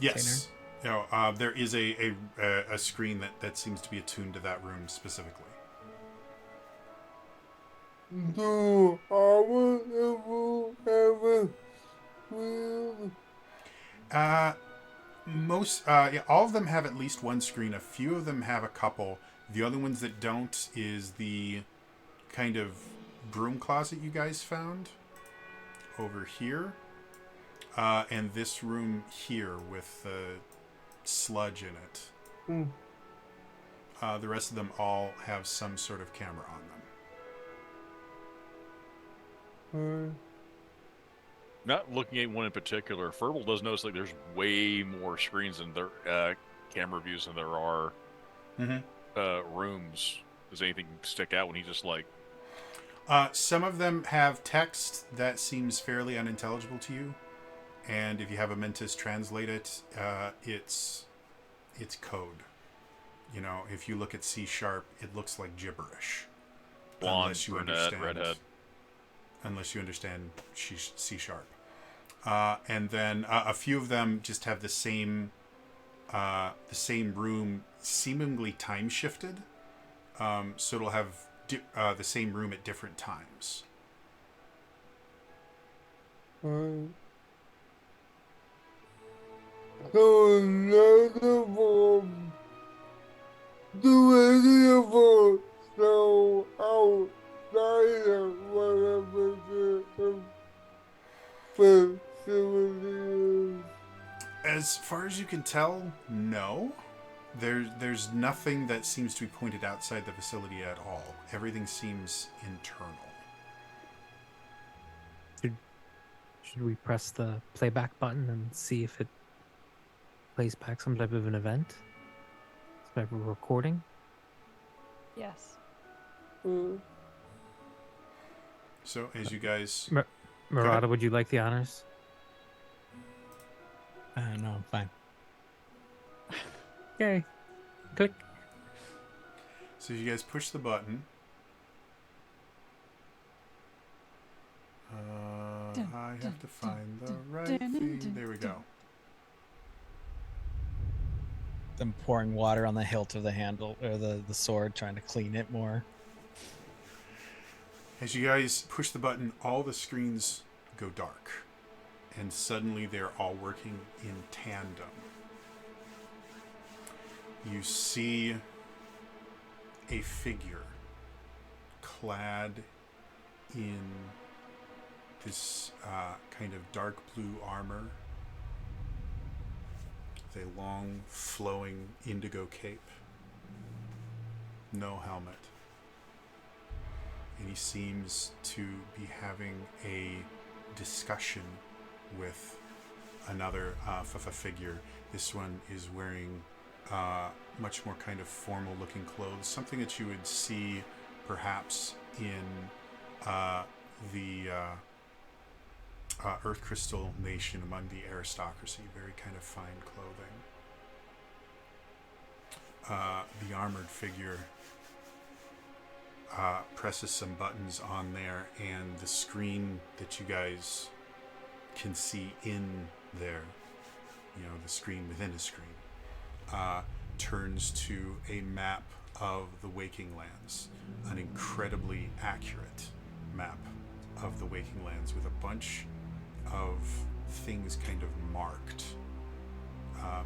Yes. No, there is a screen that seems to be attuned to that room specifically. Do our ever have All of them have at least one screen. A few of them have a couple. The other ones that don't is the kind of broom closet you guys found over here, and this room here with the sludge in it. The rest of them all have some sort of camera on them. Not looking at one in particular, Fabula does notice like there's way more screens and there camera views than there are rooms. Does anything stick out when he just like? Some of them have text that seems fairly unintelligible to you, and if you have a Mentis translate it, it's code. You know, if you look at C#, it looks like gibberish. Blonde, unless you brunette, understand, redhead. Unless you understand C#. And then a few of them just have the same room, seemingly time shifted. So it'll have the same room at different times. So another one. Do any of us know outside of whatever the facility is? As far as you can tell, no. There's nothing that seems to be pointed outside the facility at all. Everything seems internal. Should we press the playback button and see if it plays back some type of an event? Some type of recording? Yes. So as you guys... Murata, would you like the honors? No, I'm fine. Okay. Click. So you guys push the button. I have to find the right thing. There we go. Them pouring water on the hilt of the handle or the sword, trying to clean it more. As you guys push the button, all the screens go dark. And suddenly they're all working in tandem. You see a figure clad in this kind of dark blue armor with a long flowing indigo cape, no helmet, and he seems to be having a discussion with another figure. This one is wearing much more kind of formal looking clothes, something that you would see perhaps in the Earth Crystal Nation among the aristocracy. Very kind of fine clothing. The armored figure presses some buttons on there, and the screen that you guys can see in there, the screen within a screen, turns to a map of the Waking Lands, an incredibly accurate map of the Waking Lands with a bunch of things kind of marked,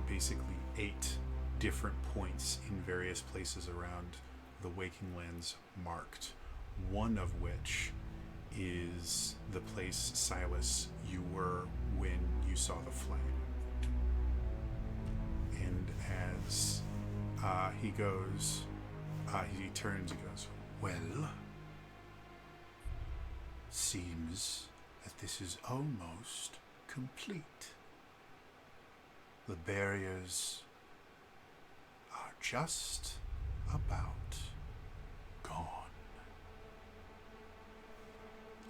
basically 8 different points in various places around the Waking Lands marked, one of which is the place, Silas, you were when you saw the flame. And as he goes, he turns and goes, well, seems that this is almost complete. The barriers are just about gone.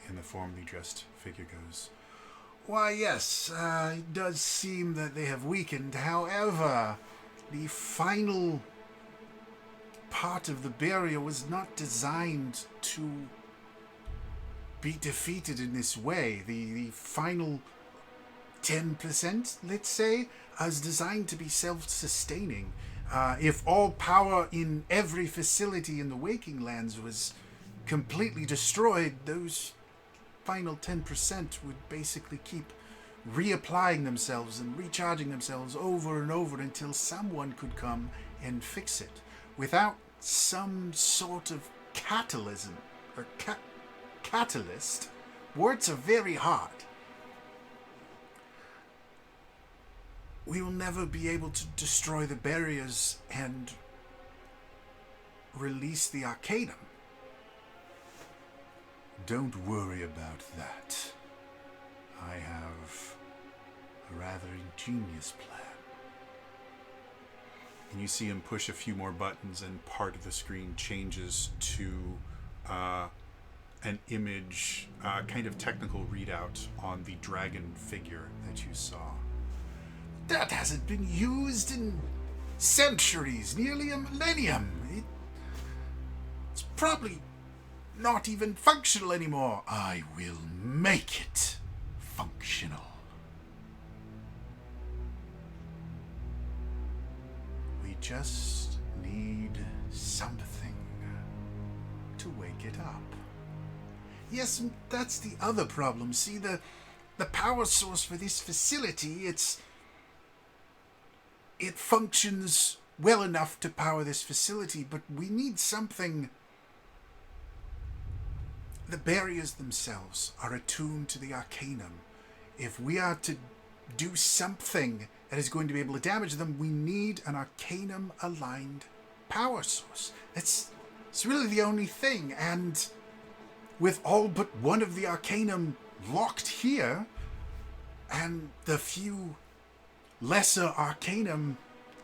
And the formally dressed figure goes, why, yes, it does seem that they have weakened. However, the final part of the barrier was not designed to be defeated in this way. The final 10%, let's say, is designed to be self-sustaining. If all power in every facility in the Waking Lands was completely destroyed, those final 10% would basically keep reapplying themselves and recharging themselves over and over until someone could come and fix it. Without some sort of catalyst, words are very hard. We will never be able to destroy the barriers and release the Arcanum. Don't worry about that. I have a rather ingenious plan. And you see him push a few more buttons, and part of the screen changes to an image, kind of technical readout on the dragon figure that you saw. That hasn't been used in centuries, nearly a millennium. It's probably not even functional anymore. I will make it functional. We just need something to wake it up. Yes, that's the other problem. See, the power source for this facility, it functions well enough to power this facility, but we need something. The barriers themselves are attuned to the Arcanum. If we are to do something that is going to be able to damage them, we need an Arcanum-aligned power source. It's really the only thing, and with all but one of the Arcanum locked here, and the few lesser Arcanum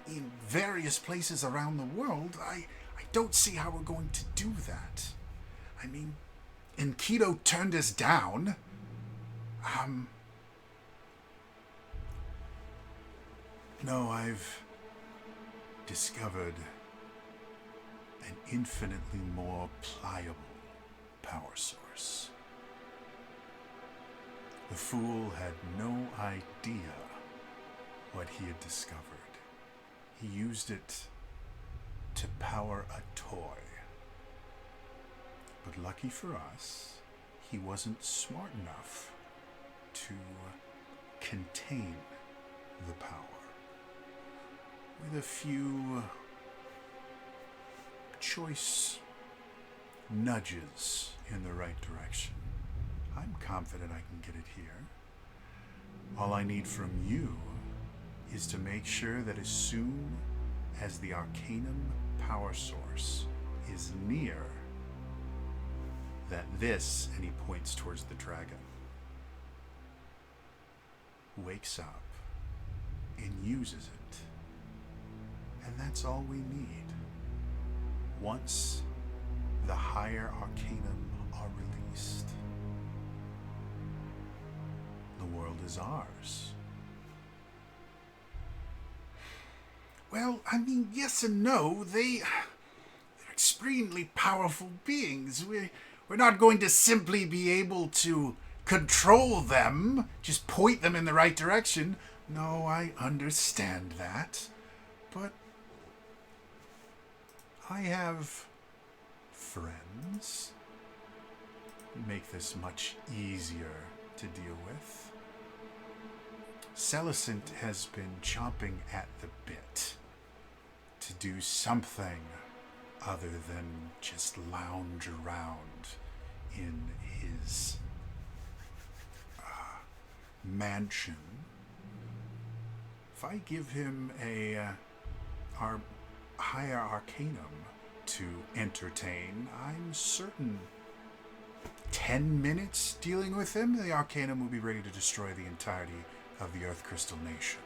in various places around the world, I don't see how we're going to do that. I mean, Enkidu turned us down. No, I've discovered an infinitely more pliable power source. The fool had no idea what he had discovered. He used it to power a toy. But lucky for us, he wasn't smart enough to contain the power. With a few choice nudges in the right direction, I'm confident I can get it here. All I need from you is to make sure that as soon as the Arcanum power source is near, that this, and he points towards the dragon, wakes up and uses it. And that's all we need. Once the higher Arcanum are released, the world is ours. Well, I mean, yes and no. They're extremely powerful beings. We're not going to simply be able to control them, just point them in the right direction. No, I understand that. But I have friends who make this much easier to deal with. Celicent has been chomping at the bit to do something other than just lounge around in his mansion. If I give him our higher arcanum to entertain, I'm certain 10 minutes dealing with him, the arcanum will be ready to destroy the entirety of the Earth Crystal Nation.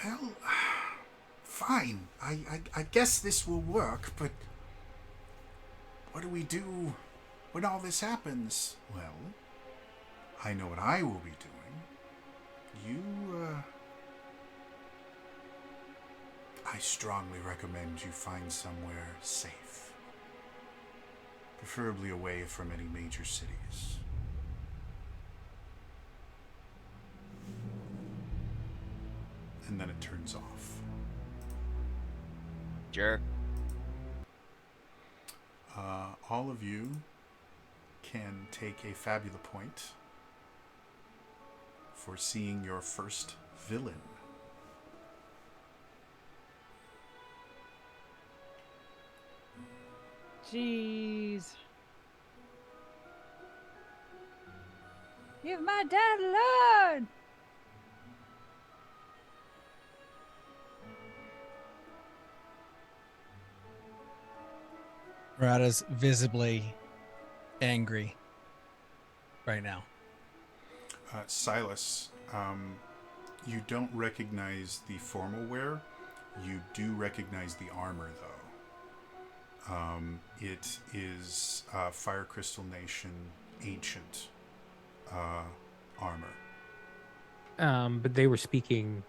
Well, fine. I guess this will work, but what do we do when all this happens? Well, I know what I will be doing. I strongly recommend you find somewhere safe. Preferably away from any major cities. And then it turns off. Jerk. All of you can take a Fabula point for seeing your first villain. Jeez. Give my dad a load. Murata's visibly angry right now. Silas, you don't recognize the formal wear. You do recognize the armor, though. It is Fire Crystal Nation ancient armor. But they were speaking.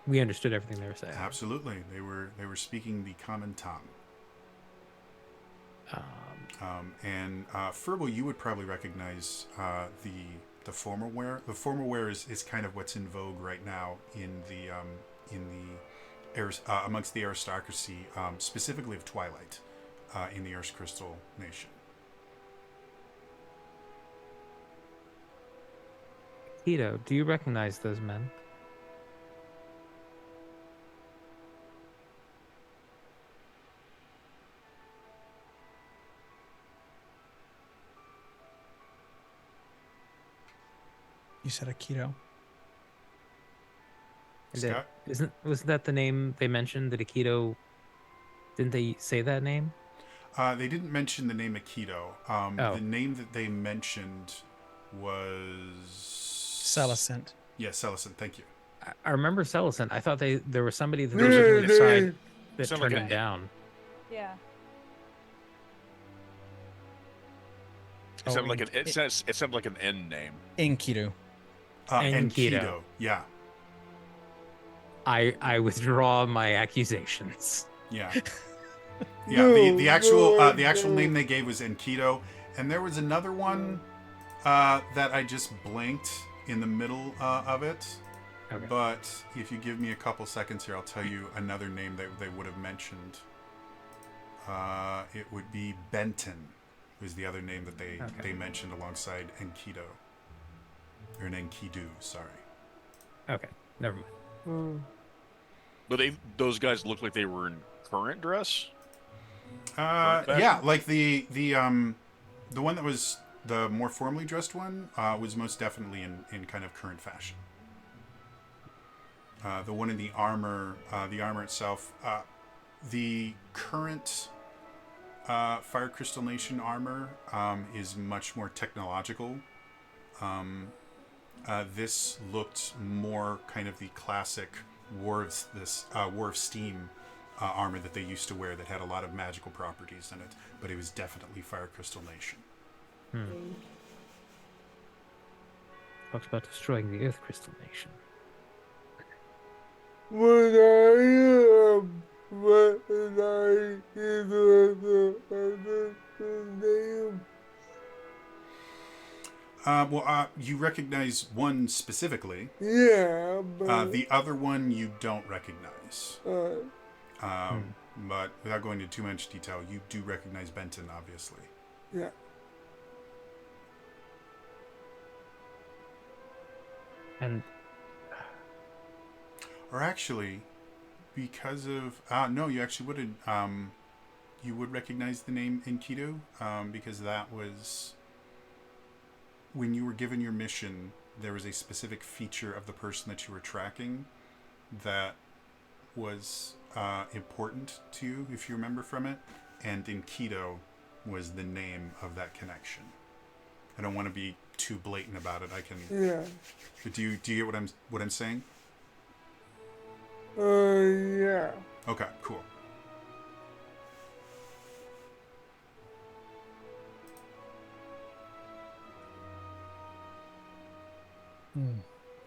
We understood everything they were saying. Absolutely, they were speaking the common tongue. And Fabula, you would probably recognize the formal wear. The formal wear is kind of what's in vogue right now in the amongst the aristocracy, specifically of Twilight, in the Earth Crystal Nation. Tito, do you recognize those men? You said Aikido. Scott? Wasn't that the name they mentioned? That Aikido. Didn't they say that name? They didn't mention the name Aikido. The name that they mentioned was Celicent. Yeah, Celicent. Thank you. I remember Celicent. I thought there was somebody that was looking aside that Sound turned like him a- down. Yeah. It sounded like an N name. Enkidu. Enkidu. Yeah. I withdraw my accusations. Yeah. Yeah, the actual name they gave was Enkidu, and there was another one that I just blanked in the middle of it. Okay. But if you give me a couple seconds here, I'll tell you another name that they would have mentioned. It would be Benton, was the other name that they mentioned alongside Enkidu. Or an Enkidu, sorry. Okay, never mind. But those guys looked like they were in current dress. Yeah, like the one that was the more formally dressed one was most definitely in kind of current fashion. The one in the armor itself, the current Fire Crystal Nation armor is much more technological. This looked more kind of the classic War of Steam armor that they used to wear that had a lot of magical properties in it, but it was definitely Fire Crystal Nation. Talks about destroying the Earth Crystal Nation. when I recognize the name. You recognize one specifically. Yeah, but The other one you don't recognize. uh, But without going into too much detail, you do recognize Benton, obviously. yeah. And Or actually, because of no, you actually wouldn't. You would recognize the name Enkidu, because that was when you were given your mission. There was a specific feature of the person that you were tracking that was important to you, if you remember from it, and Enkidu was the name of that connection. I don't want to be too blatant about it. I can. Yeah. But do you get what I'm saying? Yeah. Okay, cool.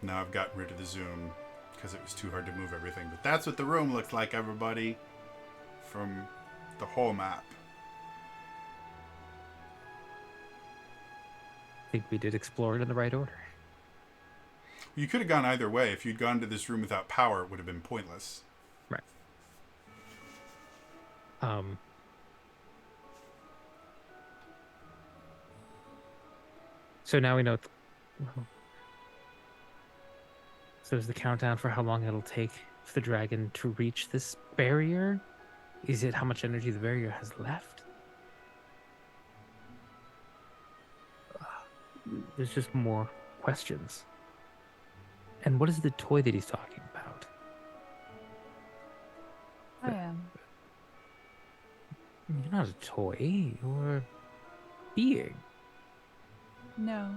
Now I've gotten rid of the zoom because it was too hard to move everything. But that's what the room looks like, everybody, from the whole map. I think we did explore it in the right order. You could have gone either way. If you'd gone to this room without power, it would have been pointless. Right. So now we know. So is the countdown for how long it'll take for the dragon to reach this barrier? Is it how much energy the barrier has left? There's just more questions. And what is the toy that he's talking about? I am. You're not a toy. You're a being. No.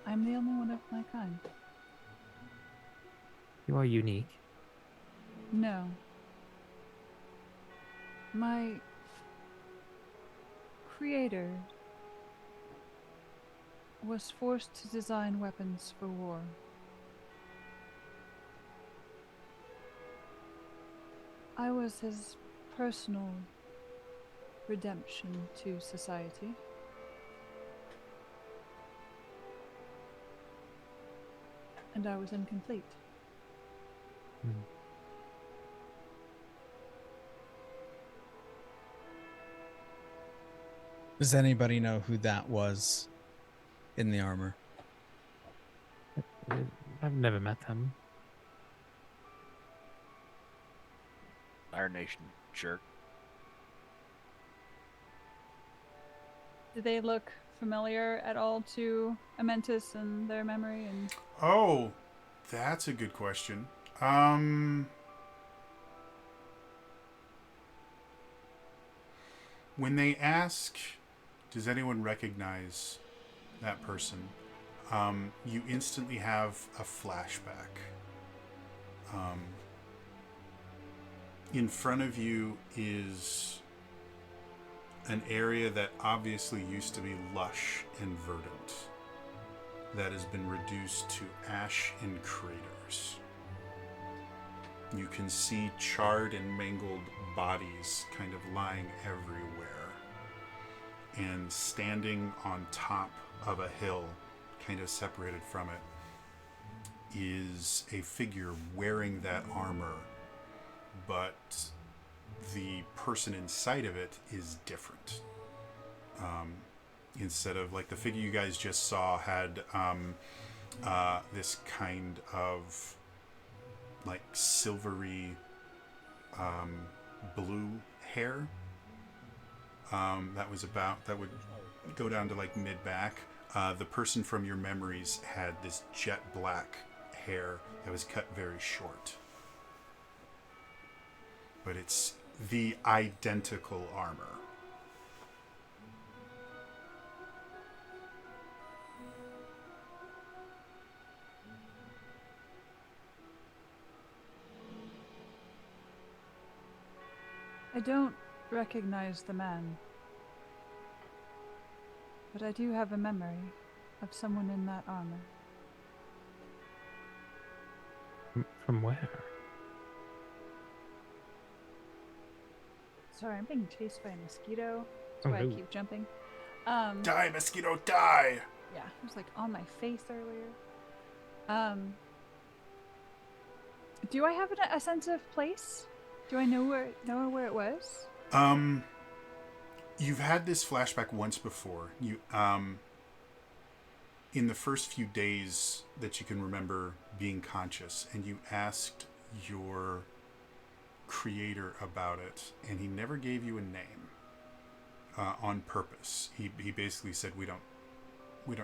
I'm the only one of my kind. You are unique. No. My creator was forced to design weapons for war. I was his personal redemption to society. And I was incomplete. Does anybody know who that was in the armor? I've never met them. Iron Nation jerk. Did they look familiar at all to Amentus and their memory? And Oh, that's a good question. When they ask, does anyone recognize that person? You instantly have a flashback. In front of you is an area that obviously used to be lush and verdant, that has been reduced to ash and craters. You can see charred and mangled bodies kind of lying everywhere. And standing on top of a hill, kind of separated from it, is a figure wearing that armor, but the person inside of it is different. Instead of, like, the figure you guys just saw had this kind of like silvery blue hair that would go down to like mid back. The person from your memories had this jet black hair that was cut very short, but it's the identical armor. I don't recognize the man, but I do have a memory of someone in that armor. From where? Sorry, I'm being chased by a mosquito. That's Oh, why I no. keep jumping. Die, mosquito, die! Yeah, it was like on my face earlier. Do I have a sense of place? Do I know where it was? You've had this flashback once before. You, in the first few days that you can remember being conscious, and you asked your creator about it, and he never gave you a name on purpose. He basically said we don't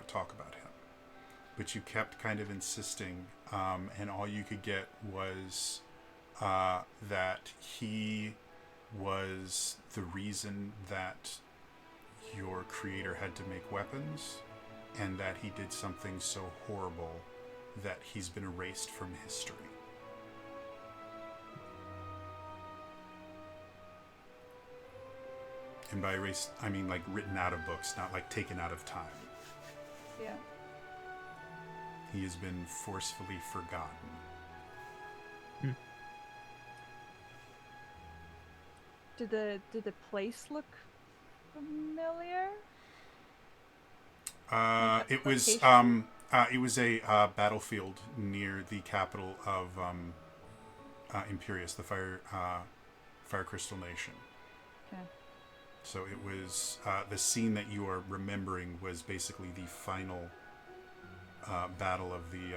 talk about him, but you kept kind of insisting, and all you could get was that he was the reason that your creator had to make weapons, and that he did something so horrible that he's been erased from history. And by erased, I mean like written out of books, not like taken out of time. Yeah. He has been forcefully forgotten. Did the place look familiar? It was a battlefield near the capital of Imperius, the Fire Crystal Nation. Okay. So it was the scene that you are remembering was basically the final battle of the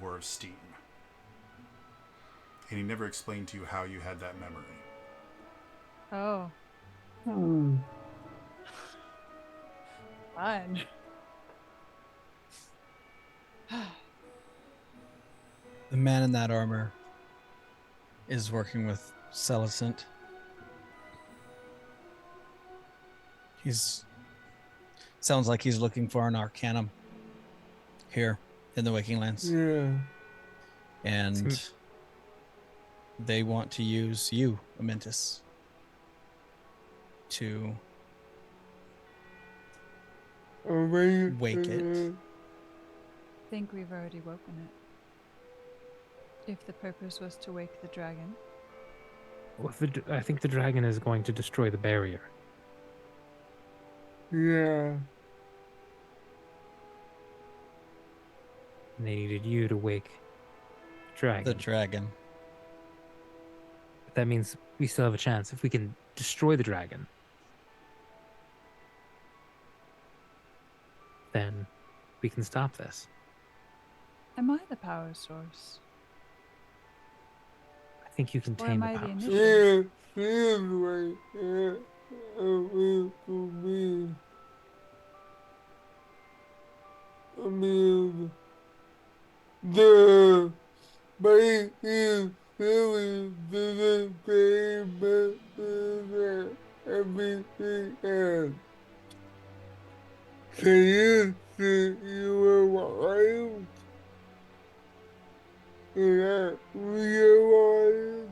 War of Steam, and he never explained to you how you had that memory. Oh, fun. The man in that armor is working with Celicent. Sounds like he's looking for an arcanum here in the Waking Lands. Yeah. And they want to use you, Amentus, to wake it. I think we've already woken it. If the purpose was to wake the dragon. Well, I think the dragon is going to destroy the barrier. Yeah. And they needed you to wake the dragon. The dragon. But that means we still have a chance. If we can destroy the dragon, then we can stop this. Am I the power source? I think you can Or tame am the I the powers. initiative? Yeah. Feels like that. I will for me. I mean, the bite is feeling the same, but everything else. Can you see you alive? And I realize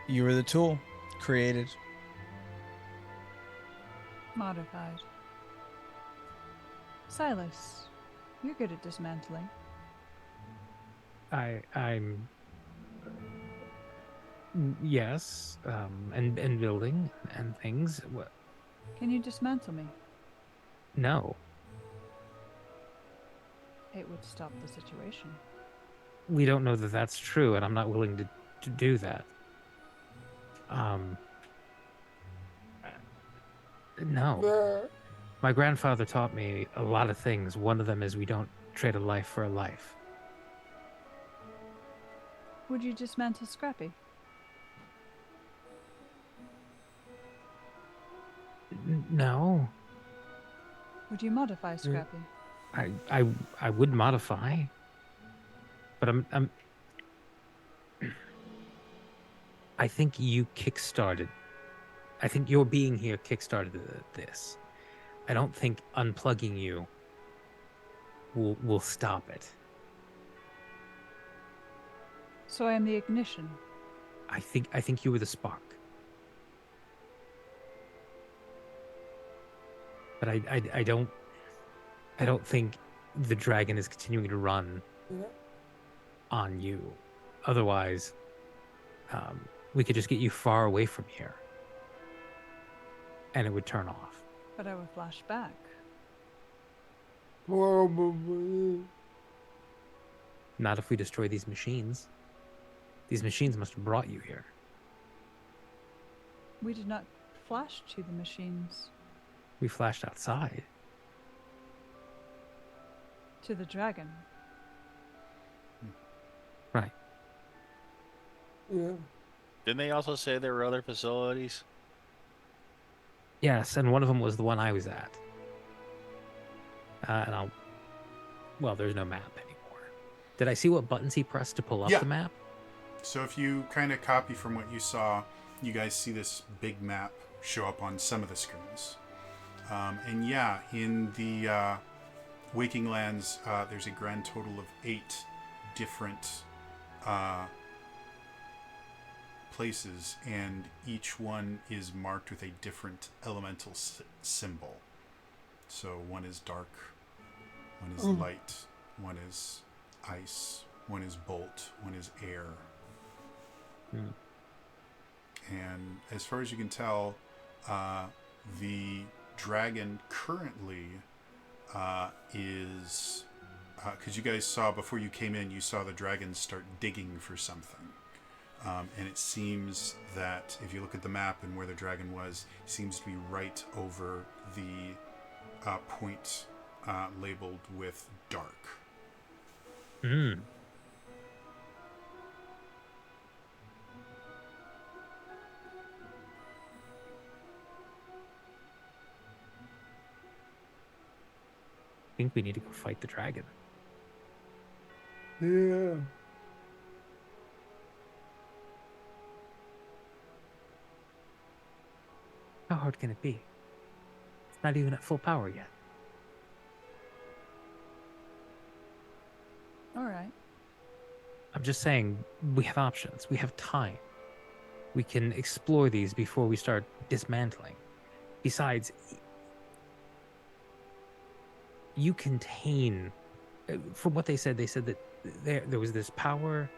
You were the tool created. Modified. Silas, you're good at dismantling. I'm yes, and building and things. Can you dismantle me? No, It would stop the situation. we don't know that that's true, and I'm not willing to do that. No. that My grandfather taught me a lot of things. One of them is we don't trade a life for a life. Would you dismantle Scrappy? No, Would you modify Scrappy? I would modify, but I'm. I think you kickstarted. I think your being here kickstarted this. I don't think unplugging you will stop it. So I am the ignition. I think you were the spark. but I don't think the dragon is continuing to run on you. Otherwise, we could just get you far away from here, and it would turn off. But I will flash back. Probably. Not if we destroy these machines. These machines must have brought you here. We did not flash to the machines. We flashed outside. To the dragon. Right. Yeah. Didn't they also say there were other facilities? Yes, and one of them was the one I was at. Well, there's no map anymore. Did I see what buttons he pressed to pull up Yeah. the map? So if you kind of copy from what you saw, you guys see this big map show up on some of the screens. And yeah, in the Waking Lands, there's a grand total of 8 different places, and each one is marked with a different elemental symbol. So one is dark, one is light, one is ice, one is bolt, one is air. And as far as you can tell, the dragon currently is... because you guys saw, before you came in, you saw the dragon start digging for something. And it seems that if you look at the map and where the dragon was, it seems to be right over the point labeled with dark. Hmm. I think we need to go fight the dragon. Yeah. How hard can it be? It's not even at full power yet. All right. I'm just saying, we have options. We have time. We can explore these before we start dismantling. Besides, you contain... From what they said that there was this power,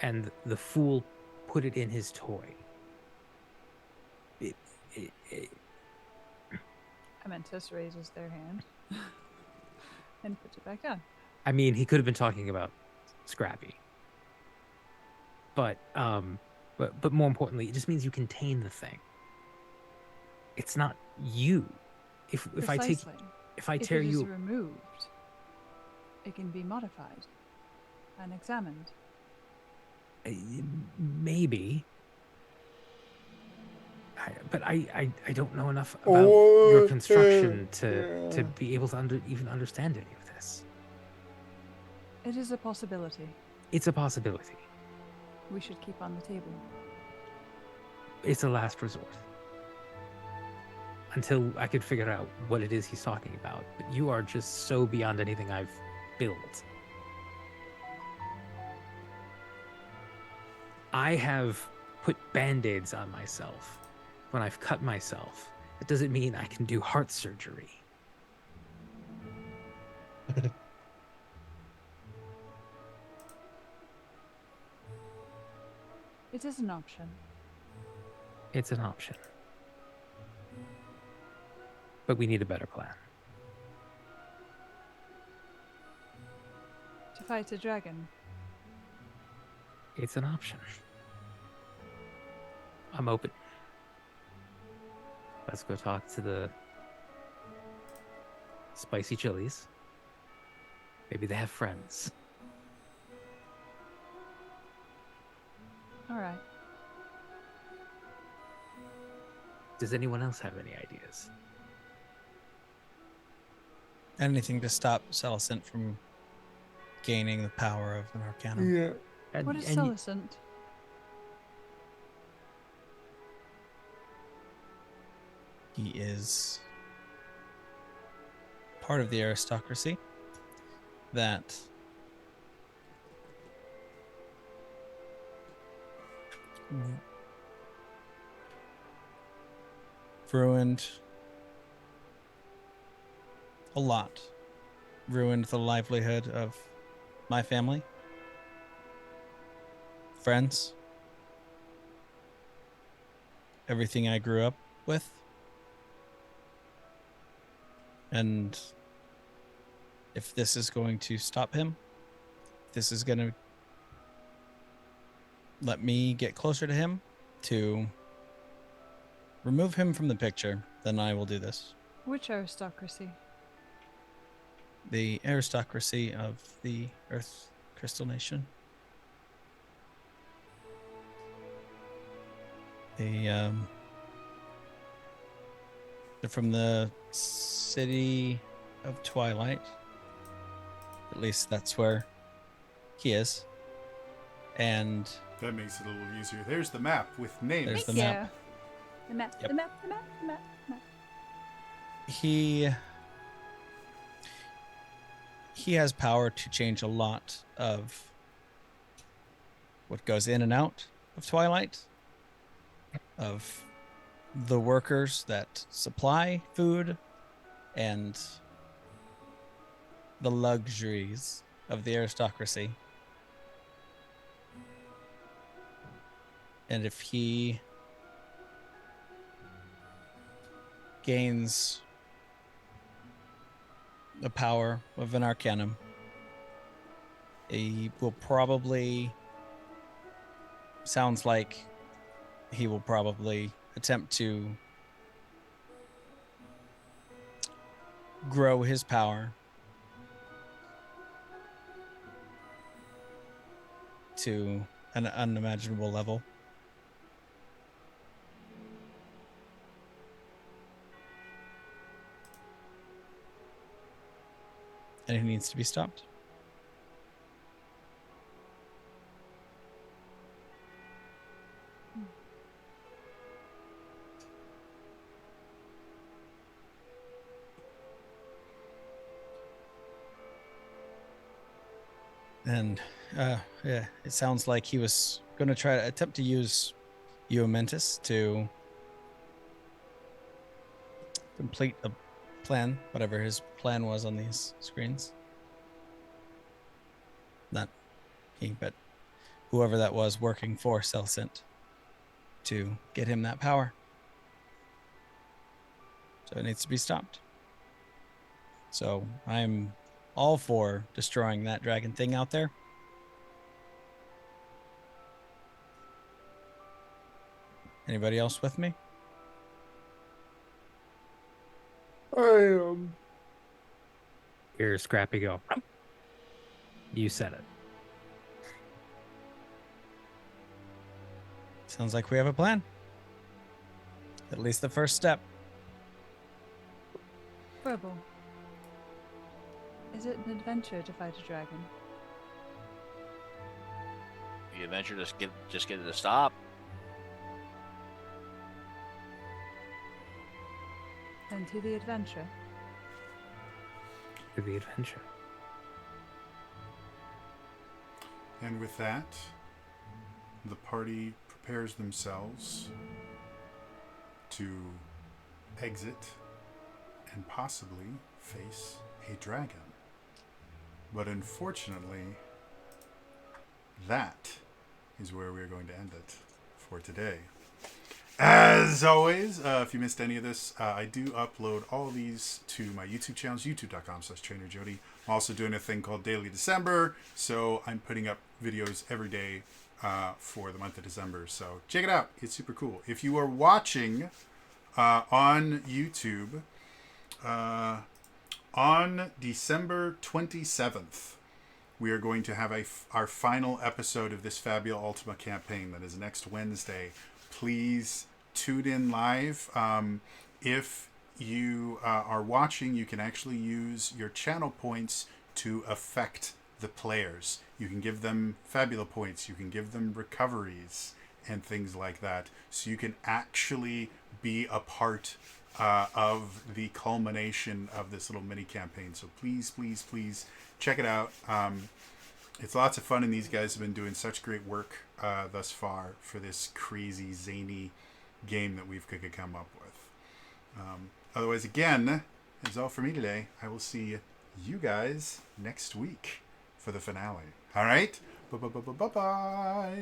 and the fool put it in his toy. Amentus raises their hand and puts it back on. I mean, he could have been talking about Scrappy. But more importantly, it just means you contain the thing. It's not you. If I Precisely. tear If it is you, removed, it can be modified and examined. maybe. But I don't know enough about your construction to be able to even understand any of this. It is a possibility. It's a possibility. We should keep on the table. It's a last resort. Until I could figure out what it is he's talking about. But you are just so beyond anything I've built. I have put band-aids on myself when I've cut myself. That doesn't mean I can do heart surgery. It is an option. It's an option. But we need a better plan. To fight a dragon. It's an option. I'm open. Let's go talk to the spicy chilies. Maybe they have friends. All right. Does anyone else have any ideas? Anything to stop Celicent from gaining the power of an Arcanum. Yeah. What is you- Celicent? He is part of the aristocracy that ruined a lot. Ruined the livelihood of my family, friends, everything I grew up with. And if this is going to stop him, this is going to let me get closer to him to remove him from the picture, then I will do this. Which aristocracy? The aristocracy of the Earth Crystal Nation. They're from the city of Twilight. At least that's where he is. And That makes it a little easier. There's the map with names. There's Thank the you. map. The map. Yep. The map. The map. The map. The map. He has power to change a lot of what goes in and out of Twilight, of the workers that supply food, and the luxuries of the aristocracy. And if he gains the power of an arcanum, he will probably, sounds like he will probably attempt to grow his power to an unimaginable level. And he needs to be stopped. And yeah, it sounds like he was going to try to attempt to use Eumentis to complete a plan, whatever his plan was on these screens. Not he, but whoever that was working for Celcint to get him that power. So it needs to be stopped. So I'm all for destroying that dragon thing out there. Anybody else with me? I am. Here's Scrappy go. You said it. Sounds like we have a plan. At least the first step. Verbal. Is it an adventure to fight a dragon? The adventure just get it to stop. Then to the adventure. To the adventure. And with that, the party prepares themselves to exit and possibly face a dragon. But unfortunately, that is where we're going to end it for today. As always, if you missed any of this, I do upload all of these to my YouTube channels, youtube.com/TrainerJody. I'm also doing a thing called Daily December, so I'm putting up videos every day for the month of December. So check it out. It's super cool. If you are watching on YouTube, on December 27th, we are going to have our final episode of this Fabula Ultima campaign. That is next Wednesday. Please tune in live. If you are watching, you can actually use your channel points to affect the players. You can give them Fabula points. You can give them recoveries and things like that. So you can actually be a part of the culmination of this little mini campaign. So please, please, please check it out. It's lots of fun, and these guys have been doing such great work thus far for this crazy, zany game that we've could come up with. Otherwise, again, is all for me today. I will see you guys next week for the finale. All right? Bye-bye.